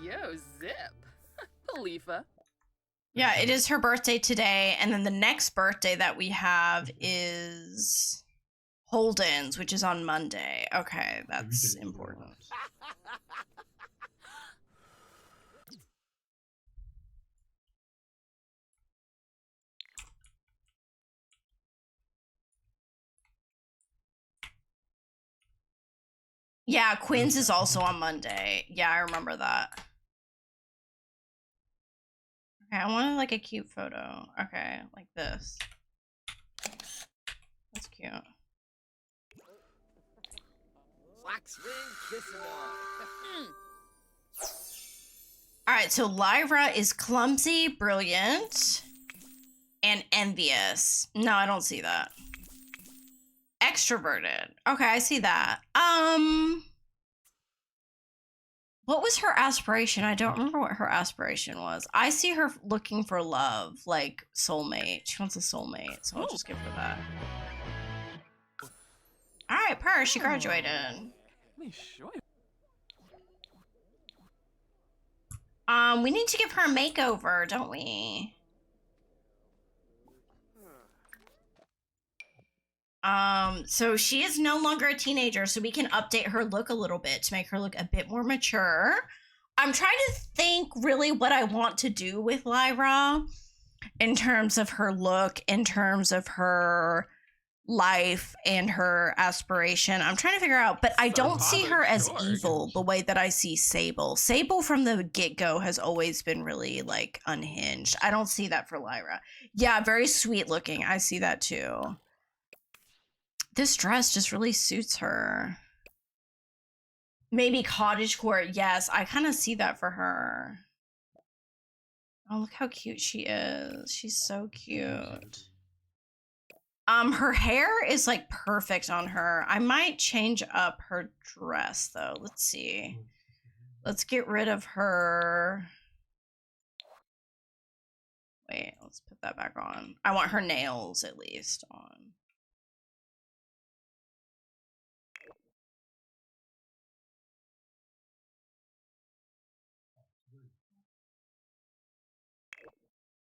Yo, Zip. Khalifa. Yeah, it is her birthday today. And then the next birthday that we have is Holden's, which is on Monday. Okay, that's important. Yeah, Quinn's is also on Monday. Yeah, I remember that. Okay, I wanted like a cute photo. Okay, like this. That's cute. Alright, so Lyra is clumsy, brilliant, and envious. No, I don't see that. Extroverted. Okay, I see that. What was her aspiration? I don't remember what her aspiration was. I see her looking for love, like soulmate. She wants a soulmate, so I'll just give her that. All right, Purr, she graduated. We need to give her a makeover, don't we? So she is no longer a teenager, so we can update her look a little bit to make her look a bit more mature. I'm trying to think really what I want to do with Lyra in terms of her look, in terms of her life and her aspiration. I'm trying to figure out, but I don't see her as evil the way that I see Sable. Sable from the get-go has always been really like unhinged. I don't see that for Lyra. Yeah, very sweet looking. I see that too. This dress just really suits her. Maybe cottagecore. Yes, I kind of see that for her. Oh, look how cute she is. She's so cute. Her hair is like perfect on her. I might change up her dress though. Let's see. Let's get rid of her. Wait, let's put that back on. I want her nails at least on.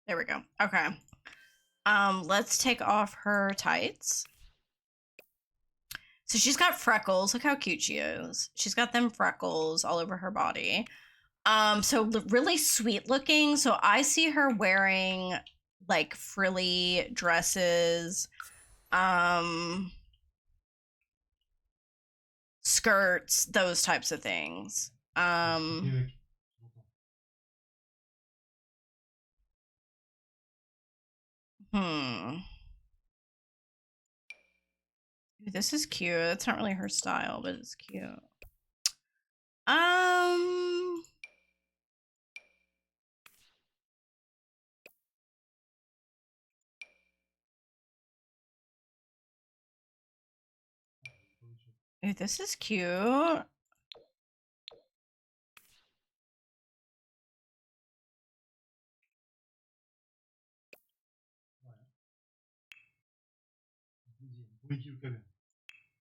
There we go. Okay. Let's take off her tights. So she's got freckles. Look how cute she is. She's got them freckles all over her body. So really sweet looking. So I see her wearing like frilly dresses, skirts, those types of things. Ooh, this is cute. It's not really her style, but it's cute. Ooh, this is cute.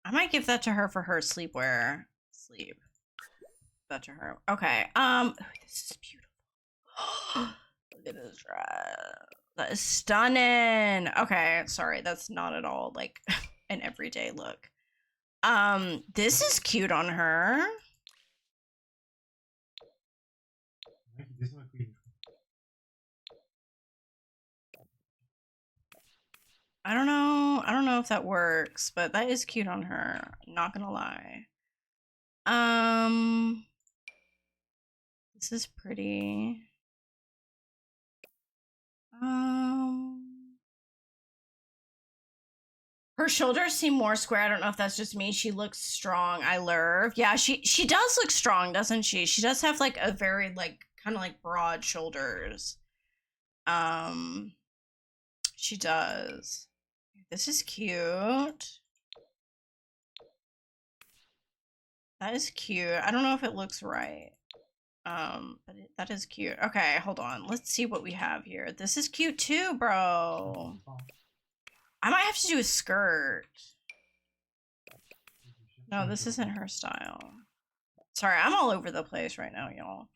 I might give that to her for her sleepwear. Sleep. That to her. Okay. Ooh, this is beautiful. Look at this dress. That is stunning. Okay, sorry, that's not at all like an everyday look. This is cute on her. I don't know. I don't know if that works, but that is cute on her. Not gonna lie. This is pretty. Her shoulders seem more square. I don't know if that's just me. She looks strong. I love. Yeah, she does look strong, doesn't she? She does have like a very like kind of like broad shoulders. She does. This is cute. That is cute. I don't know if it looks right. But that is cute. Okay, hold on. Let's see what we have here. This is cute too, bro. I might have to do a skirt. No, this isn't her style. Sorry, I'm all over the place right now, y'all.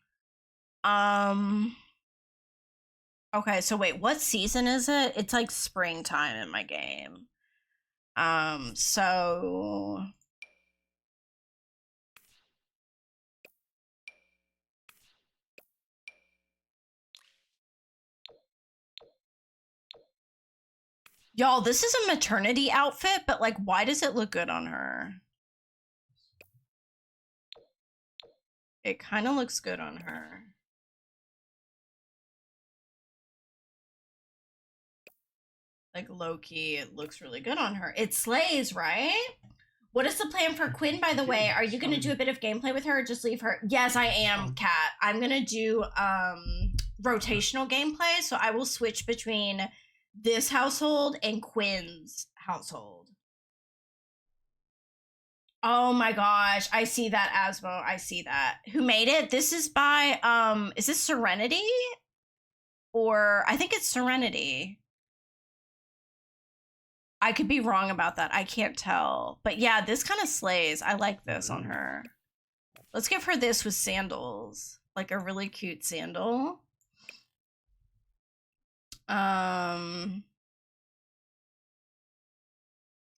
Okay, so wait, what season is it? It's like springtime in my game. So y'all, this is a maternity outfit, but like, why does it look good on her? It kind of looks good on her. Like, low-key, it looks really good on her. It slays, right? What is the plan for Quinn, by the way? Are you going to do a bit of gameplay with her or just leave her? Yes, I am, Kat. I'm going to do rotational gameplay, so I will switch between this household and Quinn's household. Oh my gosh, I see that, Asmo. I see that. Who made it? This is by, is this Serenity? Or, I think it's Serenity. I could be wrong about that. I can't tell. But yeah, this kind of slays. I like this on her. Let's give her this with sandals. Like a really cute sandal.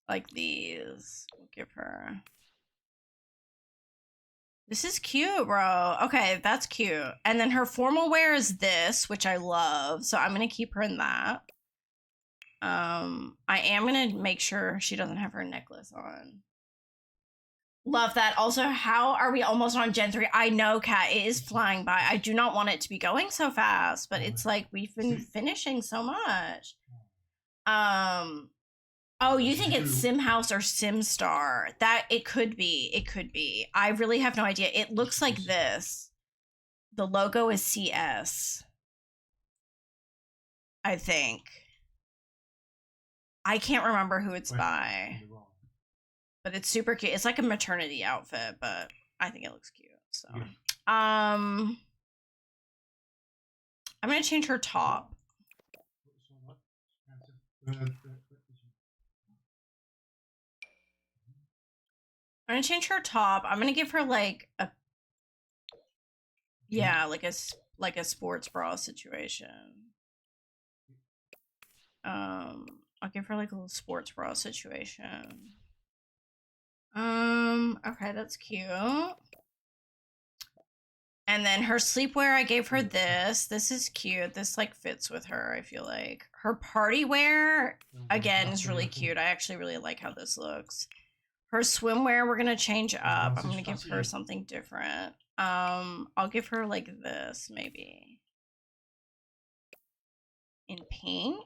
Like these. We'll give her. This is cute, bro. Okay, that's cute. And then her formal wear is this, which I love. So I'm going to keep her in that. I am going to make sure she doesn't have her necklace on. Love that. Also, how are we almost on Gen 3? I know, Kat, it is flying by. I do not want it to be going so fast, but it's like we've been finishing so much. Oh, you think it's Sim House or SimStar? That it could be. It could be. I really have no idea. It looks like this. The logo is CS. I think. I can't remember who it's by. But it's super cute. It's like a maternity outfit, but I think it looks cute. So I'm gonna change her top. I'm gonna change her top. I'm gonna give her like a like a sports bra situation. I'll give her like a little sports bra situation. Okay, that's cute. And then her sleepwear, I gave her this. This is cute. This like fits with her, I feel like. Her party wear, again, is really cute. I actually really like how this looks. Her swimwear, we're gonna change up. I'm gonna give her something different. I'll give her like this, maybe. In pink.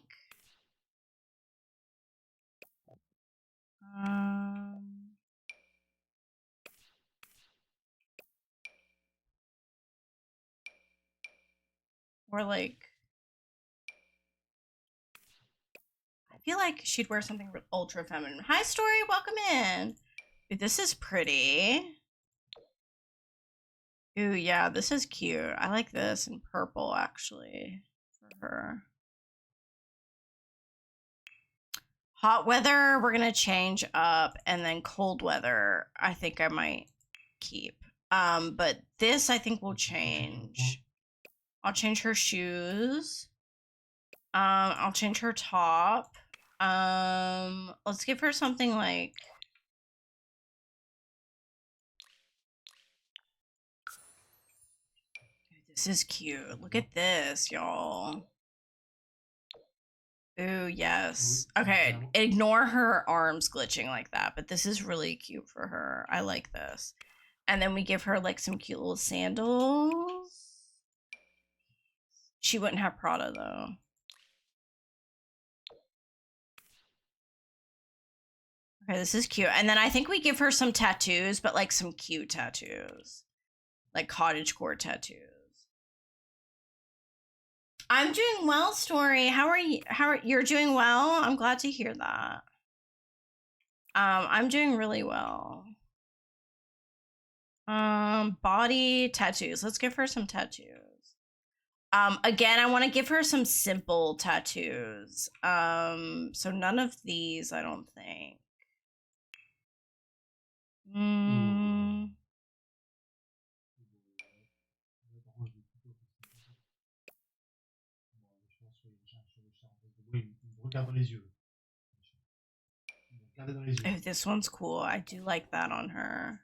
Or like, I feel like she'd wear something ultra feminine. Hi, Story, welcome in. Dude, this is pretty. Ooh, yeah, this is cute. I like this in purple, actually, for her. Hot weather, we're gonna change up, and then cold weather, I think I might keep. But this I think will change. I'll change her shoes. I'll change her top. Let's give her something like. This is cute. Look at this, y'all. Ooh, yes. Okay, ignore her arms glitching like that, but this is really cute for her. I like this. And then we give her like some cute little sandals. She wouldn't have Prada though. Okay, this is cute. And then I think we give her some tattoos, but like some cute tattoos. Like cottagecore tattoos. I'm doing well, Story. How are you? You're doing well? I'm glad to hear that. I'm doing really well. Body tattoos. Let's give her some tattoos. Again, I want to give her some simple tattoos. So none of these, I don't think. Regarde dans les yeux. Regardez dans les yeux. Oh, this one's cool. I do like that on her.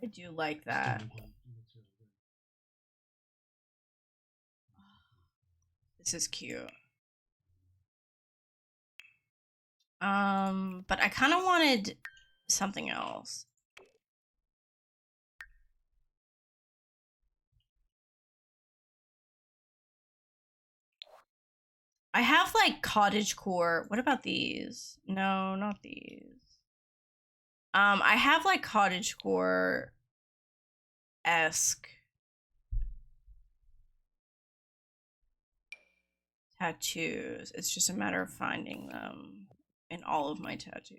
I do like that. This is cute. But I kind of wanted something else. I have like cottagecore. What about these? No, not these. I have like cottagecore-esque tattoos. It's just a matter of finding them in all of my tattoos.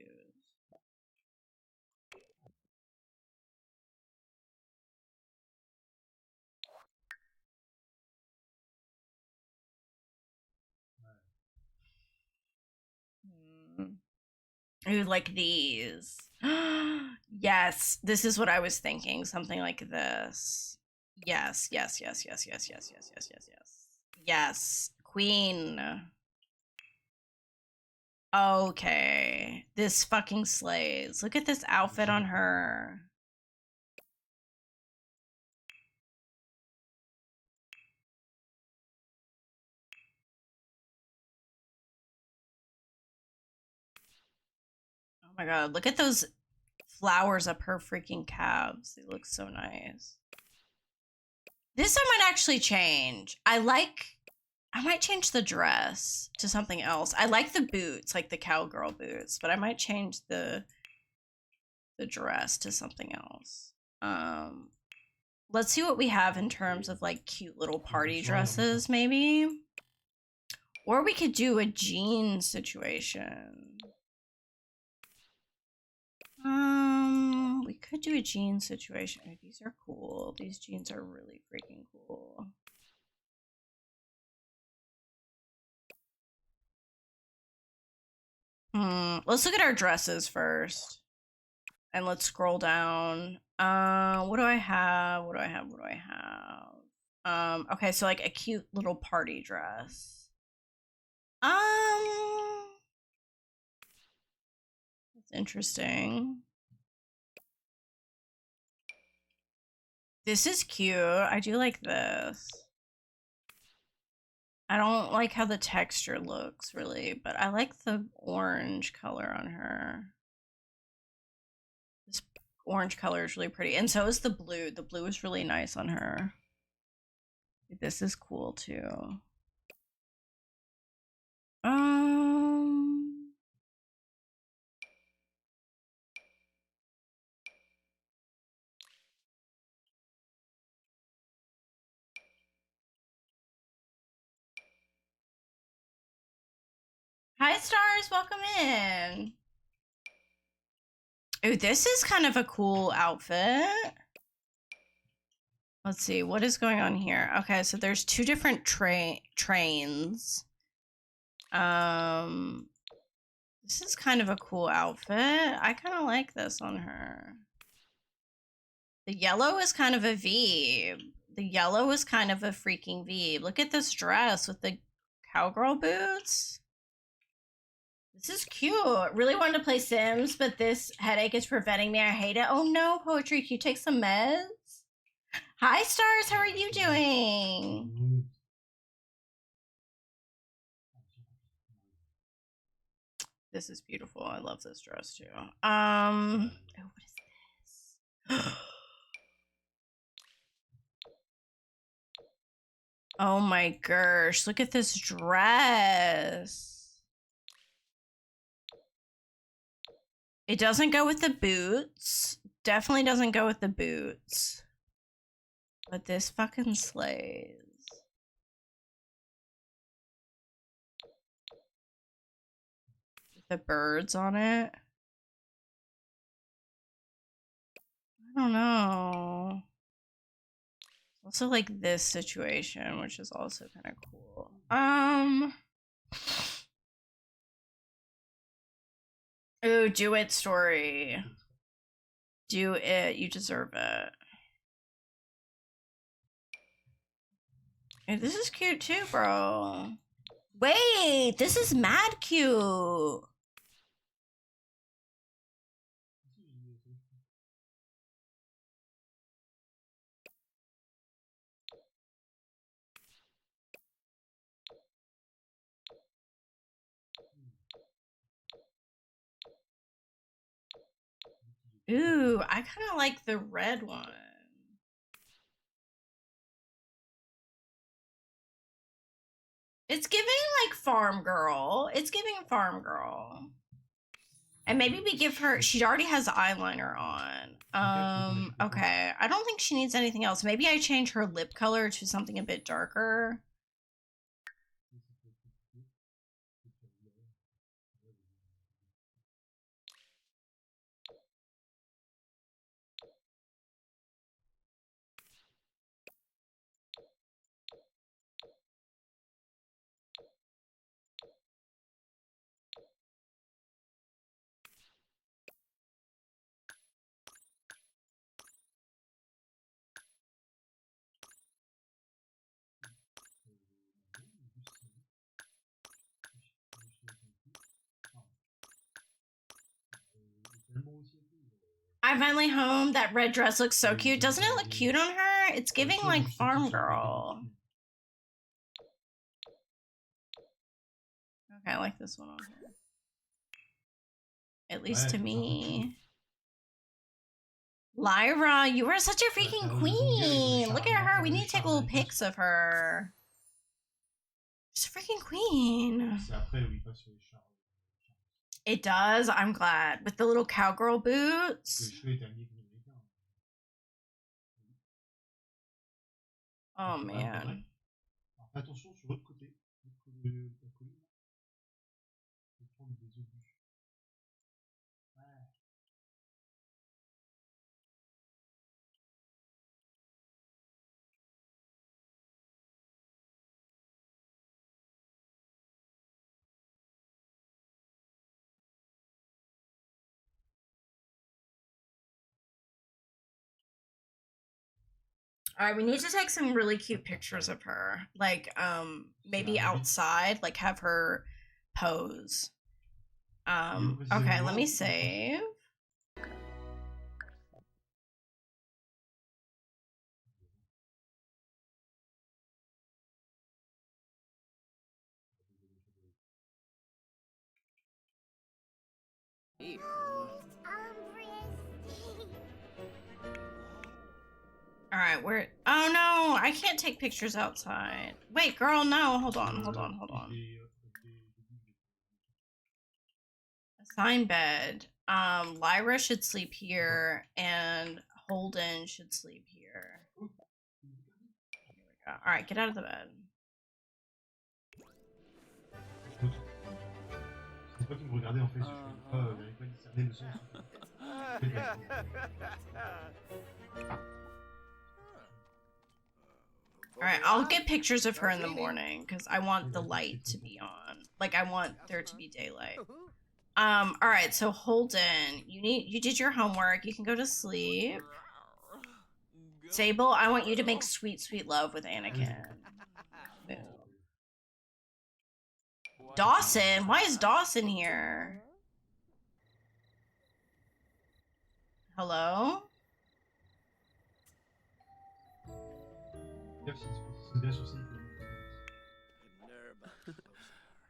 Ooh, like these. Yes, this is what I was thinking. Something like this. Yes, yes, yes, yes, yes, yes, yes, yes, yes, yes. Yes, Queen. Okay, this fucking slays. Look at this outfit on her. Oh my god, look at those flowers up her freaking calves. They look so nice. This I might actually change. I might change the dress to something else. I like the boots, like the cowgirl boots, but I might change the dress to something else. Let's see what we have in terms of like cute little party dresses, maybe. Or we could do a jean situation. We could do a jean situation. Oh, these are cool. These jeans are really freaking cool. Let's look at our dresses first. And let's scroll down. What do I have? What do I have? What do I have? Okay, so like a cute little party dress. That's interesting. This is cute. I do like this. I don't like how the texture looks really, but I like the orange color on her. This orange color is really pretty. And so is the blue. The blue is really nice on her. This is cool too. Hi, Stars. Welcome in. Ooh, this is kind of a cool outfit. Let's see. What is going on here? Okay, so there's two different trains. This is kind of a cool outfit. I kind of like this on her. The yellow is kind of a V. The yellow is kind of a freaking V. Look at this dress with the cowgirl boots. This is cute. Really wanted to play Sims, but this headache is preventing me. I hate it. Oh no, Poetry, can you take some meds? Hi, Stars. How are you doing? This is beautiful. I love this dress too. Oh, what is this? Oh my gosh, look at this dress. It doesn't go with the boots. Definitely doesn't go with the boots. But this fucking slays. The birds on it. I don't know. Also like this situation, which is also kind of cool. Ooh, do it story. Do it. You deserve it. Hey, this is cute too, bro. Wait, this is mad cute. Ooh, I kind of like the red one. It's giving like farm girl. It's giving farm girl. And maybe we give her, she already has eyeliner on. Okay. I don't think she needs anything else. Maybe I change her lip color to something a bit darker. I'm finally home. That red dress looks so cute. Doesn't it look cute on her? It's giving like farm girl. Okay, I like this one on her. At least to me. Lyra, you are such a freaking queen. Look at her. We need to take little pics of her. She's a freaking queen. It does. I'm glad. With the little cowgirl boots. Oh man. All right, we need to take some really cute pictures of her. Like, maybe outside, like have her pose. Okay, let me save. All right, where? Oh no, I can't take pictures outside. Wait, girl, no. Hold on. Assigned bed. Lyra should sleep here, and Holden should sleep here. Here we go. All right, get out of the bed. All right, I'll get pictures of her in the morning because I want the light to be on. Like, I want there to be daylight. All right, so Holden, you did your homework. You can go to sleep. Sable, I want you to make sweet, sweet love with Anakin. Boom. Dawson, why is Dawson here? Hello?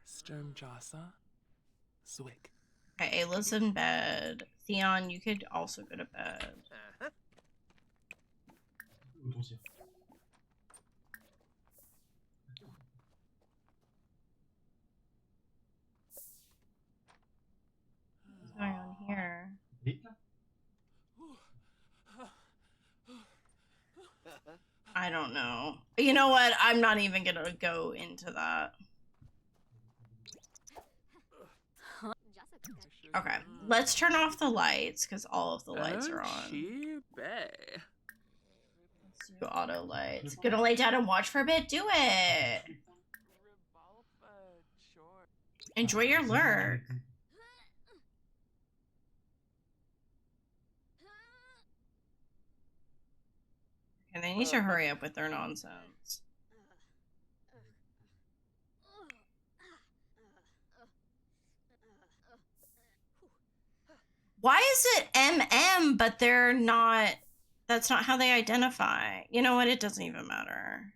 Sturm Jasa. Zwick. Okay, Ayla's in bed. Theon, you could also go to bed. What's going on here? don't know. You know what? I'm not even gonna go into that. Okay, let's turn off the lights because all of the lights are on. Let's do auto lights. Gonna lay down and watch for a bit? Do it! Enjoy your lurk. And they need to hurry up with their nonsense. Why is it MM, but they're not... That's not how they identify. You know what? It doesn't even matter.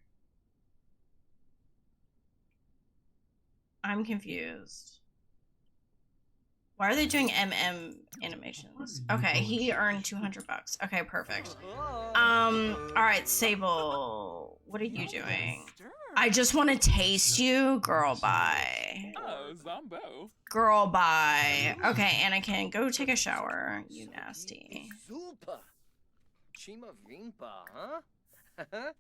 I'm confused. Why are they doing MM animations? Okay, he earned 200 bucks. Okay, perfect. Alright, Sable. What are you doing? I just want to taste you. Girl, bye. Oh, Zombo. Girl, bye. Okay, Anakin, go take a shower. You nasty. Super. Chima Vimpa, huh?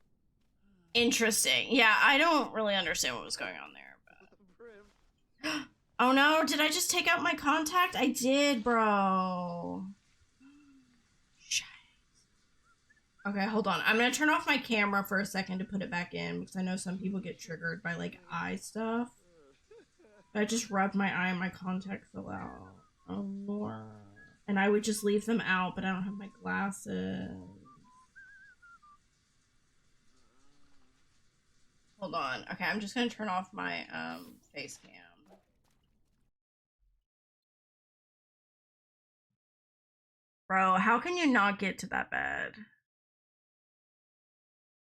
Interesting. Yeah, I don't really understand what was going on there, but... Oh no, did I just take out my contact? I did, bro. Shit. Okay, hold on. I'm gonna turn off my camera for a second to put it back in because I know some people get triggered by like eye stuff. I just rubbed my eye and my contact fell out. Oh Lord. And I would just leave them out, but I don't have my glasses. Hold on. Okay, I'm just gonna turn off my face cam. Bro, how can you not get to that bed?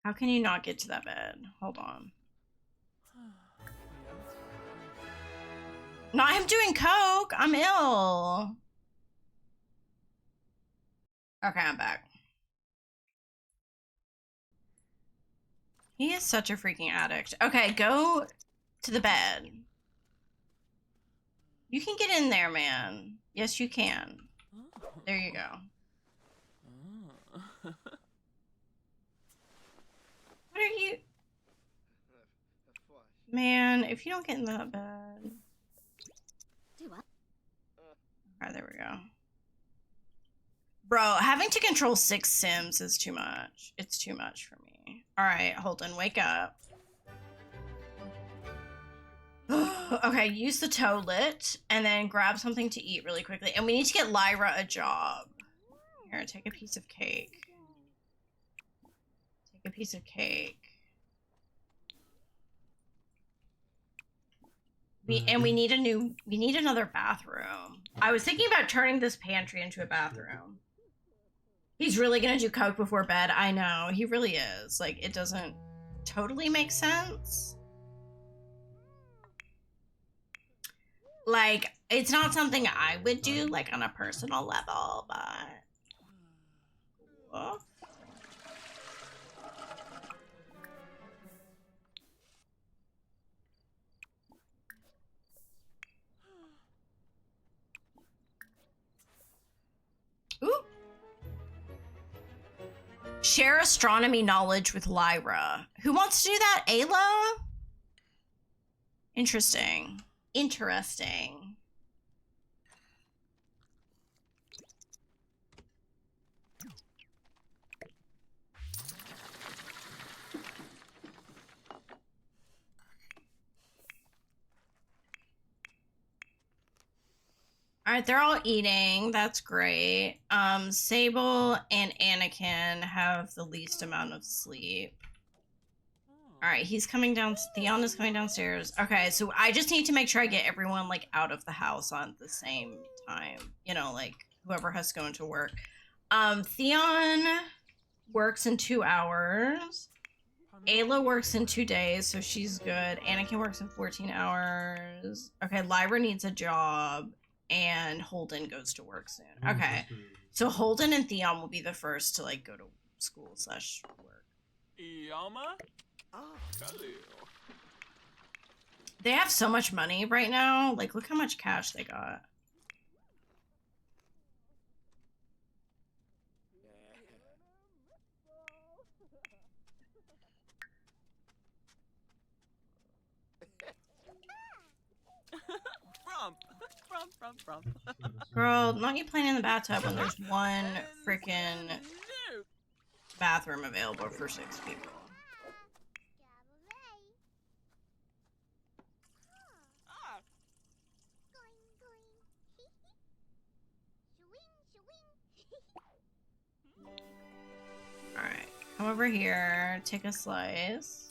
How can you not get to that bed? Hold on. Not him doing coke. I'm ill. Okay, I'm back. He is such a freaking addict. Okay, go to the bed. You can get in there, man. Yes, you can. There you go. What are you... Man, if you don't get in that bed... Alright, there we go. Bro, having to control 6 Sims is too much. It's too much for me. Alright, Holden, wake up. Okay, use the toilet and then grab something to eat really quickly. And we need to get Lyra a job. Here, take a piece of cake. Take a piece of cake. We need another bathroom. I was thinking about turning this pantry into a bathroom. He's really gonna do coke before bed. I know, he really is. Like, it doesn't totally make sense. Like, it's not something I would do, like, on a personal level, but... Whoa. Ooh. Share astronomy knowledge with Lyra. Who wants to do that? Ayla? Interesting. Interesting. All right, they're all eating. That's great. Sable and Anakin have the least amount of sleep. All right, he's coming down. Theon is coming downstairs. Okay, so I just need to make sure I get everyone like out of the house on the same time. You know, like whoever has to go into work. Theon works in 2 hours. Ayla works in 2 days, so she's good. Anakin works in 14 hours. Okay, Lyra needs a job. And Holden goes to work soon. Okay. So Holden and Theon will be the first to like go to school / work. Yama? They have so much money right now. Like, look how much cash they got. Girl, not you playing in the bathtub when there's one freaking bathroom available for 6 people. Alright, come over here, take a slice.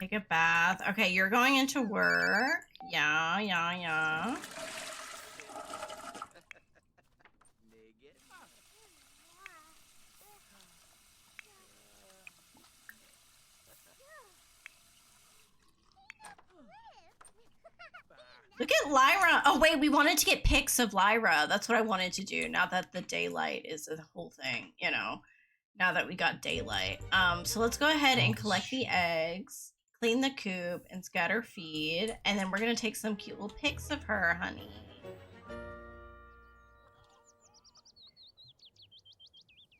Take a bath. Okay, you're going into work. Yeah. Look at Lyra. Oh, wait, we wanted to get pics of Lyra. That's what I wanted to do now that the daylight is the whole thing, you know, now that we got daylight. So let's go ahead and collect the eggs, clean the coop, and scatter feed. And then we're going to take some cute little pics of her, honey.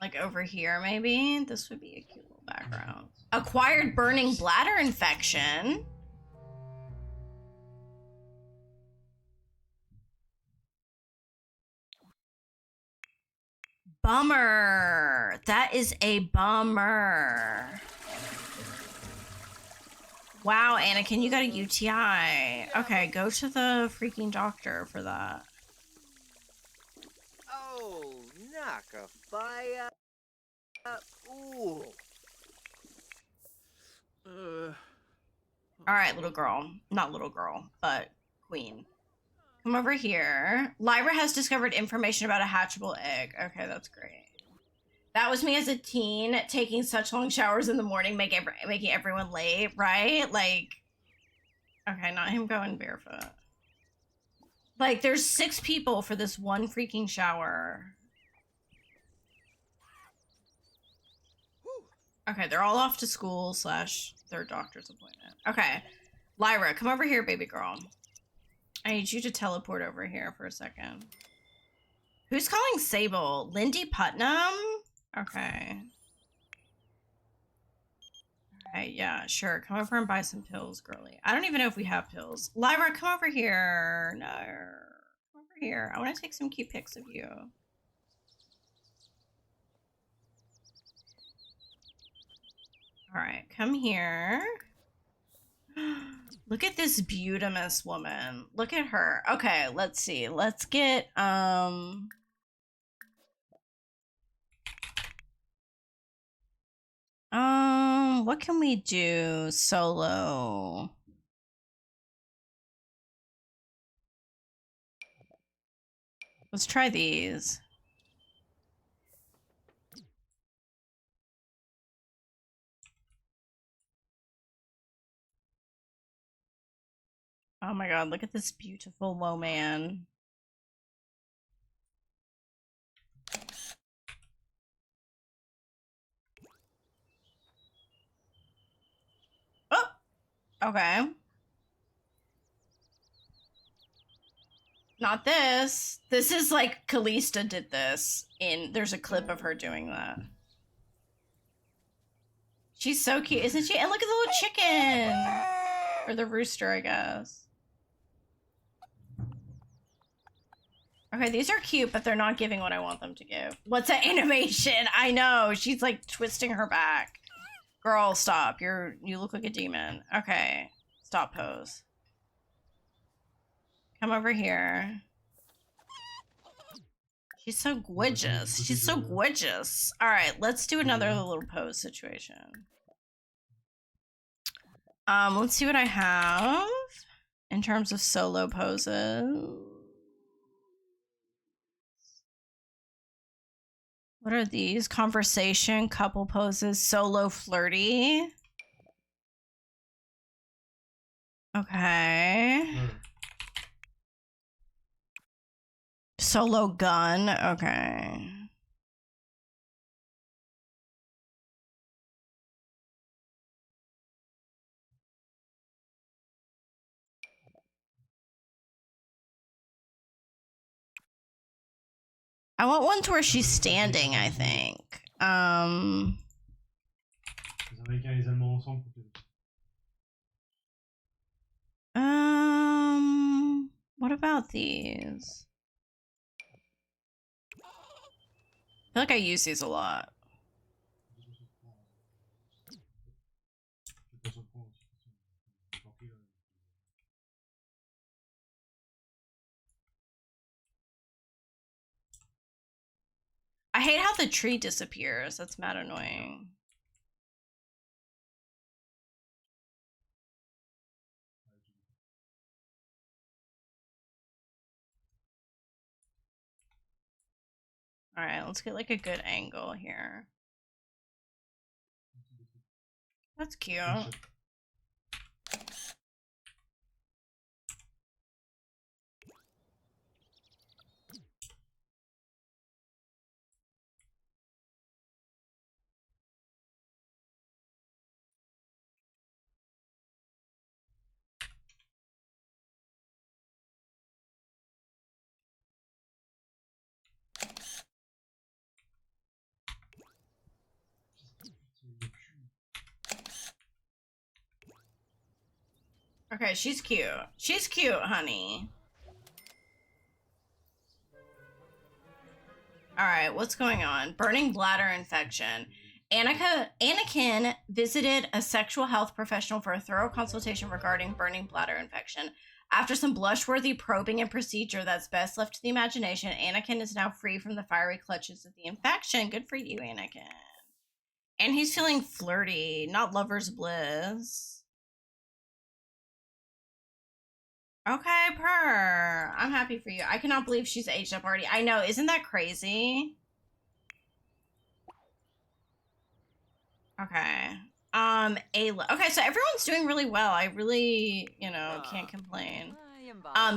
Like over here, maybe? This would be a cute little background. Acquired burning bladder infection. Bummer. That is a bummer. Wow, Anakin, you got a UTI. Okay, go to the freaking doctor for that. Oh, knock a fire. Ooh. All right, little girl. Not little girl, but queen. Come over here. Lyra has discovered information about a hatchable egg. Okay, that's great. That was me as a teen, taking such long showers in the morning, making everyone late, right? Like, okay, not him going barefoot. Like, there's 6 people for this one freaking shower. Okay, they're all off to school / their doctor's appointment. Okay, Lyra, come over here, baby girl. I need you to teleport over here for a second. Who's calling Sable? Lindy Putnam? Okay. Alright, yeah, sure. Come over and buy some pills, girly. I don't even know if we have pills. Lyra, come over here. No. Come over here. I want to take some cute pics of you. Alright, come here. Look at this beautimous woman. Look at her. Okay, let's see. Let's get, what can we do solo? Let's try these. Oh my god, look at this beautiful low man. Oh! Okay. Not this. This is like Kalista did this there's a clip of her doing that. She's so cute, isn't she? And look at the little chicken! Or the rooster, I guess. Okay, these are cute, but they're not giving what I want them to give. What's that animation? I know, she's like twisting her back. Girl, stop. You look like a demon. Okay, stop pose. Come over here. She's so gorgeous. She's so gorgeous. All right, let's do another little pose situation. Let's see what I have in terms of solo poses. What are these? Conversation, couple poses, solo flirty. Okay. Solo gun, okay. I want ones where she's standing, I think. Les Américains et les Allemands ensemble. about these? I feel like I use these a lot. I hate how the tree disappears. That's mad annoying. All right, let's get like a good angle here. That's cute. Okay, she's cute. She's cute, honey. Alright, what's going on? Burning bladder infection. Anakin visited a sexual health professional for a thorough consultation regarding burning bladder infection. After some blush-worthy probing and procedure that's best left to the imagination, Anakin is now free from the fiery clutches of the infection. Good for you, Anakin. And he's feeling flirty, not lover's bliss. Okay, purr. I'm happy for you. I cannot believe she's aged up already. I know, isn't that crazy? Okay. Ayla. Okay, so everyone's doing really well. I really, you know, can't complain.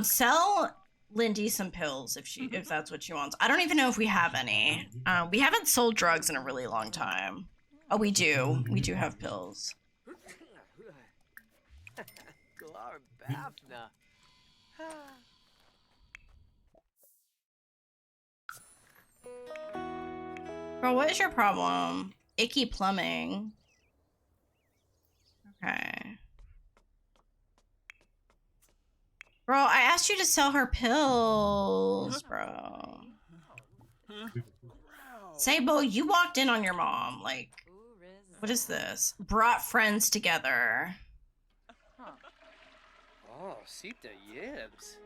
Sell Lindy some pills if that's what she wants. I don't even know if we have any. We haven't sold drugs in a really long time. Oh, we do. We do have pills. Bro, what is your problem? Icky plumbing. Okay. Bro, I asked you to sell her pills, bro. Sable, you walked in on your mom. Like, what is this? Brought friends together. Oh, Sita Yibs.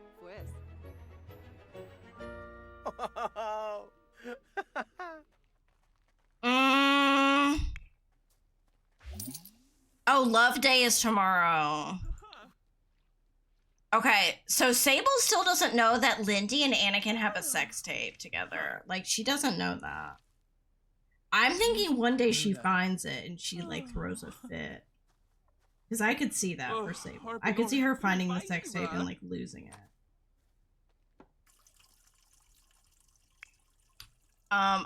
Oh, Love Day is tomorrow. Okay, so Sable still doesn't know that Lindy and Anakin have a sex tape together. Like, she doesn't know that. I'm thinking one day she finds it and she, like, throws a fit. Because I could see that for Sable. I could see her finding the sex tape and, like, losing it.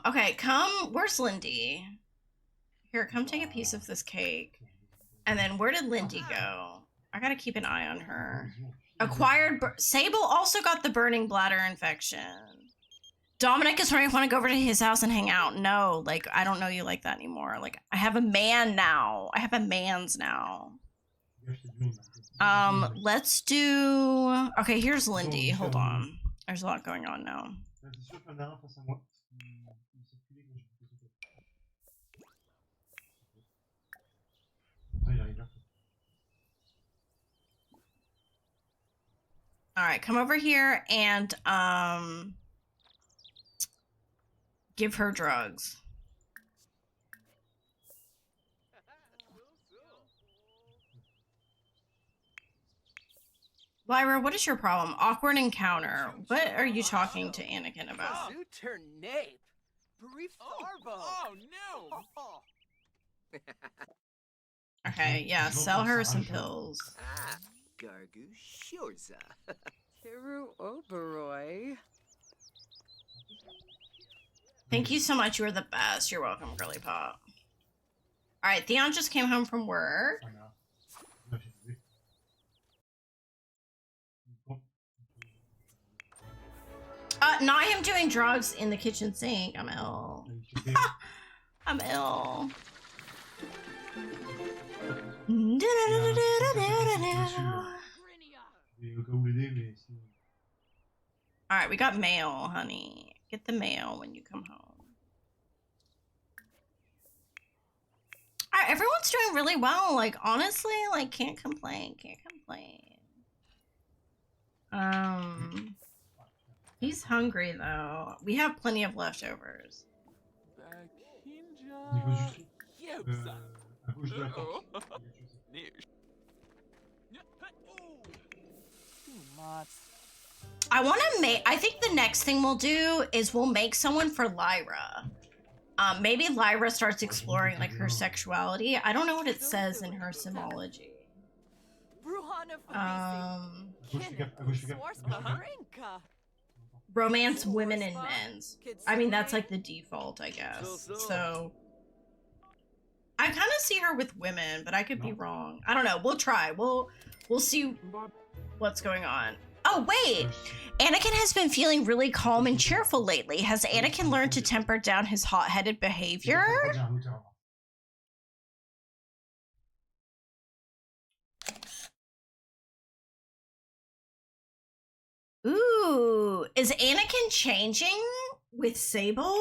Okay, come. Where's Lindy? Here, come take a piece of this cake. And then where did Lindy go? I gotta keep an eye on her. Acquired. Sable also got the burning bladder infection. Dominic is wondering if I want to go over to his house and hang out. No, like, I don't know you like that anymore. Like, I have a man now. I have a man's now. Let's do... Okay, here's Lindy. Hold on. There's a lot going on now. All right, come over here and give her drugs. Lyra, what is your problem? Awkward encounter. What are you talking to Anakin about? Oh no! Okay, yeah, sell her some pills. Gargu Shorza. Kiru Oberoi. Thank you so much. You are the best. You're welcome, Girly Pop. All right, Theon just came home from work. Not him doing drugs in the kitchen sink. I'm ill. I'm ill. All right, we got mail, honey. Get the mail when you come home. All right, everyone's doing really well. Like, honestly, like, can't complain. Can't complain. He's hungry, though. We have plenty of leftovers. Niveau juste à gauche de la porte. I want to make... I think the next thing we'll do is we'll make someone for Lyra. Maybe Lyra starts exploring, like, her sexuality. I don't know what it says in her symbology. Romance women and men's. I mean, that's like the default, I guess. So I kind of see her with women, but I could be wrong. I don't know. We'll try. We'll see what's going on. Oh, wait. Anakin has been feeling really calm and cheerful lately. Has Anakin learned to temper down his hot-headed behavior? Ooh, is Anakin changing with Sable?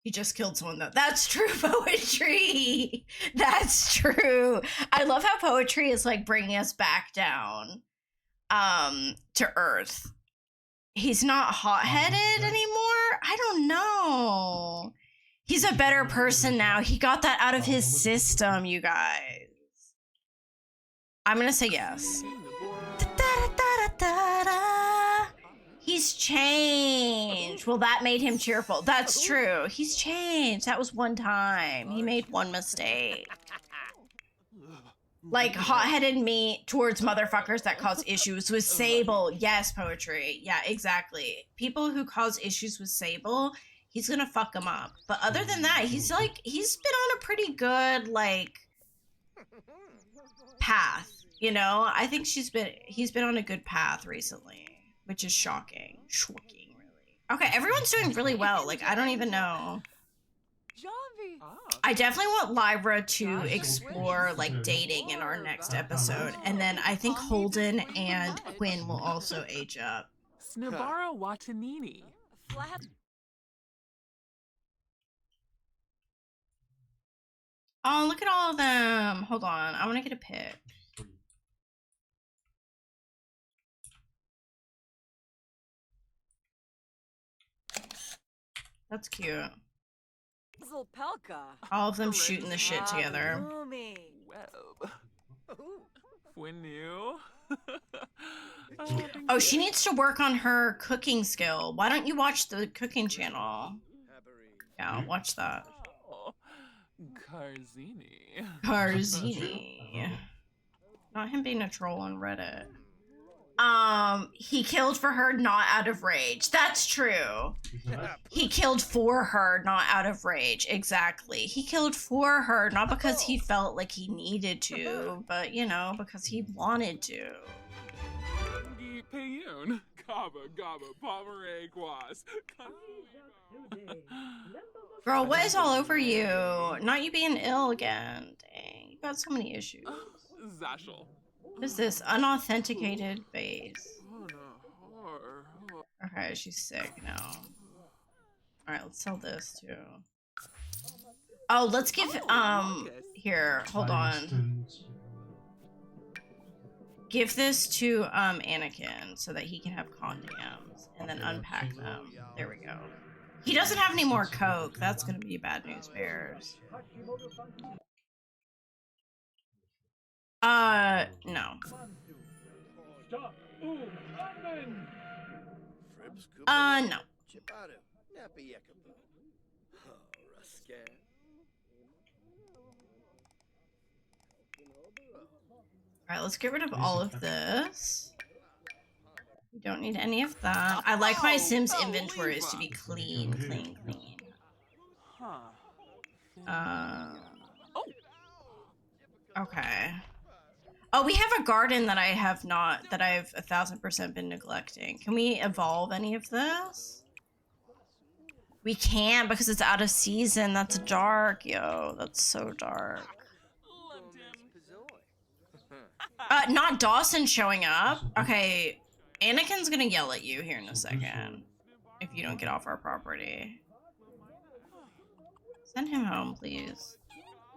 He just killed someone though. That's true, poetry. That's true. I love how poetry is like bringing us back down to Earth. He's not hot-headed anymore? I don't know. He's a better person now. He got that out of his system, you guys. I'm gonna say yes. He's changed. Well, that made him cheerful. That's true. He's changed. That was one time. He made one mistake. Like, hot-headed me towards motherfuckers that cause issues with Sable. Yes, poetry. Yeah, exactly. People who cause issues with Sable, he's gonna fuck them up. But other than that, he's been on a pretty good, like, path. You know? I think he's been on a good path recently. Which is shocking. Shocking, really. Okay, everyone's doing really well. Like, I don't even know. I definitely want Lyra to explore, like, dating in our next episode. And then I think Holden and Quinn will also age up. Snabara Watanini. Oh, look at all of them. Hold on. I want to get a pic. That's cute. All of them shooting the shit together. When you? Oh, she needs to work on her cooking skill. Why don't you watch the cooking channel? Yeah, watch that. Carzini. Carzini. Not him being a troll on Reddit. He killed for her, not out of rage. That's true. He killed for her, not out of rage. Exactly. He killed for her, not because he felt like he needed to, but, you know, because he wanted to. Girl, what is all over you? Not you being ill again. Dang, you've got so many issues. What is this? Unauthenticated base. Okay, she's sick now. Alright, let's sell this too. Oh, let's give, here, hold on. Give this to, Anakin so that he can have condoms and then unpack them. There we go. He doesn't have any more coke. That's gonna be bad news bears. No. No. Alright, let's get rid of all of this. We don't need any of that. I like my Sims inventories to be clean, clean, clean. Okay. Oh, we have a garden that I've 1000% been neglecting. Can we evolve any of this? We can't because it's out of season. That's dark, yo. That's so dark. Not Dawson showing up. Okay, Anakin's gonna yell at you here in a second if you don't get off our property. Send him home, please.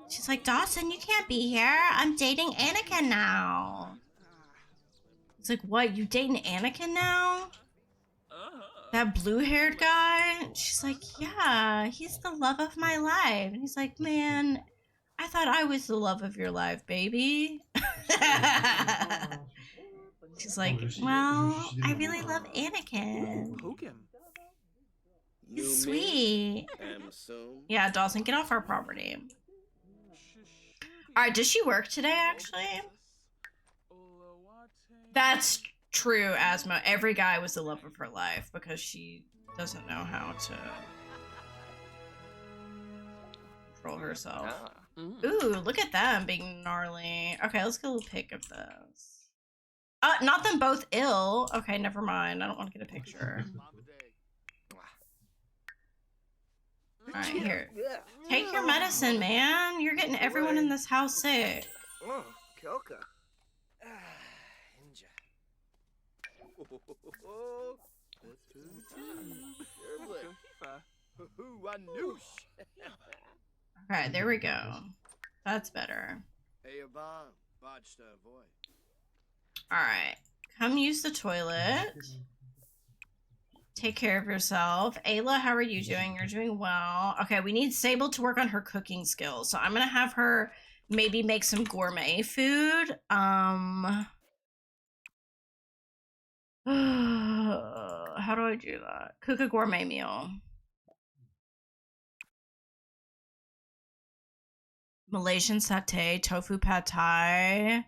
She's like, Dawson, you can't be here. I'm dating Anakin now. It's like, what? You dating Anakin now? That blue-haired guy? She's like, yeah, he's the love of my life. And he's like, man, I thought I was the love of your life, baby. She's like, well, I really love Anakin. He's sweet. Yeah, Dawson, get off our property. Alright, does she work today, actually? That's true, Asma. Every guy was the love of her life because she doesn't know how to control herself. Ooh, look at them being gnarly. Okay, let's get a little pic of this. Not them both ill. Okay, never mind. I don't want to get a picture. Alright, here. Take your medicine, man. You're getting everyone in this house sick. Oh, Kelka. Okay, there we go. That's better. Alright. Come use the toilet. Take care of yourself. Ayla, how are you doing? You're doing well. Okay, we need Sable to work on her cooking skills. So I'm gonna have her maybe make some gourmet food. How do I do that? Cook a gourmet meal. Malaysian satay, tofu pad thai,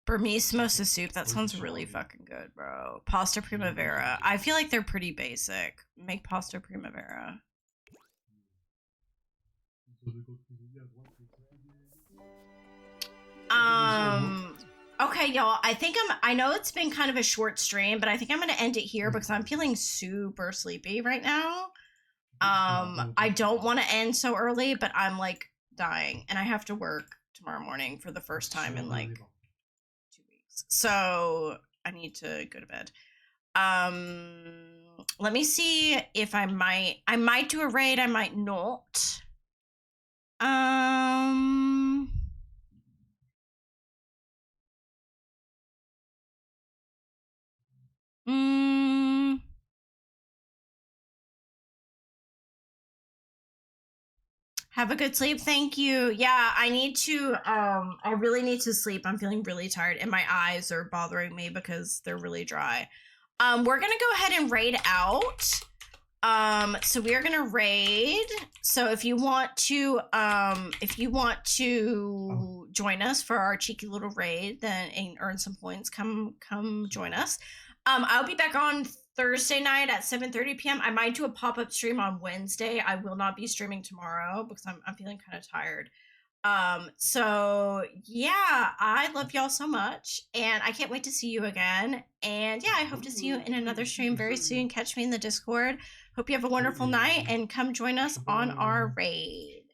Burmese mimosa soup. That sounds really fucking good, bro. Pasta primavera. I feel like they're pretty basic. Make pasta primavera. Okay, y'all. I know it's been kind of a short stream, but I think I'm gonna end it here because I'm feeling super sleepy right now. I don't want to end so early, but I'm like dying and I have to work tomorrow morning for the first time in like 2 weeks. So I need to go to bed. Let me see if I might do a raid, I might not. Have a good sleep. Thank you. Yeah, I need to, I really need to sleep. I'm feeling really tired and my eyes are bothering me because they're really dry. We're gonna go ahead and raid out. So we are gonna raid. So if you want to join us for our cheeky little raid, then and earn some points, come join us. I'll be back on Thursday night at 7:30 p.m. I might do a pop-up stream on Wednesday. I will not be streaming tomorrow because I'm feeling kind of tired. So yeah, I love y'all so much and I can't wait to see you again. And yeah, I hope to see you in another stream very soon. Catch me in the Discord. Hope you have a wonderful night and come join us on our raid.